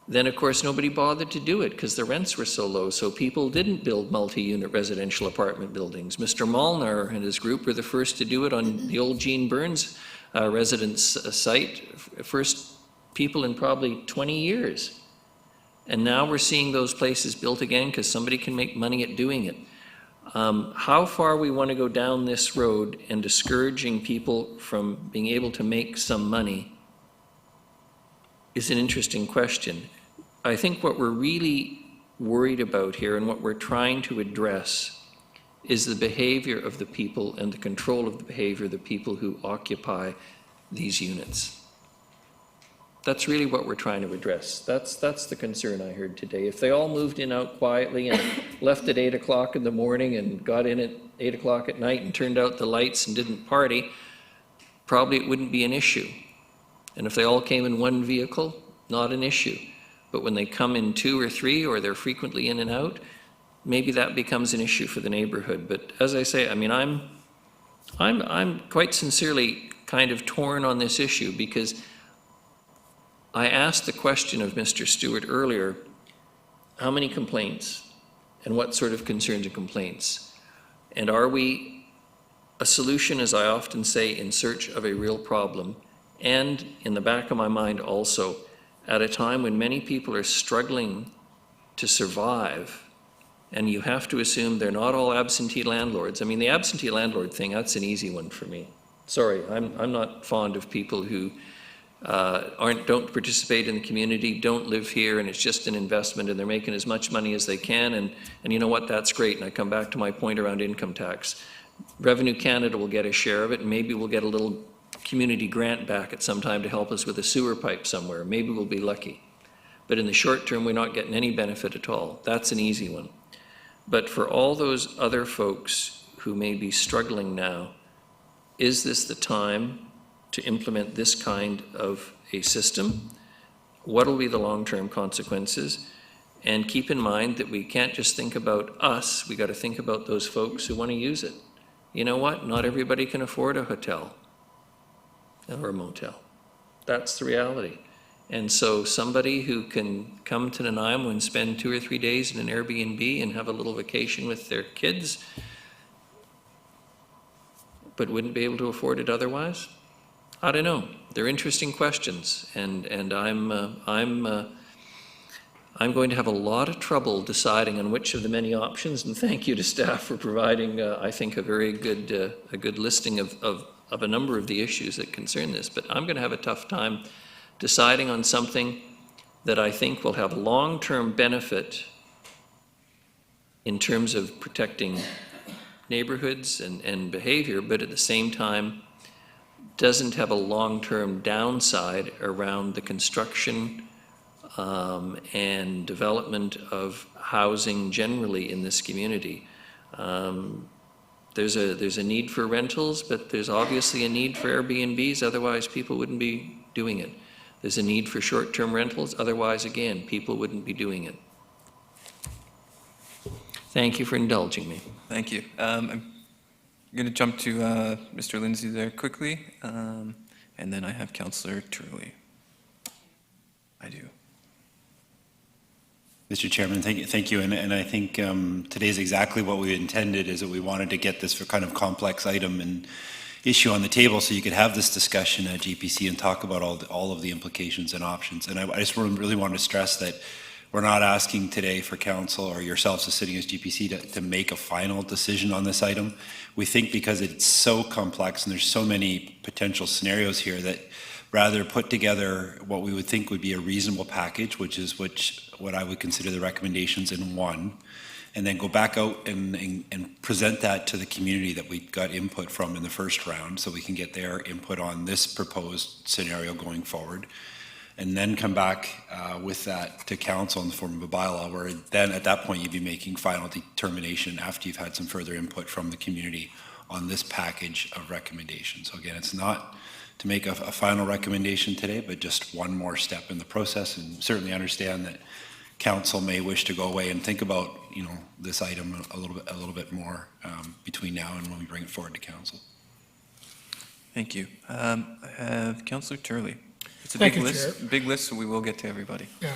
then of course nobody bothered to do it because the rents were so low. So people didn't build multi-unit residential apartment buildings. Mr. Molnar and his group were the first to do it on the old Gene Burns residence site, first people in probably 20 years. And now we're seeing those places built again because somebody can make money at doing it. How far we want to go down this road and discouraging people from being able to make some money is an interesting question. I think what we're really worried about here and what we're trying to address is the behavior of the people and the control of the behavior of the people who occupy these units. That's really what we're trying to address. That's the concern I heard today. If they all moved in out quietly and left at 8 o'clock in the morning and got in at 8 o'clock at night and turned out the lights and didn't party, probably it wouldn't be an issue. And if they all came in one vehicle, not an issue. But when they come in 2 or 3 or they're frequently in and out, maybe that becomes an issue for the neighborhood. But as I say, I mean, I'm quite sincerely kind of torn on this issue because I asked the question of Mr. Stewart earlier, how many complaints and what sort of concerns and complaints? And are we a solution, as I often say, in search of a real problem? And in the back of my mind also, at a time when many people are struggling to survive, and you have to assume they're not all absentee landlords. I mean, the absentee landlord thing, that's an easy one for me. Sorry, I'm not fond of people who don't participate in the community, don't live here, and it's just an investment and they're making as much money as they can, and you know what, that's great. And I come back to my point around income tax. Revenue Canada will get a share of it, and maybe we'll get a little community grant back at some time to help us with a sewer pipe somewhere. Maybe we'll be lucky. But in the short term, we're not getting any benefit at all. That's an easy one. But for all those other folks who may be struggling now, is this the time to implement this kind of a system? What will be the long-term consequences? And keep in mind that we can't just think about us, we got to think about those folks who want to use it. You know what? Not everybody can afford a hotel or a motel. That's the reality. And so somebody who can come to Nanaimo and spend 2 or 3 days in an Airbnb and have a little vacation with their kids, but wouldn't be able to afford it otherwise? I don't know. They're interesting questions, and I'm going to have a lot of trouble deciding on which of the many options. And thank you to staff for providing, I think, a very good listing of a number of the issues that concern this. But I'm going to have a tough time deciding on something that I think will have long-term benefit in terms of protecting neighborhoods and behavior, but at the same time doesn't have a long-term downside around the construction and development of housing generally in this community. There's a need for rentals, but there's obviously a need for Airbnbs, otherwise people wouldn't be doing it. There's a need for short-term rentals, otherwise, again, people wouldn't be doing it. Thank you for indulging me. Thank you. I'm going to jump to Mr. Lindsay there quickly, and then I have Councillor Turley. I do. Mr. Chairman, thank you. And I think today's exactly what we intended, is that we wanted to get this for kind of complex item and issue on the table so you could have this discussion at GPC and talk about all of the implications and options. And I just really want to stress that we're not asking today for council or yourselves as sitting as GPC to make a final decision on this item. We think because it's so complex and there's so many potential scenarios here that rather put together what we would think would be a reasonable package, which is what I would consider the recommendations in one, and then go back out and present that to the community that we got input from in the first round, so we can get their input on this proposed scenario going forward, and then come back with that to council in the form of a bylaw, where then at that point you'd be making final determination after you've had some further input from the community on this package of recommendations. So again, it's not to make a final recommendation today, but just one more step in the process, and certainly understand that council may wish to go away and think about, you know, this item a little bit more between now and when we bring it forward to council. Thank you. I have Councillor Turley. It's a Thank big you, list, Chair. big list, so we will get to everybody. Yeah,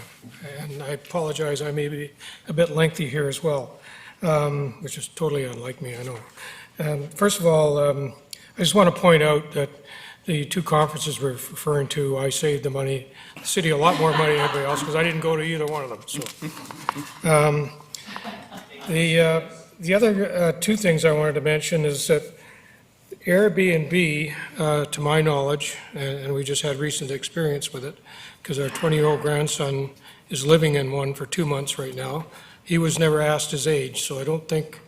and I apologize, I may be a bit lengthy here as well, which is totally unlike me, I know. First of all, I just want to point out that the two conferences we're referring to, I saved the money, the city a lot more money than everybody else, because I didn't go to either one of them, so. The other two things I wanted to mention is that Airbnb, to my knowledge, and we just had recent experience with it, because our 20-year-old grandson is living in one for 2 months right now. He was never asked his age, so I don't think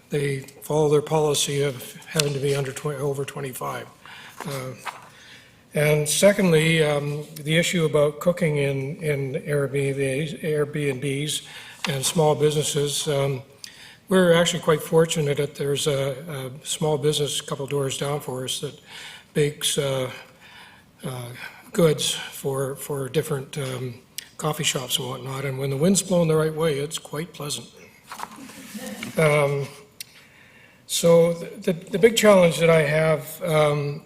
they follow their policy of having to be over 25. And secondly, the issue about cooking in Airbnbs and small businesses, we're actually quite fortunate that there's a small business a couple doors down for us that bakes goods for different coffee shops and whatnot, and when the wind's blowing the right way, it's quite pleasant. So the big challenge that I have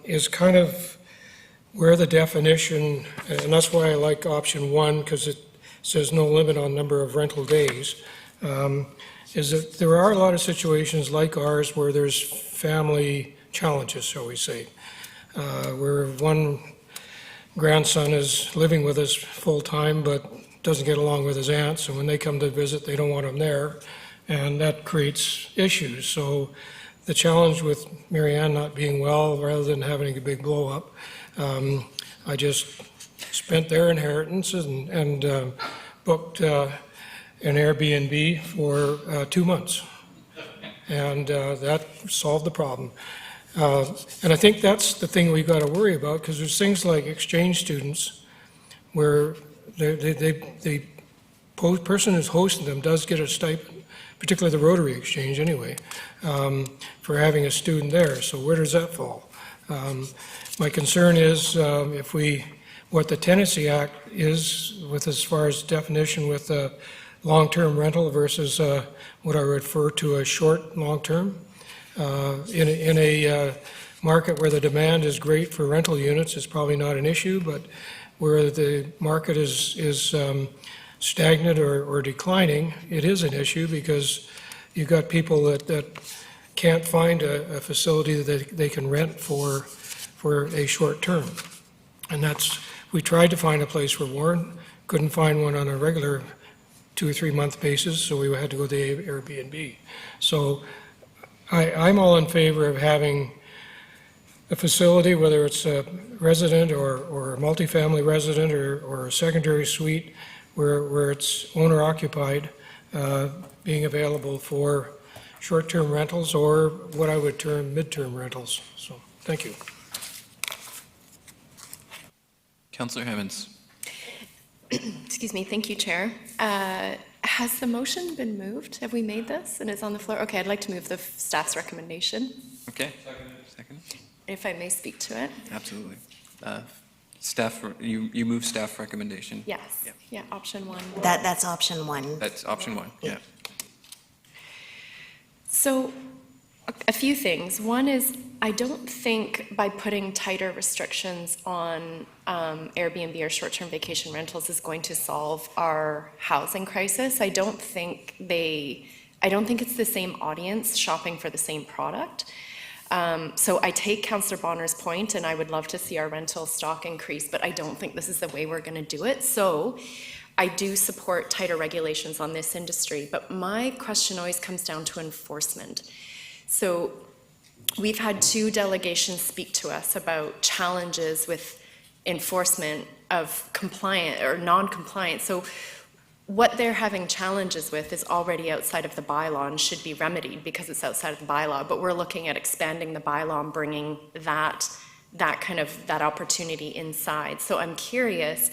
is kind of where the definition, and that's why I like option 1, because it says no limit on number of rental days, is that there are a lot of situations like ours where there's family challenges, shall we say, where one grandson is living with us full-time but doesn't get along with his aunts, and when they come to visit, they don't want him there, and that creates issues. So the challenge with Marianne not being well, rather than having a big blow-up, I just spent their inheritance and booked an Airbnb for 2 months, and that solved the problem. And I think that's the thing we've got to worry about, because there's things like exchange students where the person who's hosting them does get a stipend, particularly the Rotary Exchange anyway, for having a student there. So where does that fall? My concern is what the Tenancy Act is with as far as definition with long-term rental versus what I refer to as short long-term. In a market where the demand is great for rental units, it's probably not an issue, but where the market is stagnant or declining, it is an issue, because you've got people that can't find a facility that they can rent for a short term. And we tried to find a place for Warren, couldn't find one on a regular 2 or 3 month basis, so we had to go to Airbnb. So I'm all in favor of having a facility, whether it's a resident or a multifamily resident or a secondary suite, where it's owner occupied, being available for short-term rentals or what I would term midterm rentals. So, thank you. Councillor Hemmons. Excuse me, thank you, Chair. Has the motion been moved? Have we made this and it's on the floor? Okay, I'd like to move the staff's recommendation, Okay. Second. if I may speak to it. Absolutely. Staff, you move staff recommendation. Yes, yeah, option 1. That's option 1. That's option 1, yeah. So, a few things. One is, I don't think by putting tighter restrictions on Airbnb or short-term vacation rentals is going to solve our housing crisis. I don't think it's the same audience shopping for the same product. So I take Councillor Bonner's point, and I would love to see our rental stock increase, but I don't think this is the way we're going to do it. So I do support tighter regulations on this industry, but my question always comes down to enforcement. So we've had 2 delegations speak to us about challenges with enforcement of compliant or non-compliant. So what they're having challenges with is already outside of the bylaw and should be remedied because it's outside of the bylaw, but we're looking at expanding the bylaw and bringing that opportunity inside. So I'm curious,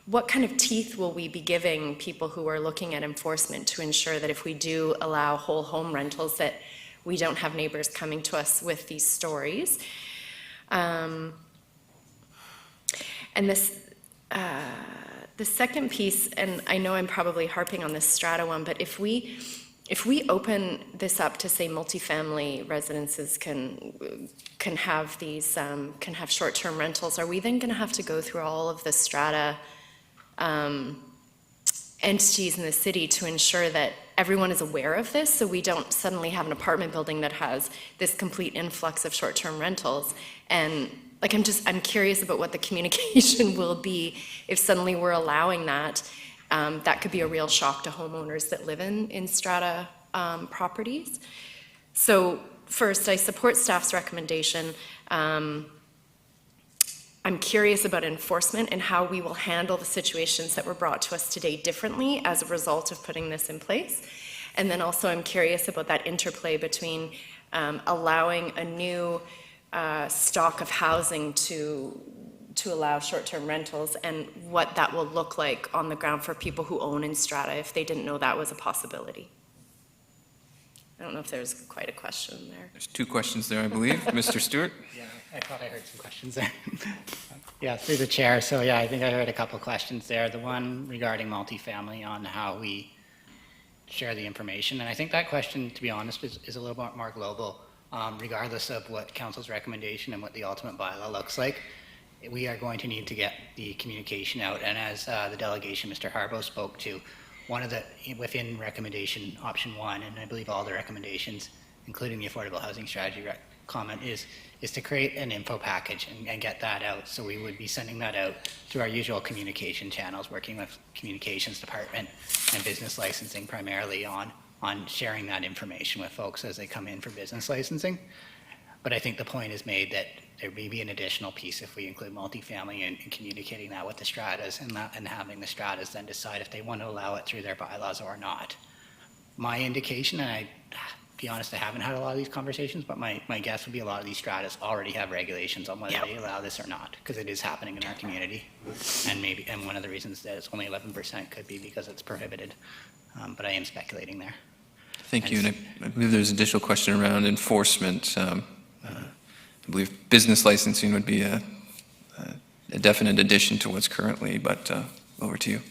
what kind of teeth will we be giving people who are looking at enforcement to ensure that if we do allow whole home rentals, that we don't have neighbors coming to us with these stories? And the second piece, and I know I'm probably harping on this strata one, but if we if we open this up to say multifamily residences can have these, can have short-term rentals, are we then going to have to go through all of the strata entities in the city to ensure that everyone is aware of this, so we don't suddenly have an apartment building that has this complete influx of short-term rentals? And like, I'm curious about what the communication will be if suddenly we're allowing that. That could be a real shock to homeowners that live in strata properties. So first, I support staff's recommendation. I'm curious about enforcement and how we will handle the situations that were brought to us today differently as a result of putting this in place. And then also I'm curious about that interplay between allowing a new stock of housing to allow short-term rentals and what that will look like on the ground for people who own in strata if they didn't know that was a possibility. I don't know if there's quite a question there. There's two questions there, I believe. Mr. Stewart? Yeah, I thought I heard some questions there. Yeah, through the chair. So yeah, I think I heard a couple questions there. The one regarding multifamily on how we share the information. And I think that question, to be honest, is a little bit more global. Regardless of what council's recommendation and what the ultimate bylaw looks like, we are going to need to get the communication out. And as the delegation, Mr. Harbaugh, spoke to, one of the, within recommendation option 1, and I believe all the recommendations, including the affordable housing strategy comment, is to create an info package and get that out. So we would be sending that out through our usual communication channels, working with communications department and business licensing primarily on sharing that information with folks as they come in for business licensing. But I think the point is made that there may be an additional piece if we include multifamily and communicating that with the stratas and having the stratas then decide if they want to allow it through their bylaws or not. My indication, and be honest, I haven't had a lot of these conversations, but my guess would be a lot of these stratas already have regulations on whether they allow this or not, because it is happening in our community. And one of the reasons that it's only 11% could be because it's prohibited. But I am speculating there. Thank you. And I believe there's an additional question around enforcement. I believe business licensing would be a definite addition to what's currently, but over to you.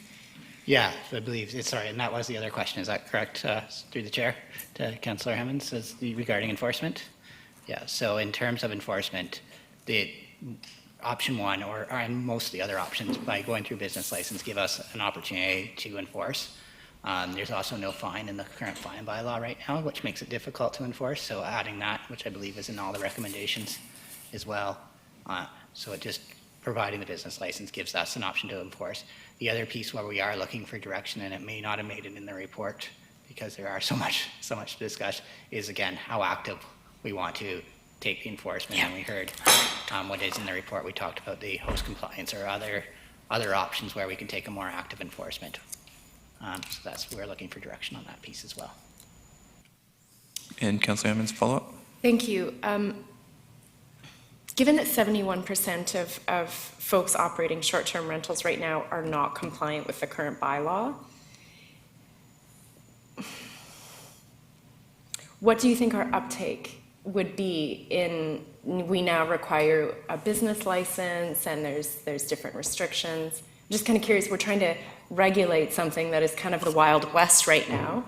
Yeah, I believe, sorry, and that was the other question, is that correct, through the chair, to Councillor Hemmons, regarding enforcement? Yeah, so in terms of enforcement, the option 1, or most of the other options, by going through business license, give us an opportunity to enforce. There's also no fine in the current fine bylaw right now, which makes it difficult to enforce, so adding that, which I believe is in all the recommendations as well. So it just, providing the business license gives us an option to enforce. The other piece where we are looking for direction, and it may not have made it in the report because there are so much to discuss, is again, how active we want to take the enforcement. And we heard what is in the report. We talked about the host compliance or other options where we can take a more active enforcement. So we're looking for direction on that piece as well. And Councillor Hammond's follow-up? Thank you. Given that 71% of folks operating short-term rentals right now are not compliant with the current bylaw, what do you think our uptake would be in, we now require a business license and there's different restrictions. I'm just kind of curious, we're trying to regulate something that is kind of the Wild West right now.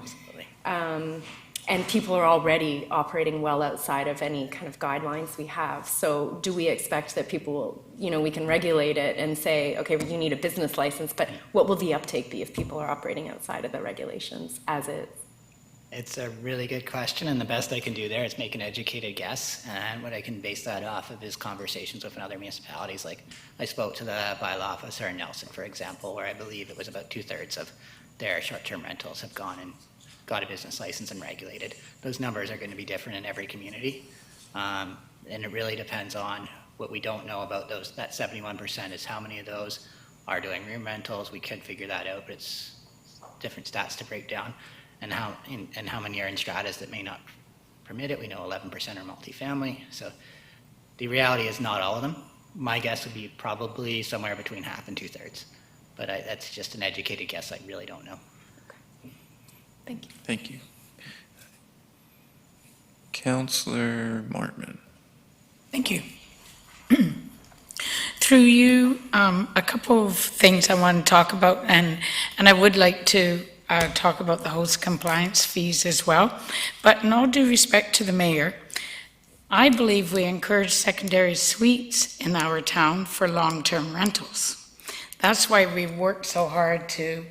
And people are already operating well outside of any kind of guidelines we have. So do we expect that people will, we can regulate it and say, okay, well, you need a business license, but what will the uptake be if people are operating outside of the regulations as is? It's a really good question, and the best I can do there is make an educated guess. And what I can base that off of is conversations with other municipalities. Like I spoke to the bylaw officer in Nelson, for example, where I believe it was about 2/3 of their short-term rentals have gone and got a business license and regulated. Those numbers are going to be different in every community. And it really depends on what we don't know about those. That 71% is how many of those are doing room rentals. We could figure that out, but it's different stats to break down. And how many are in stratas that may not permit it. We know 11% are multifamily. So the reality is not all of them. My guess would be probably somewhere between half and 2/3. But that's just an educated guess. I really don't know. Thank you. Thank you. Councillor Martman. Thank you. Through you, a couple of things I want to talk about, and I would like to talk about the host compliance fees as well. But in all due respect to the mayor, I believe we encourage secondary suites in our town for long-term rentals. That's why we've worked so hard to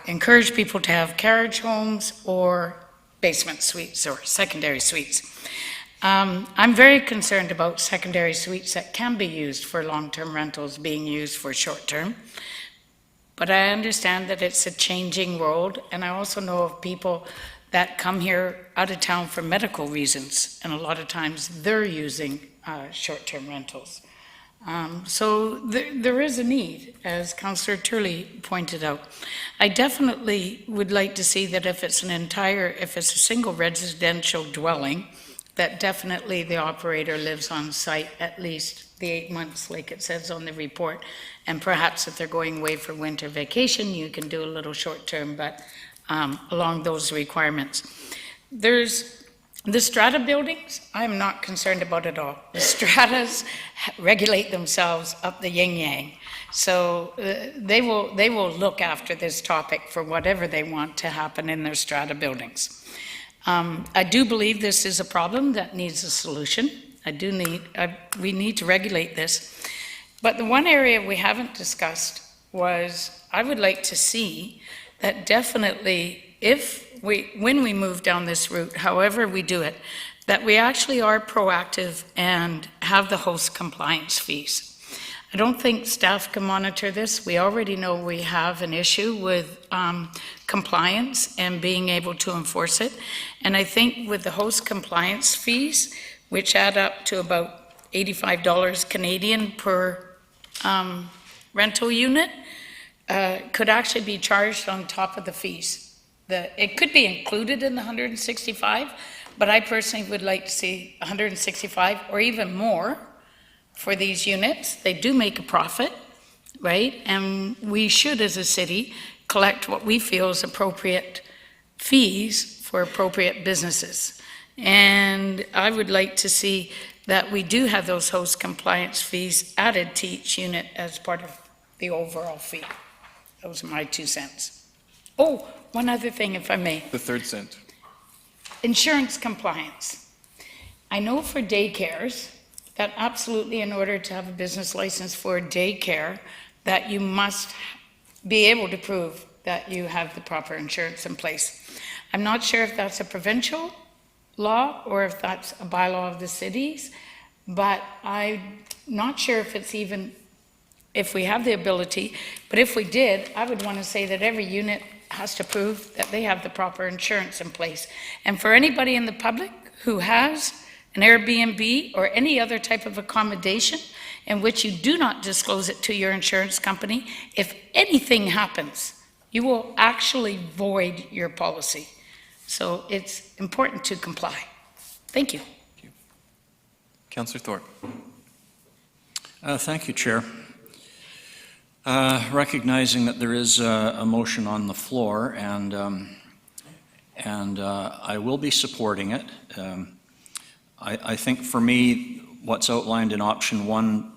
encourage people to have carriage homes or basement suites or secondary suites. I'm very concerned about secondary suites that can be used for long-term rentals being used for short-term. But I understand that it's a changing world, and I also know of people that come here out of town for medical reasons, and a lot of times they're using short-term rentals. So there is a need, as Councillor Turley pointed out. I definitely would like to see that if it's a single residential dwelling, that definitely the operator lives on site at least the 8 months, like it says on the report. And perhaps if they're going away for winter vacation, you can do a little short-term, but along those requirements. There's the strata buildings, I'm not concerned about at all. The stratas regulate themselves up the yin-yang. So they will look after this topic for whatever they want to happen in their strata buildings. I do believe this is a problem that needs a solution. We need to regulate this. But the one area we haven't discussed was, I would like to see that definitely when we move down this route, however we do it, that we actually are proactive and have the host compliance fees. I don't think staff can monitor this. We already know we have an issue with compliance and being able to enforce it. And I think with the host compliance fees, which add up to about $85 Canadian per rental unit, could actually be charged on top of the fees. It could be included in the 165, but I personally would like to see 165 or even more for these units. They do make a profit, right? And we should, as a city, collect what we feel is appropriate fees for appropriate businesses. And I would like to see that we do have those host compliance fees added to each unit as part of the overall fee. Those are my 2 cents. Oh, one other thing, if I may. The 3rd cent. Insurance compliance. I know for daycares, that absolutely in order to have a business license for a daycare, that you must be able to prove that you have the proper insurance in place. I'm not sure if that's a provincial law or if that's a bylaw of the cities, but I'm not sure if it's even, if we have the ability, but if we did, I would want to say that every unit has to prove that they have the proper insurance in place. And for anybody in the public who has an Airbnb or any other type of accommodation in which you do not disclose it to your insurance company, if anything happens, you will actually void your policy. So it's important to comply. Thank you. Councillor Thorpe. Thank you, Chair. Recognizing that there is a motion on the floor, and I will be supporting it. I think for me, what's outlined in option 1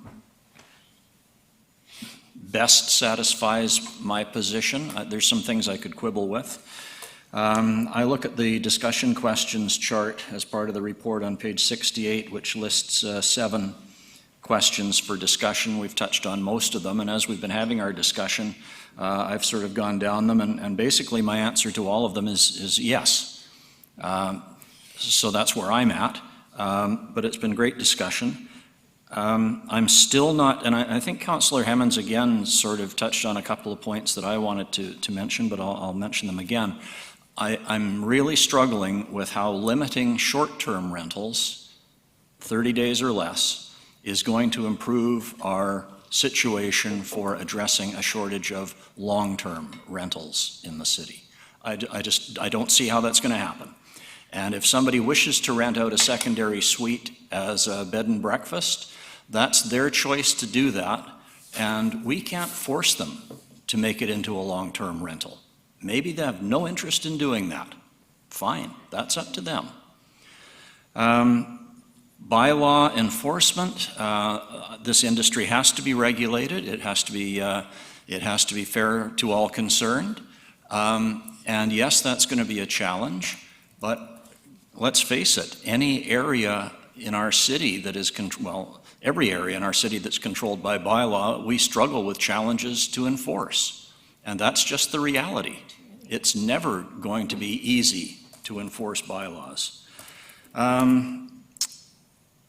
best satisfies my position. There's some things I could quibble with. I look at the discussion questions chart as part of the report on page 68, which lists 7 questions for discussion. We've touched on most of them, and as we've been having our discussion, I've sort of gone down them, and basically my answer to all of them is yes. So that's where I'm at, but it's been great discussion. I'm still not, and I think Councillor Hemmons again sort of touched on a couple of points that I wanted to mention, but I'll mention them again. I'm really struggling with how limiting short-term rentals, 30 days or less, is going to improve our situation for addressing a shortage of long-term rentals in the city. I don't see how that's going to happen. And if somebody wishes to rent out a secondary suite as a bed and breakfast, that's their choice to do that, and we can't force them to make it into a long-term rental. Maybe they have no interest in doing that. Fine, that's up to them. Bylaw enforcement, this industry has to be regulated. It has to be fair to all concerned. And yes, that's going to be a challenge, but let's face it, any area in our city that is, every area in our city that's controlled by bylaw, we struggle with challenges to enforce. And that's just the reality. It's never going to be easy to enforce bylaws.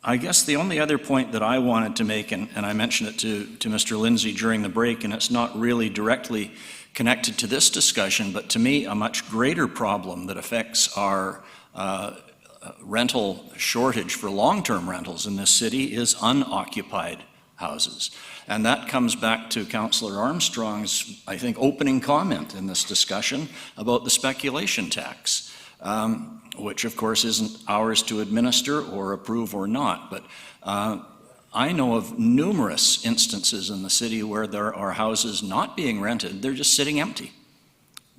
I guess the only other point that I wanted to make, and I mentioned it to Mr. Lindsay during the break, and it's not really directly connected to this discussion, but to me, a much greater problem that affects our rental shortage for long-term rentals in this city is unoccupied houses. And that comes back to Councillor Armstrong's, I think, opening comment in this discussion about the speculation tax, which of course isn't ours to administer or approve or not. But I know of numerous instances in the city where there are houses not being rented, they're just sitting empty.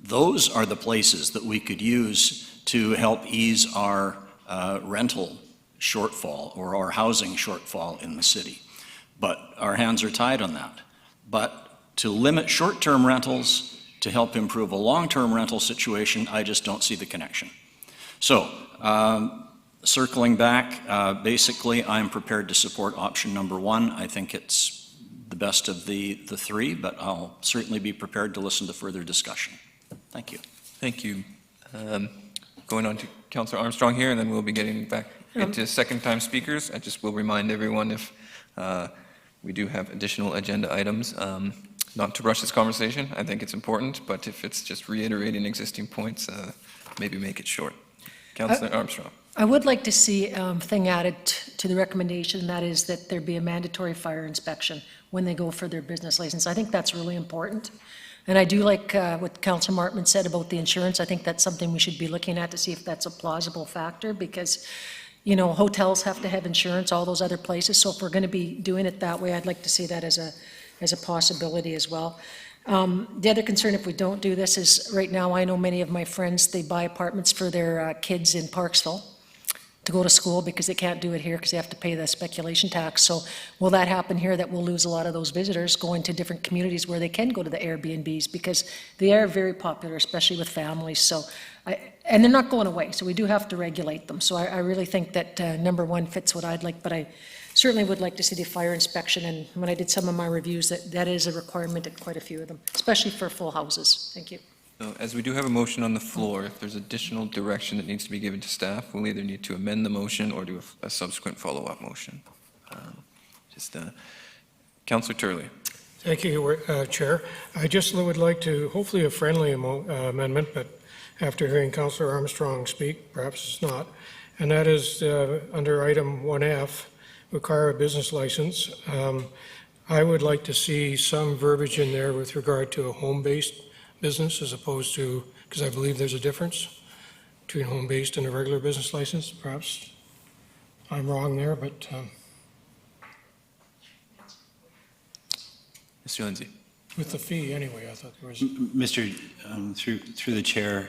Those are the places that we could use to help ease our rental shortfall or our housing shortfall in the city. But our hands are tied on that. But to limit short-term rentals to help improve a long-term rental situation, I just don't see the connection. So, circling back, basically I'm prepared to support option number one. I think it's the best of the three, but I'll certainly be prepared to listen to further discussion. Thank you. Thank you. Going on to Councillor Armstrong here, and then we'll be getting back into second-time speakers. I just will remind everyone if we do have additional agenda items, not to rush this conversation. I think it's important, but if it's just reiterating existing points, maybe make it short. Councillor Armstrong. I would like to see a thing added to the recommendation, and that is that there be a mandatory fire inspection when they go for their business license. I think that's really important. And I do like what Councillor Martman said about the insurance. I think that's something we should be looking at to see if that's a plausible factor, because, you know, hotels have to have insurance, all those other places. So if we're going to be doing it that way, I'd like to see that as a possibility as well. The other concern, if we don't do this, is right now I know many of my friends, they buy apartments for their kids in Parksville to go to school because they can't do it here because they have to pay the speculation tax. So will that happen here, that we'll lose a lot of those visitors going to different communities where they can go to the Airbnbs, because they are very popular, especially with families. So, and they're not going away, so we do have to regulate them. So I really think that number one fits what I'd like, but I certainly would like to see the fire inspection, and when I did some of my reviews, that is a requirement at quite a few of them, especially for full houses. Thank you. So, as we do have a motion on the floor, if there's additional direction that needs to be given to staff, we'll either need to amend the motion or do a subsequent follow-up motion. Councillor Turley. Thank you, Chair. I just would like to, hopefully a friendly amendment, but after hearing Councillor Armstrong speak, perhaps it's not, and that is under item 1F, require a business license. I would like to see some verbiage in there with regard to a home-based business as opposed to, because I believe there's a difference between home-based and a regular business license. Perhaps I'm wrong there, but. Mr. Lindsay. With the fee, anyway, I thought there was. Mr. Through the chair,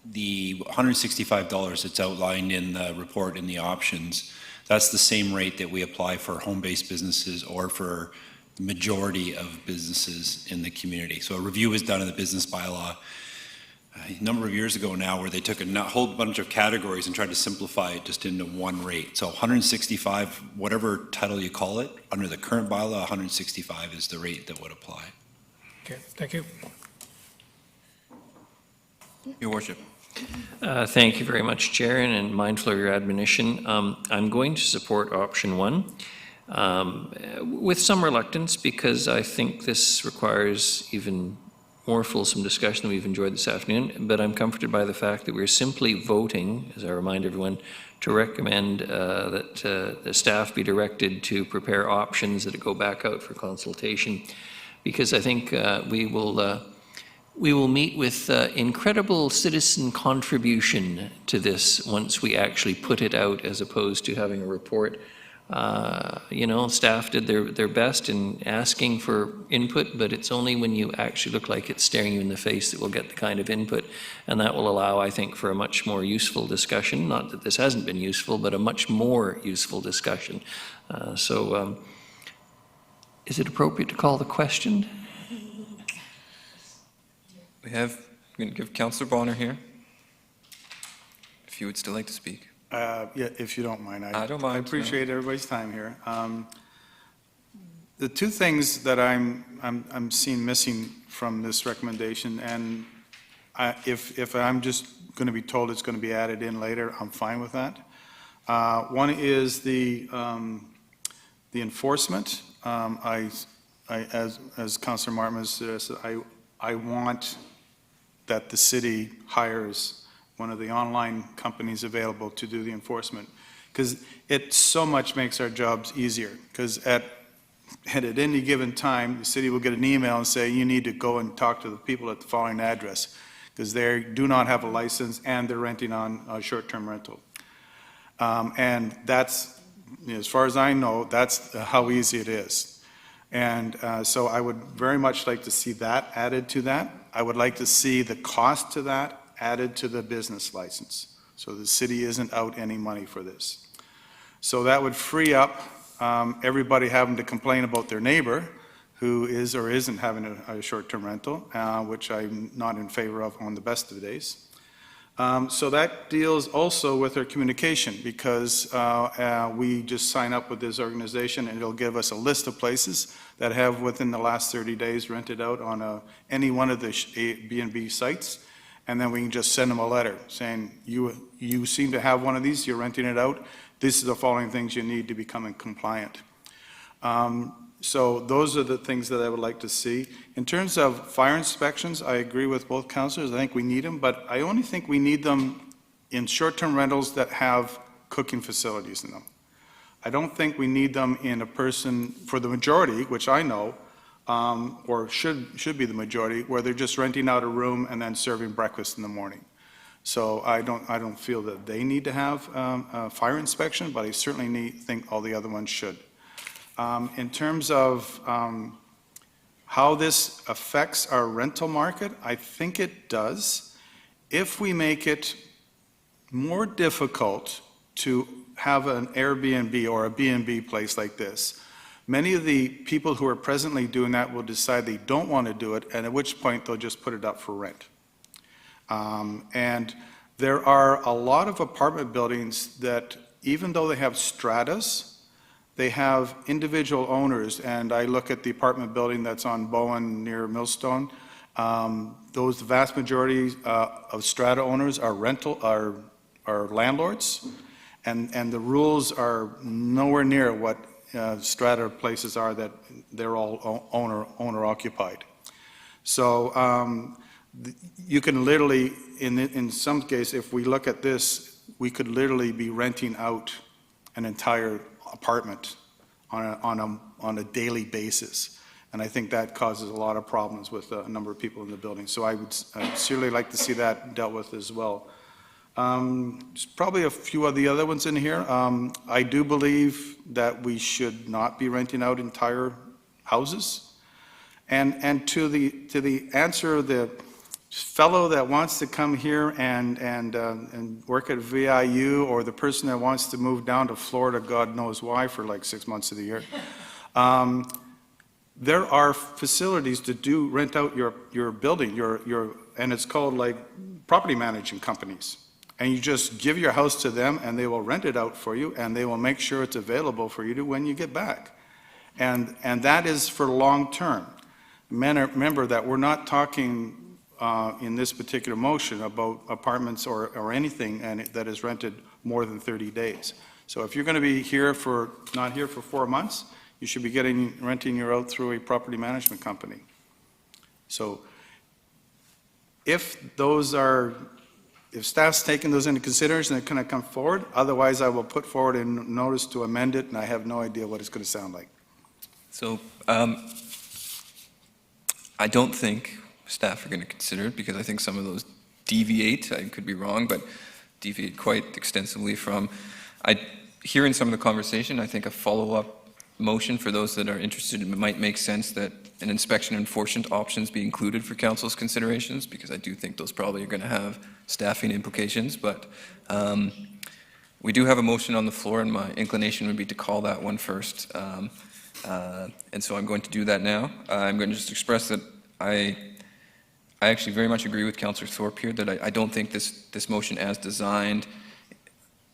the $165 that's outlined in the report in the options, that's the same rate that we apply for home-based businesses or for the majority of businesses in the community. So a review was done in the business bylaw a number of years ago now, where they took a whole bunch of categories and tried to simplify it just into one rate. So 165, whatever title you call it, under the current bylaw, 165 is the rate that would apply. Okay, thank you. Your Worship. Thank you very much, Chair, and mindful of your admonition. I'm going to support option one with some reluctance, because I think this requires even more fulsome discussion than we've enjoyed this afternoon, but I'm comforted by the fact that we're simply voting, as I remind everyone, to recommend that the staff be directed to prepare options that go back out for consultation, because I think we will meet with incredible citizen contribution to this once we actually put it out, as opposed to having a report. You know, staff did their best in asking for input, but it's only when you actually look like it's staring you in the face that we'll get the kind of input, and that will allow, I think, for a much more useful discussion. Not that this hasn't been useful, but a much more useful discussion. Is it appropriate to call the question? I'm going to give Councillor Bonner here, if you would still like to speak. Yeah, if you don't mind. I don't mind, I no. appreciate everybody's time here. The two things that I'm seeing missing from this recommendation, and if I'm just going to be told it's going to be added in later, I'm fine with that. One is the enforcement. As Councillor Martin says, I want that the city hires one of the online companies available to do the enforcement, because it so much makes our jobs easier. Because at any given time, the city will get an email and say, you need to go and talk to the people at the following address, because they do not have a license and they're renting on a short-term rental. And that's, as far as I know, that's how easy it is. And so I would very much like to see that added to that. I would like to see the cost to that added to the business license, so the city isn't out any money for this. So that would free up everybody having to complain about their neighbor who is or isn't having a short-term rental, which I'm not in favor of on the best of the days. So that deals also with our communication, because we just sign up with this organization and it'll give us a list of places that have within the last 30 days rented out on any one of the B&B sites. And then we can just send them a letter saying, you seem to have one of these, you're renting it out. This is the following things you need to become compliant. So those are the things that I would like to see. In terms of fire inspections, I agree with both councillors. I think we need them, but I only think we need them in short-term rentals that have cooking facilities in them. I don't think we need them in for the majority, which I know, or should be the majority, where they're just renting out a room and then serving breakfast in the morning. So I don't feel that they need to have a fire inspection, but I certainly think all the other ones should. In terms of how this affects our rental market, I think it does. If we make it more difficult to have an Airbnb or a B&B place like this, many of the people who are presently doing that will decide they don't want to do it, and at which point they'll just put it up for rent. And there are a lot of apartment buildings that, even though they have stratas, they have individual owners. And I look at the apartment building that's on Bowen near Millstone. The vast majority of strata owners are landlords, and the rules are nowhere near what strata places are, that they're all owner occupied. So you can literally, in some case, if we look at this, we could literally be renting out an entire apartment on a daily basis. And I think that causes a lot of problems with a number of people in the building. So I'd certainly like to see that dealt with as well. There's probably a few of the other ones in here. I do believe that we should not be renting out entire houses. And to the answer of the fellow that wants to come here and work at VIU, or the person that wants to move down to Florida, God knows why, for like 6 months of the year, there are facilities to rent out your building, and it's called like property management companies. And you just give your house to them and they will rent it out for you, and they will make sure it's available for you when you get back. And that is for long term. Remember that we're not talking in this particular motion about apartments or anything that is rented more than 30 days. So if you're going to be not here for 4 months, you should be renting your out through a property management company. So if staff's taking those into consideration, they're going to come forward. Otherwise, I will put forward a notice to amend it, and I have no idea what it's going to sound like. So I don't think staff are going to consider it, because I think some of those deviate, I could be wrong, but deviate quite extensively from, hearing some of the conversation, I think a follow-up motion for those that are interested, it might make sense that an inspection enforcement options be included for council's considerations, because I do think those probably are going to have staffing implications. But we do have a motion on the floor, and my inclination would be to call that one first. And so I'm going to do that now. I'm going to just express that I actually very much agree with Councillor Thorpe here that I don't think this motion as designed,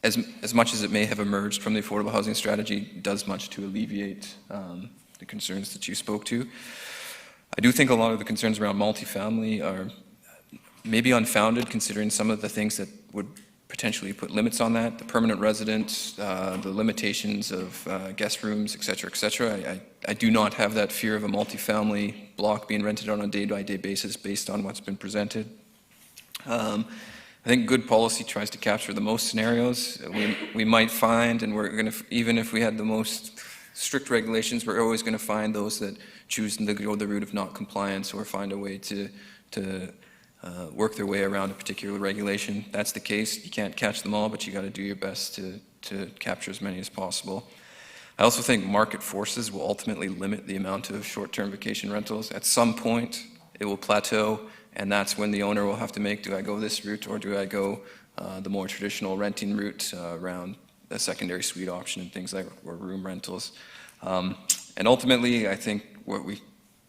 as much as it may have emerged from the affordable housing strategy, does much to alleviate the concerns that you spoke to. I do think a lot of the concerns around multifamily are maybe unfounded, considering some of the things that would potentially put limits on that, the permanent residents, the limitations of guest rooms, et cetera. I do not have that fear of a multifamily block being rented on a day-by-day basis based on what's been presented. I think good policy tries to capture the most scenarios. We might find, and we're going to, even if we had the most strict regulations, we're always going to find those that choose to go the route of not compliance or find a way to work their way around a particular regulation. That's the case. You can't catch them all, but you got to do your best to capture as many as possible. I also think market forces will ultimately limit the amount of short-term vacation rentals. At some point, it will plateau, and that's when the owner will have to make, do I go this route or do I go the more traditional renting route around a secondary suite option and things like or room rentals. And ultimately, I think what we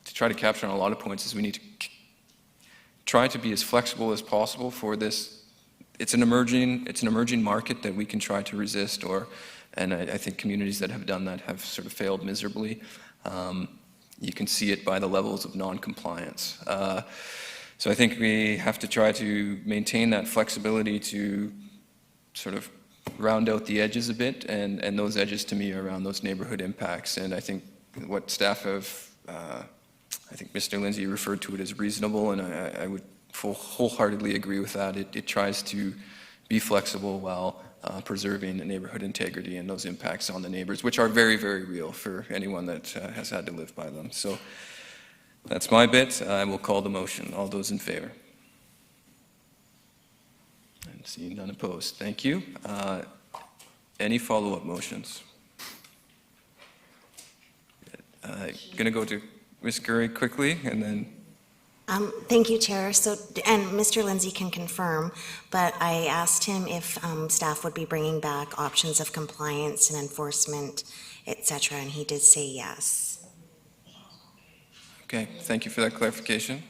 try to capture on a lot of points is we need to try to be as flexible as possible for this. It's an emerging market that we can try to resist, and I think communities that have done that have sort of failed miserably. You can see it by the levels of non-compliance. So I think we have to try to maintain that flexibility to sort of round out the edges a bit, and those edges to me are around those neighborhood impacts. And I think what staff have, I think Mr. Lindsay referred to it as reasonable, and I would wholeheartedly agree with that. It tries to be flexible while preserving the neighborhood integrity and those impacts on the neighbors, which are very, very real for anyone that has had to live by them. So that's my bit. I will call the motion. All those in favor? And seeing none opposed. Thank you. Any follow-up motions? Going to go to Ms. Gurry quickly, and then. Thank you, Chair. So, and Mr. Lindsay can confirm, but I asked him if staff would be bringing back options of compliance and enforcement, et cetera, and he did say yes. Okay, thank you for that clarification.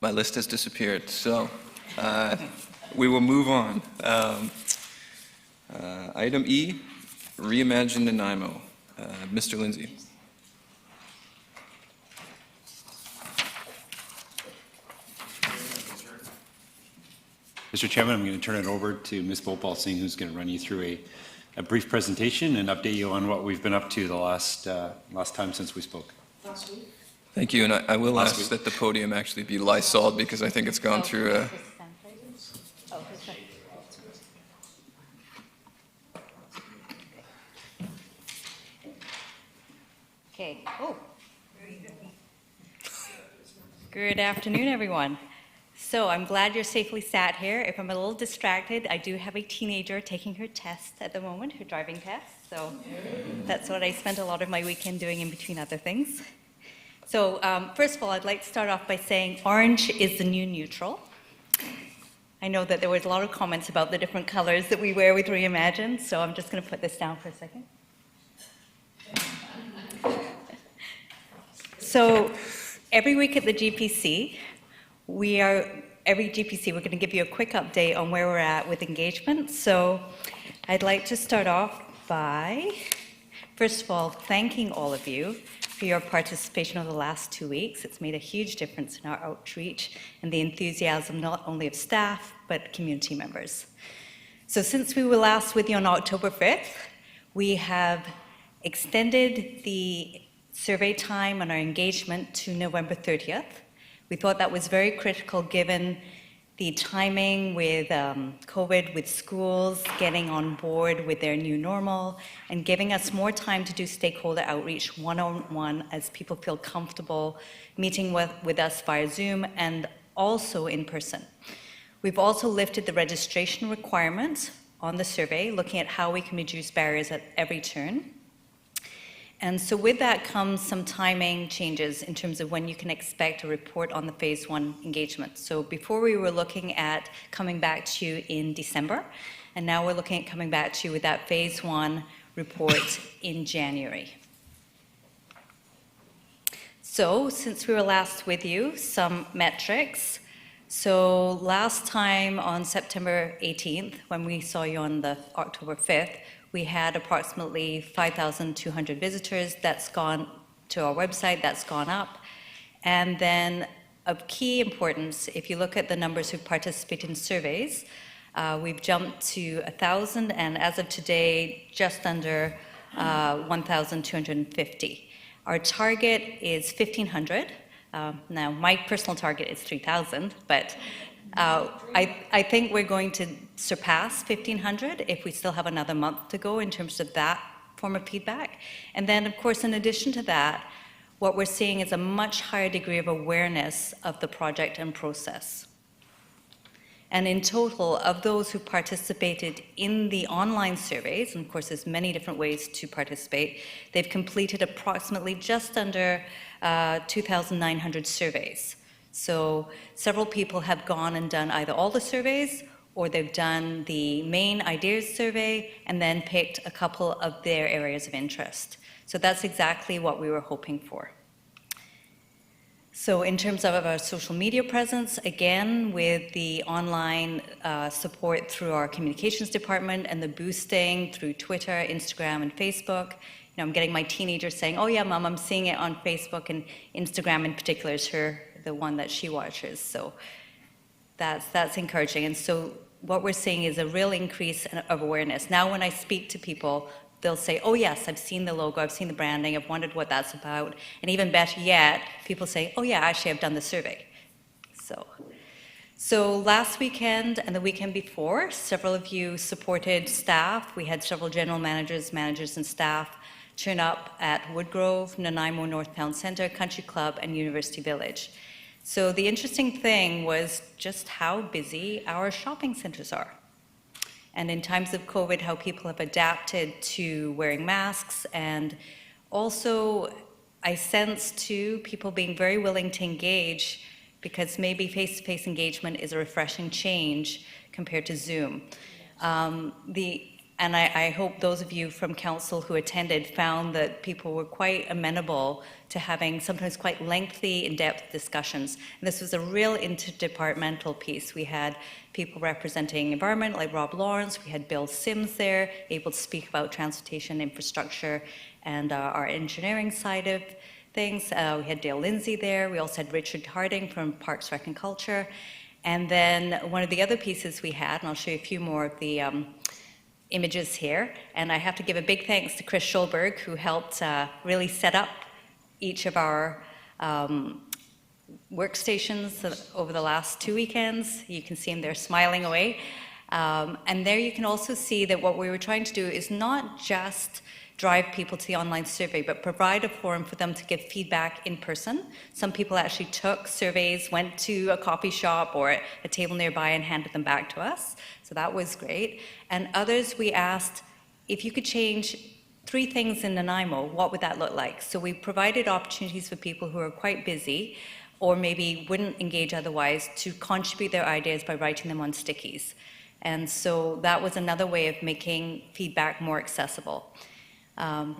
My list has disappeared, so we will move on. Item E, Reimagine Nanaimo. Mr. Lindsay. Mr. Chairman, I'm going to turn it over to Ms. Bhopal Singh, who's going to run you through a brief presentation and update you on what we've been up to the last time since we spoke. Last week. Thank you, and I will ask that the podium actually be Lysol'd because I think it's gone through a... Okay. Oh. Good afternoon, everyone. So I'm glad you're safely sat here. If I'm a little distracted, I do have a teenager taking her test at the moment, her driving test. So that's what I spent a lot of my weekend doing in between other things. So first of all, I'd like to start off by saying orange is the new neutral. I know that there was a lot of comments about the different colors that we wear with Reimagine, so I'm just going to put this down for a second. So every week at the GPC, every GPC, we're going to give you a quick update on where we're at with engagement. So I'd like to start off by, first of all, thanking all of you for your participation over the last 2 weeks. It's made a huge difference in our outreach and the enthusiasm not only of staff, but community members. So since we were last with you on October 5th, we have extended the survey time and our engagement to November 30th. We thought that was very critical given the timing with COVID, with schools getting on board with their new normal, and giving us more time to do stakeholder outreach one-on-one as people feel comfortable meeting with us via Zoom and also in person. We've also lifted the registration requirements on the survey, looking at how we can reduce barriers at every turn. And so with that comes some timing changes in terms of when you can expect a report on the phase 1 engagement. So before we were looking at coming back to you in December, and now we're looking at coming back to you with that phase 1 report in January. So since we were last with you, some metrics. So last time on September 18th, when we saw you on the October 5th, we had approximately 5,200 visitors. That's gone to our website, that's gone up. And then of key importance, if you look at the numbers who participate in surveys, we've jumped to 1,000, and as of today, just under 1,250. Our target is 1,500. Now, my personal target is 3,000, but I think we're going to surpass 1,500 if we still have another month to go in terms of that form of feedback. And then, of course, in addition to that, what we're seeing is a much higher degree of awareness of the project and process. And in total, of those who participated in the online surveys, and of course there's many different ways to participate, they've completed approximately just under 2,900 surveys. So several people have gone and done either all the surveys, or they've done the main ideas survey and then picked a couple of their areas of interest. So that's exactly what we were hoping for. So in terms of our social media presence, again, with the online support through our communications department and the boosting through Twitter, Instagram, and Facebook, you know, I'm getting my teenagers saying, oh yeah, Mom, I'm seeing it on Facebook, and Instagram in particular is the one that she watches. So that's encouraging. And so what we're seeing is a real increase of awareness. Now when I speak to people, they'll say, oh yes, I've seen the logo, I've seen the branding, I've wondered what that's about. And even better yet, people say, oh yeah, actually I've done the survey. So last weekend and the weekend before, several of you supported staff. We had several general managers, and staff turn up at Woodgrove, Nanaimo North Town Centre, Country Club, and University Village. So the interesting thing was just how busy our shopping centres are. And in times of COVID, how people have adapted to wearing masks, and also I sense too people being very willing to engage, because maybe face-to-face engagement is a refreshing change compared to Zoom. And I hope those of you from council who attended found that people were quite amenable to having sometimes quite lengthy, in-depth discussions. And this was a real interdepartmental piece. We had people representing environment, like Rob Lawrence. We had Bill Sims there, able to speak about transportation infrastructure and our engineering side of things. We had Dale Lindsay there. We also had Richard Harding from Parks, Rec and Culture. And then one of the other pieces we had, and I'll show you a few more of the images here, and I have to give a big thanks to Chris Schulberg, who helped really set up each of our workstations over the last 2 weekends. You can see him there smiling away. And there you can also see that what we were trying to do is not just drive people to the online survey, but provide a forum for them to give feedback in person. Some people actually took surveys, went to a coffee shop or a table nearby and handed them back to us. So that was great. And others, we asked, if you could change 3 things in Nanaimo, what would that look like? So we provided opportunities for people who are quite busy or maybe wouldn't engage otherwise to contribute their ideas by writing them on stickies. And so that was another way of making feedback more accessible. And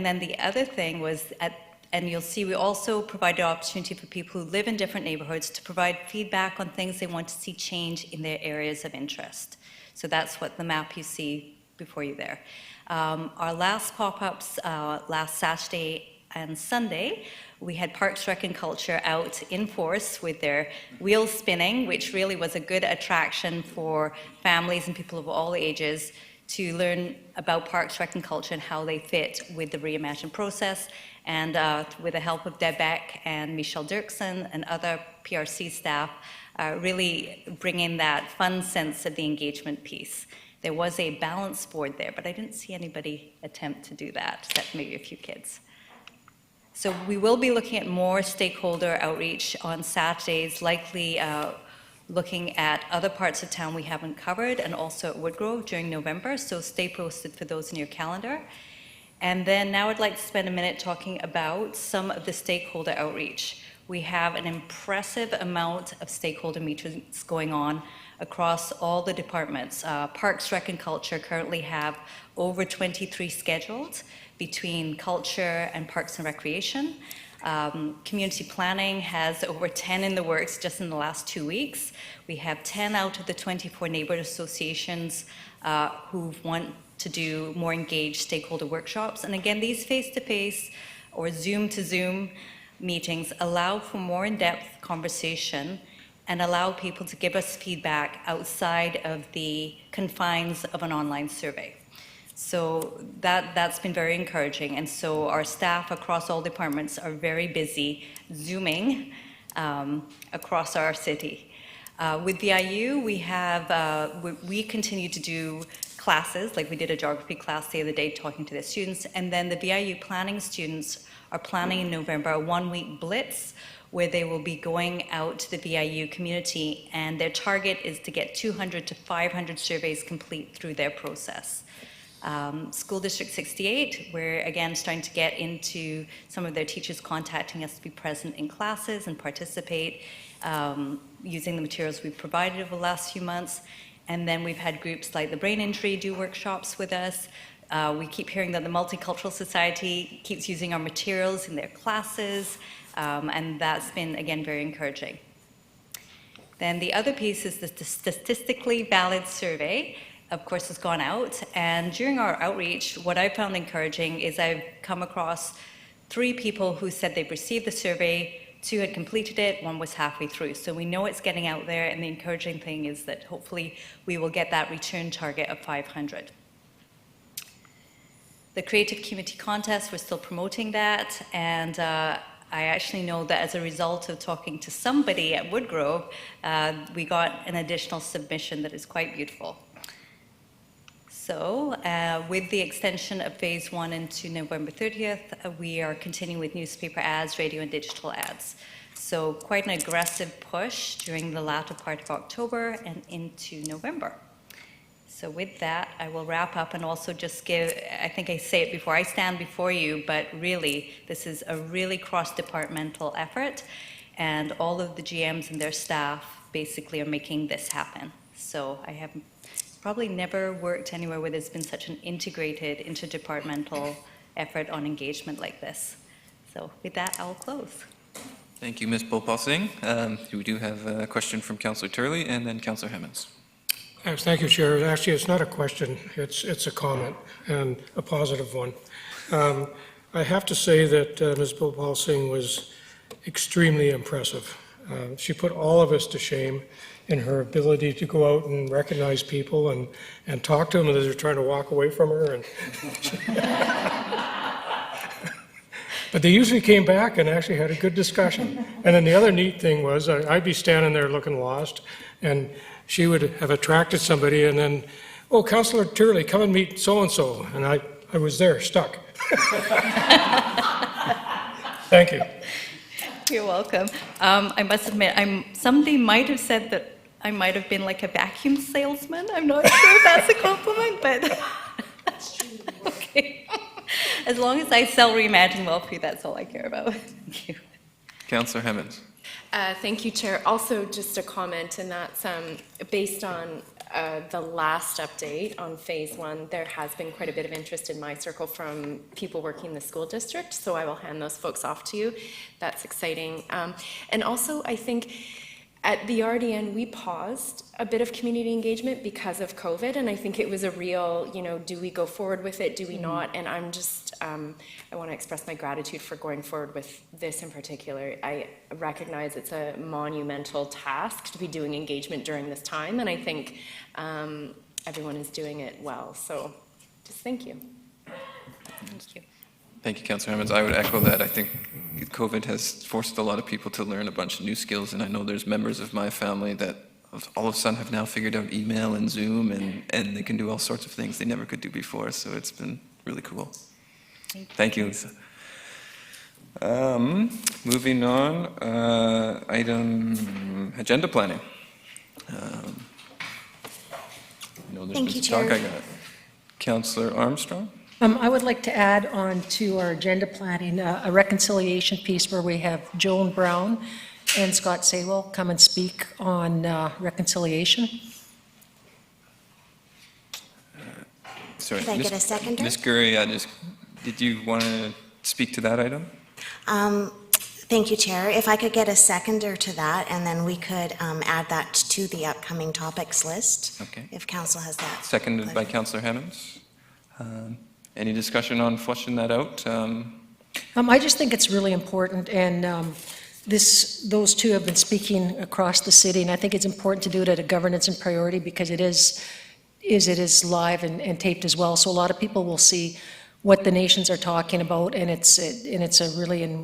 then the other thing was, and you'll see we also provided opportunity for people who live in different neighborhoods to provide feedback on things they want to see change in their areas of interest. So that's what the map you see before you there. Our last pop-ups, last Saturday and Sunday, we had Parks, Rec and Culture out in force with their wheels spinning, which really was a good attraction for families and people of all ages to learn about Parks, Rec and Culture and how they fit with the Reimagine process. And with the help of Deb Beck and Michelle Dirksen and other PRC staff, really bringing that fun sense of the engagement piece. There was a balance board there, but I didn't see anybody attempt to do that, except maybe a few kids. So we will be looking at more stakeholder outreach on Saturdays, likely looking at other parts of town we haven't covered, and also at Woodgrove during November, so stay posted for those in your calendar. And then now I'd like to spend a minute talking about some of the stakeholder outreach. We have an impressive amount of stakeholder meetings going on across all the departments. Parks, Rec and Culture currently have over 23 scheduled. between culture and parks and recreation. Community planning has over 10 in the works just in the last 2 weeks. We have 10 out of the 24 neighborhood associations who want to do more engaged stakeholder workshops. And again, these face-to-face or Zoom-to-Zoom meetings allow for more in-depth conversation and allow people to give us feedback outside of the confines of an online survey. So that's been very encouraging. And so our staff across all departments are very busy Zooming across our city. With VIU, we continue to do classes, like we did a geography class the other day talking to the students, and then the VIU planning students are planning in November a 1-week blitz where they will be going out to the VIU community, and their target is to get 200 to 500 surveys complete through their process. School District 68, we're again starting to get into some of their teachers contacting us to be present in classes and participate using the materials we've provided over the last few months. And then we've had groups like the Brain Injury do workshops with us. We keep hearing that the Multicultural Society keeps using our materials in their classes, and that's been, again, very encouraging. Then the other piece is the statistically valid survey, of course, has gone out. And during our outreach, what I found encouraging is I've come across 3 people who said they've received the survey, 2 had completed it, 1 was halfway through. So we know it's getting out there, and the encouraging thing is that hopefully we will get that return target of 500. The Creative Community Contest, we're still promoting that, and I actually know that as a result of talking to somebody at Woodgrove, we got an additional submission that is quite beautiful. So with the extension of phase 1 into November 30th, we are continuing with newspaper ads, radio and digital ads. So quite an aggressive push during the latter part of October and into November. So with that, I will wrap up and also just give, I think I say it before I stand before you, but really, this is a really cross-departmental effort, and all of the GMs and their staff basically are making this happen. So I have probably never worked anywhere where there's been such an integrated, interdepartmental effort on engagement like this. So with that, I'll close. Thank you, Ms. Bhopal Singh. We do have a question from Councillor Turley and then Councillor Hemmons. Yes, thank you, Chair. Actually, it's not a question, it's a comment, and a positive one. I have to say that Ms. Bhopal Singh was extremely impressive. She put all of us to shame in her ability to go out and recognize people and talk to them as they're trying to walk away from her. And but they usually came back and actually had a good discussion. And then the other neat thing was I'd be standing there looking lost, and she would have attracted somebody, and then, oh, Councillor Turley, come and meet so-and-so. And I was there, stuck. Thank you. You're welcome. I must admit, somebody might have said that I might have been like a vacuum salesman. I'm not sure if that's a compliment, but that's true. Okay. As long as I sell Reimagine Wellfree, that's all I care about. Thank you. Councillor Hemmons. Thank you, Chair. Also, just a comment, and that's based on the last update on phase 1, there has been quite a bit of interest in my circle from people working in the school district, so I will hand those folks off to you. That's exciting. And also, I think at the RDN, we paused a bit of community engagement because of COVID, and I think it was a real, do we go forward with it, do we not? And I'm just, I want to express my gratitude for going forward with this in particular. I recognize it's a monumental task to be doing engagement during this time, and I think everyone is doing it well. So just thank you. Thank you. Thank you, Councillor Hemmons. I would echo that. I think COVID has forced a lot of people to learn a bunch of new skills, and I know there's members of my family that all of a sudden have now figured out email and Zoom, and they can do all sorts of things they never could do before, so it's been really cool. Thank you, Lisa. Moving on, agenda planning. There's Thank been you, some talk. Chair. I got Councillor Armstrong. I would like to add on to our agenda planning a reconciliation piece where we have Joan Brown and Scott Saywell come and speak on reconciliation. Sorry, Could I get a seconder? Ms. Gurry, Did you want to speak to that item? Thank you, Chair. If I could get a seconder to that, and then we could add that to the upcoming topics list, Okay. if council has that. Seconded by Councillor Hemmons. Any discussion on flushing that out? I just think it's really important, and those two have been speaking across the city, and I think it's important to do it at a governance and priority because it is live and taped as well, so a lot of people will see what the nations are talking about, and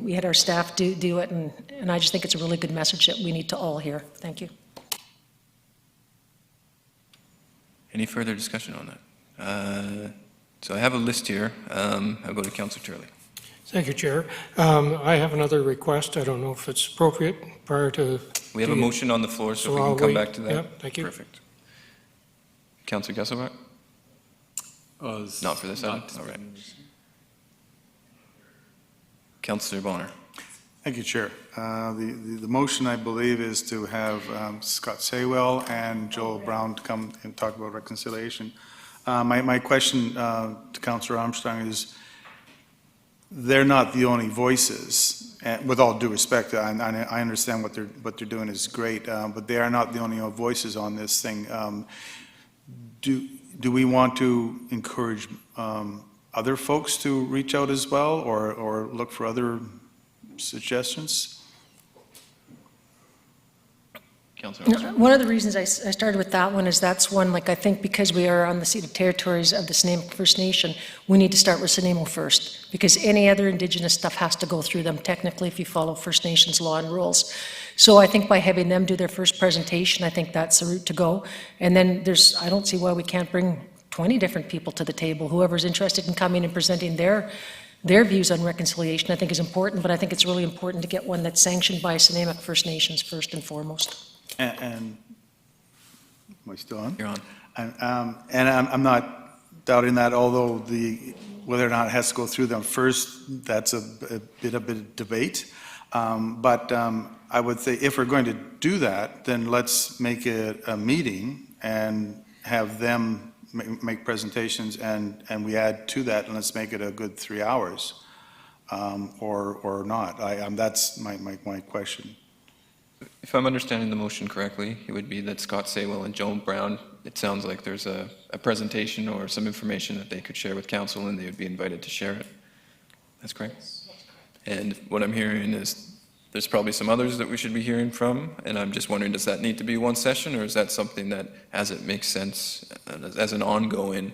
we had our staff do it, and I just think it's a really good message that we need to all hear. Thank you. Any further discussion on that? So I have a list here. I'll go to Councillor Turley. Thank you, Chair. I have another request. I don't know if it's appropriate prior to... We have a motion on the floor, so we I'll can come wait. back to that. Yep, thank you. Perfect. Councillor Gesselbach? Not for this item? All right. Councillor Bonner? Thank you, Chair. The motion, I believe, is to have Scott Saywell and Joel Brown to come and talk about reconciliation. My question to Councillor Armstrong is, they're not the only voices, and with all due respect, I understand what they're doing is great, but they are not the only voices on this thing. Do we want to encourage other folks to reach out as well, or look for other suggestions? One of the reasons I started with that one is that's one, like I think because we are on the ceded territories of the Snuneymuxw First Nation, we need to start with Snuneymuxw first, because any other Indigenous stuff has to go through them technically if you follow First Nations law and rules. So I think by having them do their first presentation, I think that's the route to go. And then I don't see why we can't bring 20 different people to the table. Whoever's interested in coming and presenting their views on reconciliation, I think is important, but I think it's really important to get one that's sanctioned by Snuneymuxw First Nations first and foremost. And am I still on? You're on. And I'm not doubting that, although whether or not it has to go through them first, that's a bit of debate. But I would say if we're going to do that, then let's make it a meeting and have them make presentations, and we add to that, and let's make it a good 3 hours, or not. That's my question. If I'm understanding the motion correctly, it would be that Scott Saywell and Joel Brown, it sounds like there's a presentation or some information that they could share with council, and they would be invited to share it. That's correct? And what I'm hearing is there's probably some others that we should be hearing from, and I'm just wondering, does that need to be one session, or is that something that, as it makes sense, as an ongoing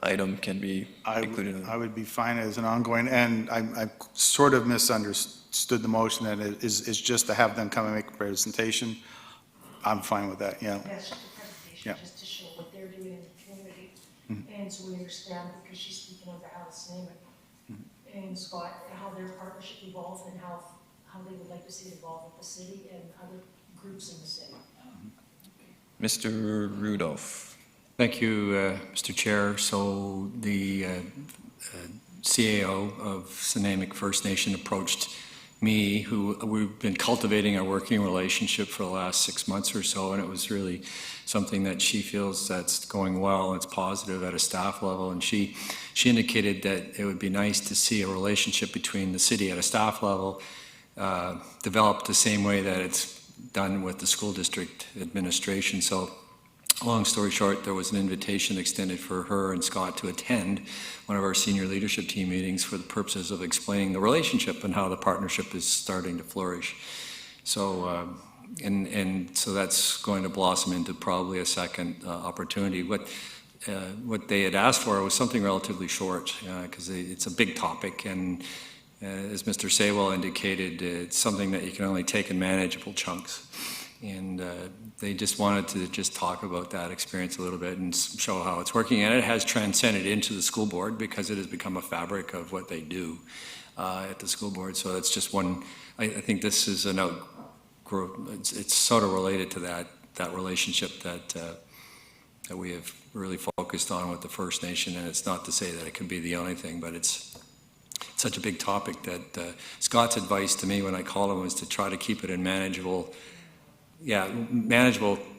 item can be included? I would be fine as an ongoing, and I sort of misunderstood the motion that it is just to have them come and make a presentation. I'm fine with that, yeah. That's just a presentation, just to show what they're doing in the community. And so we understand, because she's speaking on behalf of Snuneymuxw and Scott, how their partnership evolved and how they would like to see it evolve with the city and other groups in the city. Mr. Rudolph. Thank you, Mr. Chair. So the CAO of Snuneymuxw First Nation approached me, we've been cultivating a working relationship for the last 6 months or so, and it was really something that she feels that's going well, it's positive at a staff level, and she indicated that it would be nice to see a relationship between the city at a staff level developed the same way that it's done with the school district administration. So long story short, there was an invitation extended for her and Scott to attend one of our senior leadership team meetings for the purposes of explaining the relationship and how the partnership is starting to flourish. So, and so that's going to blossom into probably a second opportunity. What they had asked for was something relatively short, because it's a big topic, and as Mr. Saywell indicated, it's something that you can only take in manageable chunks. And they just wanted to just talk about that experience a little bit and show how it's working. And it has transcended into the school board because it has become a fabric of what they do at the school board. So it's just one, I think this is an outgrowth, it's sort of related to that relationship that we have really focused on with the First Nation. And it's not to say that it could be the only thing, but it's such a big topic that Scott's advice to me when I called him was to try to keep it in manageable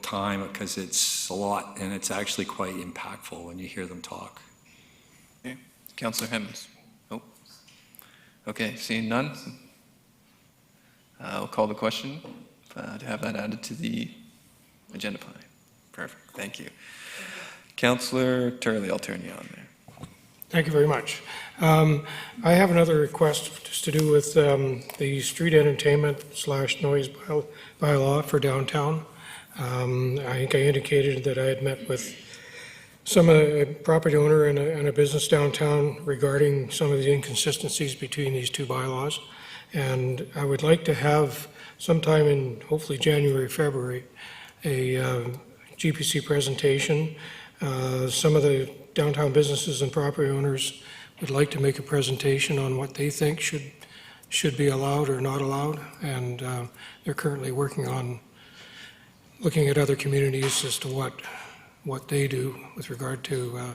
time, because it's a lot and it's actually quite impactful when you hear them talk. Okay. Councillor Hemmons? Oh. Okay, seeing none, I'll call the question to have that added to the agenda plan. Perfect, thank you. Councillor Turley, I'll turn you on there. Thank you very much. I have another request just to do with the street entertainment / noise bylaw for downtown. I think I indicated that I had met with a property owner and a business downtown regarding some of the inconsistencies between these two bylaws. And I would like to have sometime in hopefully January, February, a GPC presentation. Some of the downtown businesses and property owners would like to make a presentation on what they think should be allowed or not allowed. And they're currently working on looking at other communities as to what they do with regard to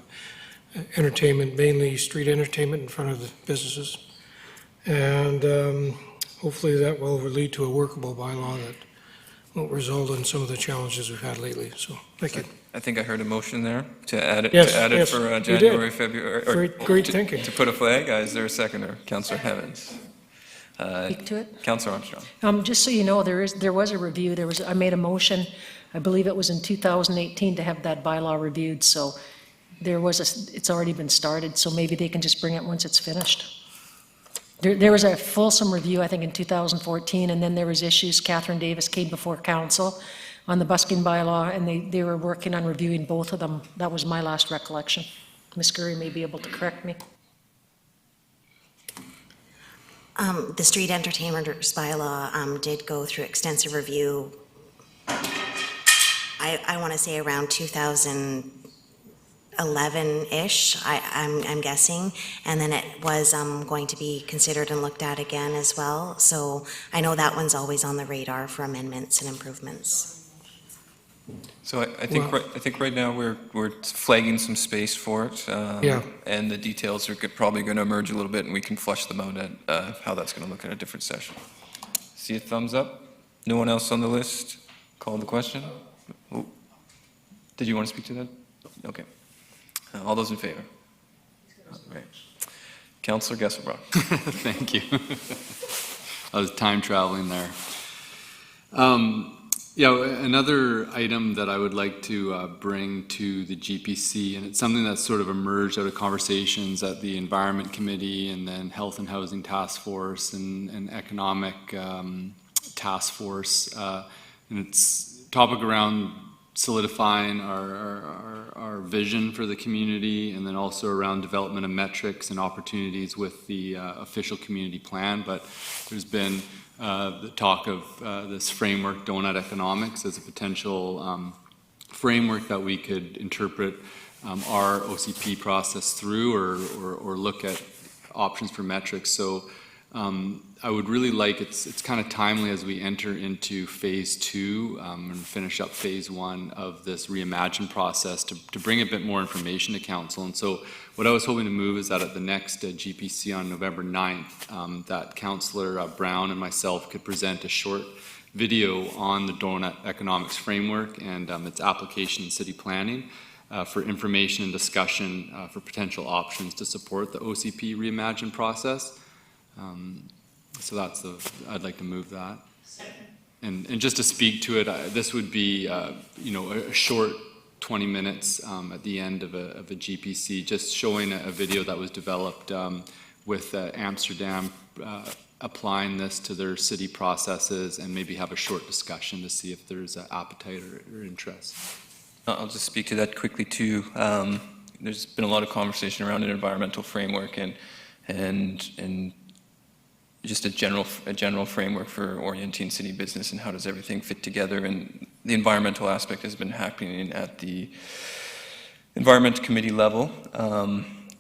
entertainment, mainly street entertainment in front of the businesses. And hopefully that will lead to a workable bylaw that won't result in some of the challenges we've had lately. So, thank you. I think I heard a motion there to add it, Yes, to add it yes, for you January, did. February. Or Great thinking. To put a flag. Is there a seconder? Councillor Hemmons. Speak to it? Councillor Armstrong. Just so you know, there was a review, I made a motion, I believe it was in 2018 to have that bylaw reviewed, so it's already been started, so maybe they can just bring it once it's finished. There was a fulsome review, I think, in 2014, and then there was issues. Catherine Davis came before council on the busking bylaw, and they were working on reviewing both of them. That was my last recollection. Ms. Gurry may be able to correct me. The street entertainers bylaw did go through extensive review, I want to say around 2011-ish, I'm guessing, and then it was going to be considered and looked at again as well. So I know that one's always on the radar for amendments and improvements. So I think right now we're flagging some space for it. Yeah. And the details are probably going to emerge a little bit, and we can flush them out at how that's going to look at a different session. See a thumbs up? No one else on the list? Call the question? Oh. Did you want to speak to that? Okay. All those in favor? All right. Councillor Gesselbrock. Thank you. I was time traveling there. Yeah, another item that I would like to bring to the GPC, and it's something that's sort of emerged out of conversations at the Environment Committee and then Health and Housing Task Force and Economic Task Force, and it's a topic around solidifying our vision for the community, and then also around development of metrics and opportunities with the official community plan. But there's been the talk of this framework, donut economics, as a potential framework that we could interpret our OCP process through, or look at options for metrics. So I would really like, it's kind of timely as we enter into phase 2 and finish up phase 1 of this reimagine process to bring a bit more information to council. And so what I was hoping to move is that at the next GPC on November 9th, that Councillor Brown and myself could present a short video on the donut economics framework and its application in city planning for information and discussion for potential options to support the OCP reimagine process. So I'd like to move that. And just to speak to it, this would be, a short 20 minutes at the end of a GPC, just showing a video that was developed with Amsterdam applying this to their city processes, and maybe have a short discussion to see if there's appetite or interest. I'll just speak to that quickly too. There's been a lot of conversation around an environmental framework and just a general framework for orienting city business and how does everything fit together. And the environmental aspect has been happening at the Environment Committee level,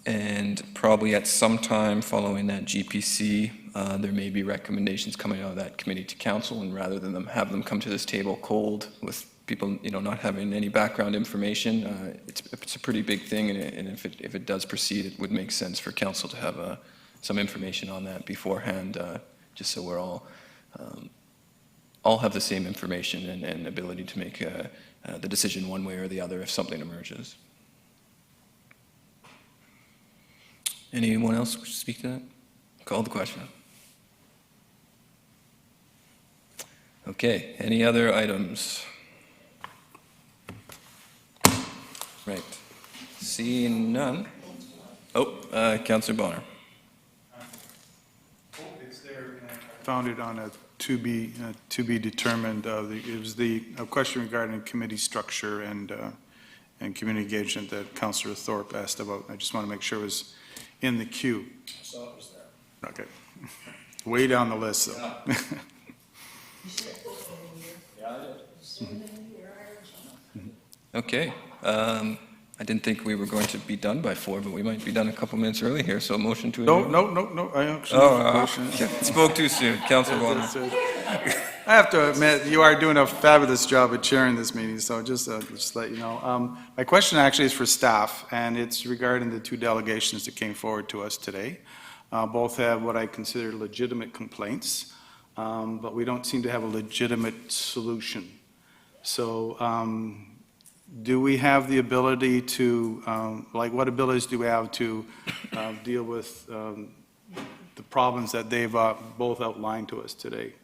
and probably at some time following that GPC, there may be recommendations coming out of that committee to council, and rather than have them come to this table cold with people, not having any background information, it's a pretty big thing, and if it does proceed, it would make sense for council to have some information on that beforehand, just so we're all have the same information and ability to make the decision one way or the other if something emerges. Anyone else wish to speak to that? Call the question. Okay, any other items? Right. Seeing none. Oh, Councillor Bonner. Found it on a to be determined. It was the question regarding committee structure and community engagement that Councillor Thorpe asked about. I just want to make sure it was in the queue. So it was there. Okay. Way down the list, though. Okay. I didn't think we were going to be done by 4, but we might be done a couple minutes early here, so motion to adjourn. No. I actually spoke too soon. Councillor Bonner. I have to admit, you are doing a fabulous job at chairing this meeting, so just let you know. My question actually is for staff, and it's regarding the 2 delegations that came forward to us today. Both have what I consider legitimate complaints, but we don't seem to have a legitimate solution. So do we have the ability to, what abilities do we have to deal with the problems that they've both outlined to us today?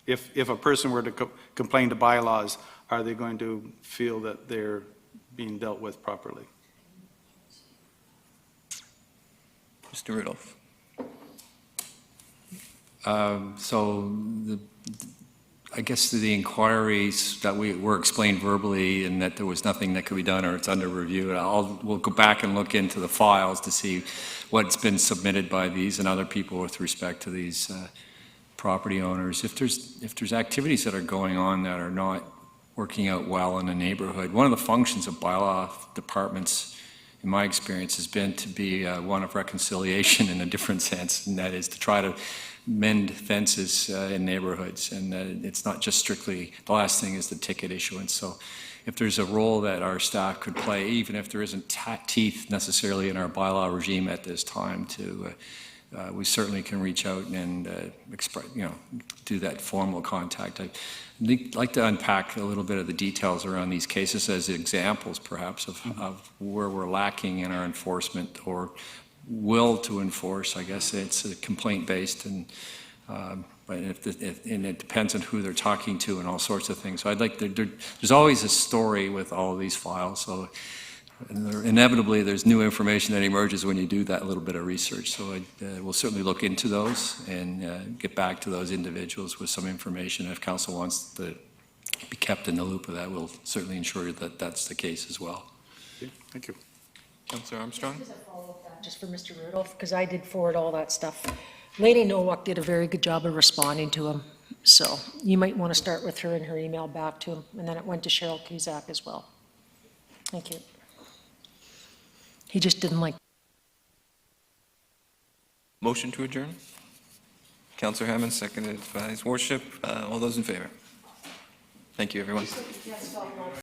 If a person were to complain to bylaws, are they going to feel that they're being dealt with properly? Mr. Rudolph. I guess the inquiries that were explained verbally and that there was nothing that could be done or it's under review, we'll go back and look into the files to see what's been submitted by these and other people with respect to these property owners. If there's activities that are going on that are not working out well in a neighborhood, one of the functions of bylaw departments, in my experience, has been to be one of reconciliation in a different sense, and that is to try to mend fences in neighborhoods. And it's not just strictly, the last thing is the ticket issuance. So if there's a role that our staff could play, even if there isn't teeth necessarily in our bylaw regime at this time, we certainly can reach out and do that formal contact. I'd like to unpack a little bit of the details around these cases as examples, perhaps, of where we're lacking in our enforcement or will to enforce. I guess it's complaint-based, and it depends on who they're talking to and all sorts of things. So I'd like there's always a story with all of these files. So inevitably, there's new information that emerges when you do that little bit of research. So we'll certainly look into those and get back to those individuals with some information. If council wants to be kept in the loop of that, we'll certainly ensure that that's the case as well. Okay, thank you. Councillor Armstrong? Just for Mr. Rudolph, because I did forward all that stuff. Lady Nowak did a very good job of responding to him, so you might want to start with her and her email back to him, and then it went to Cheryl Cusack as well. Thank you. He just didn't like. Motion to adjourn? Councillor Hammond, seconded by His Worship. All those in favor? Thank you, everyone.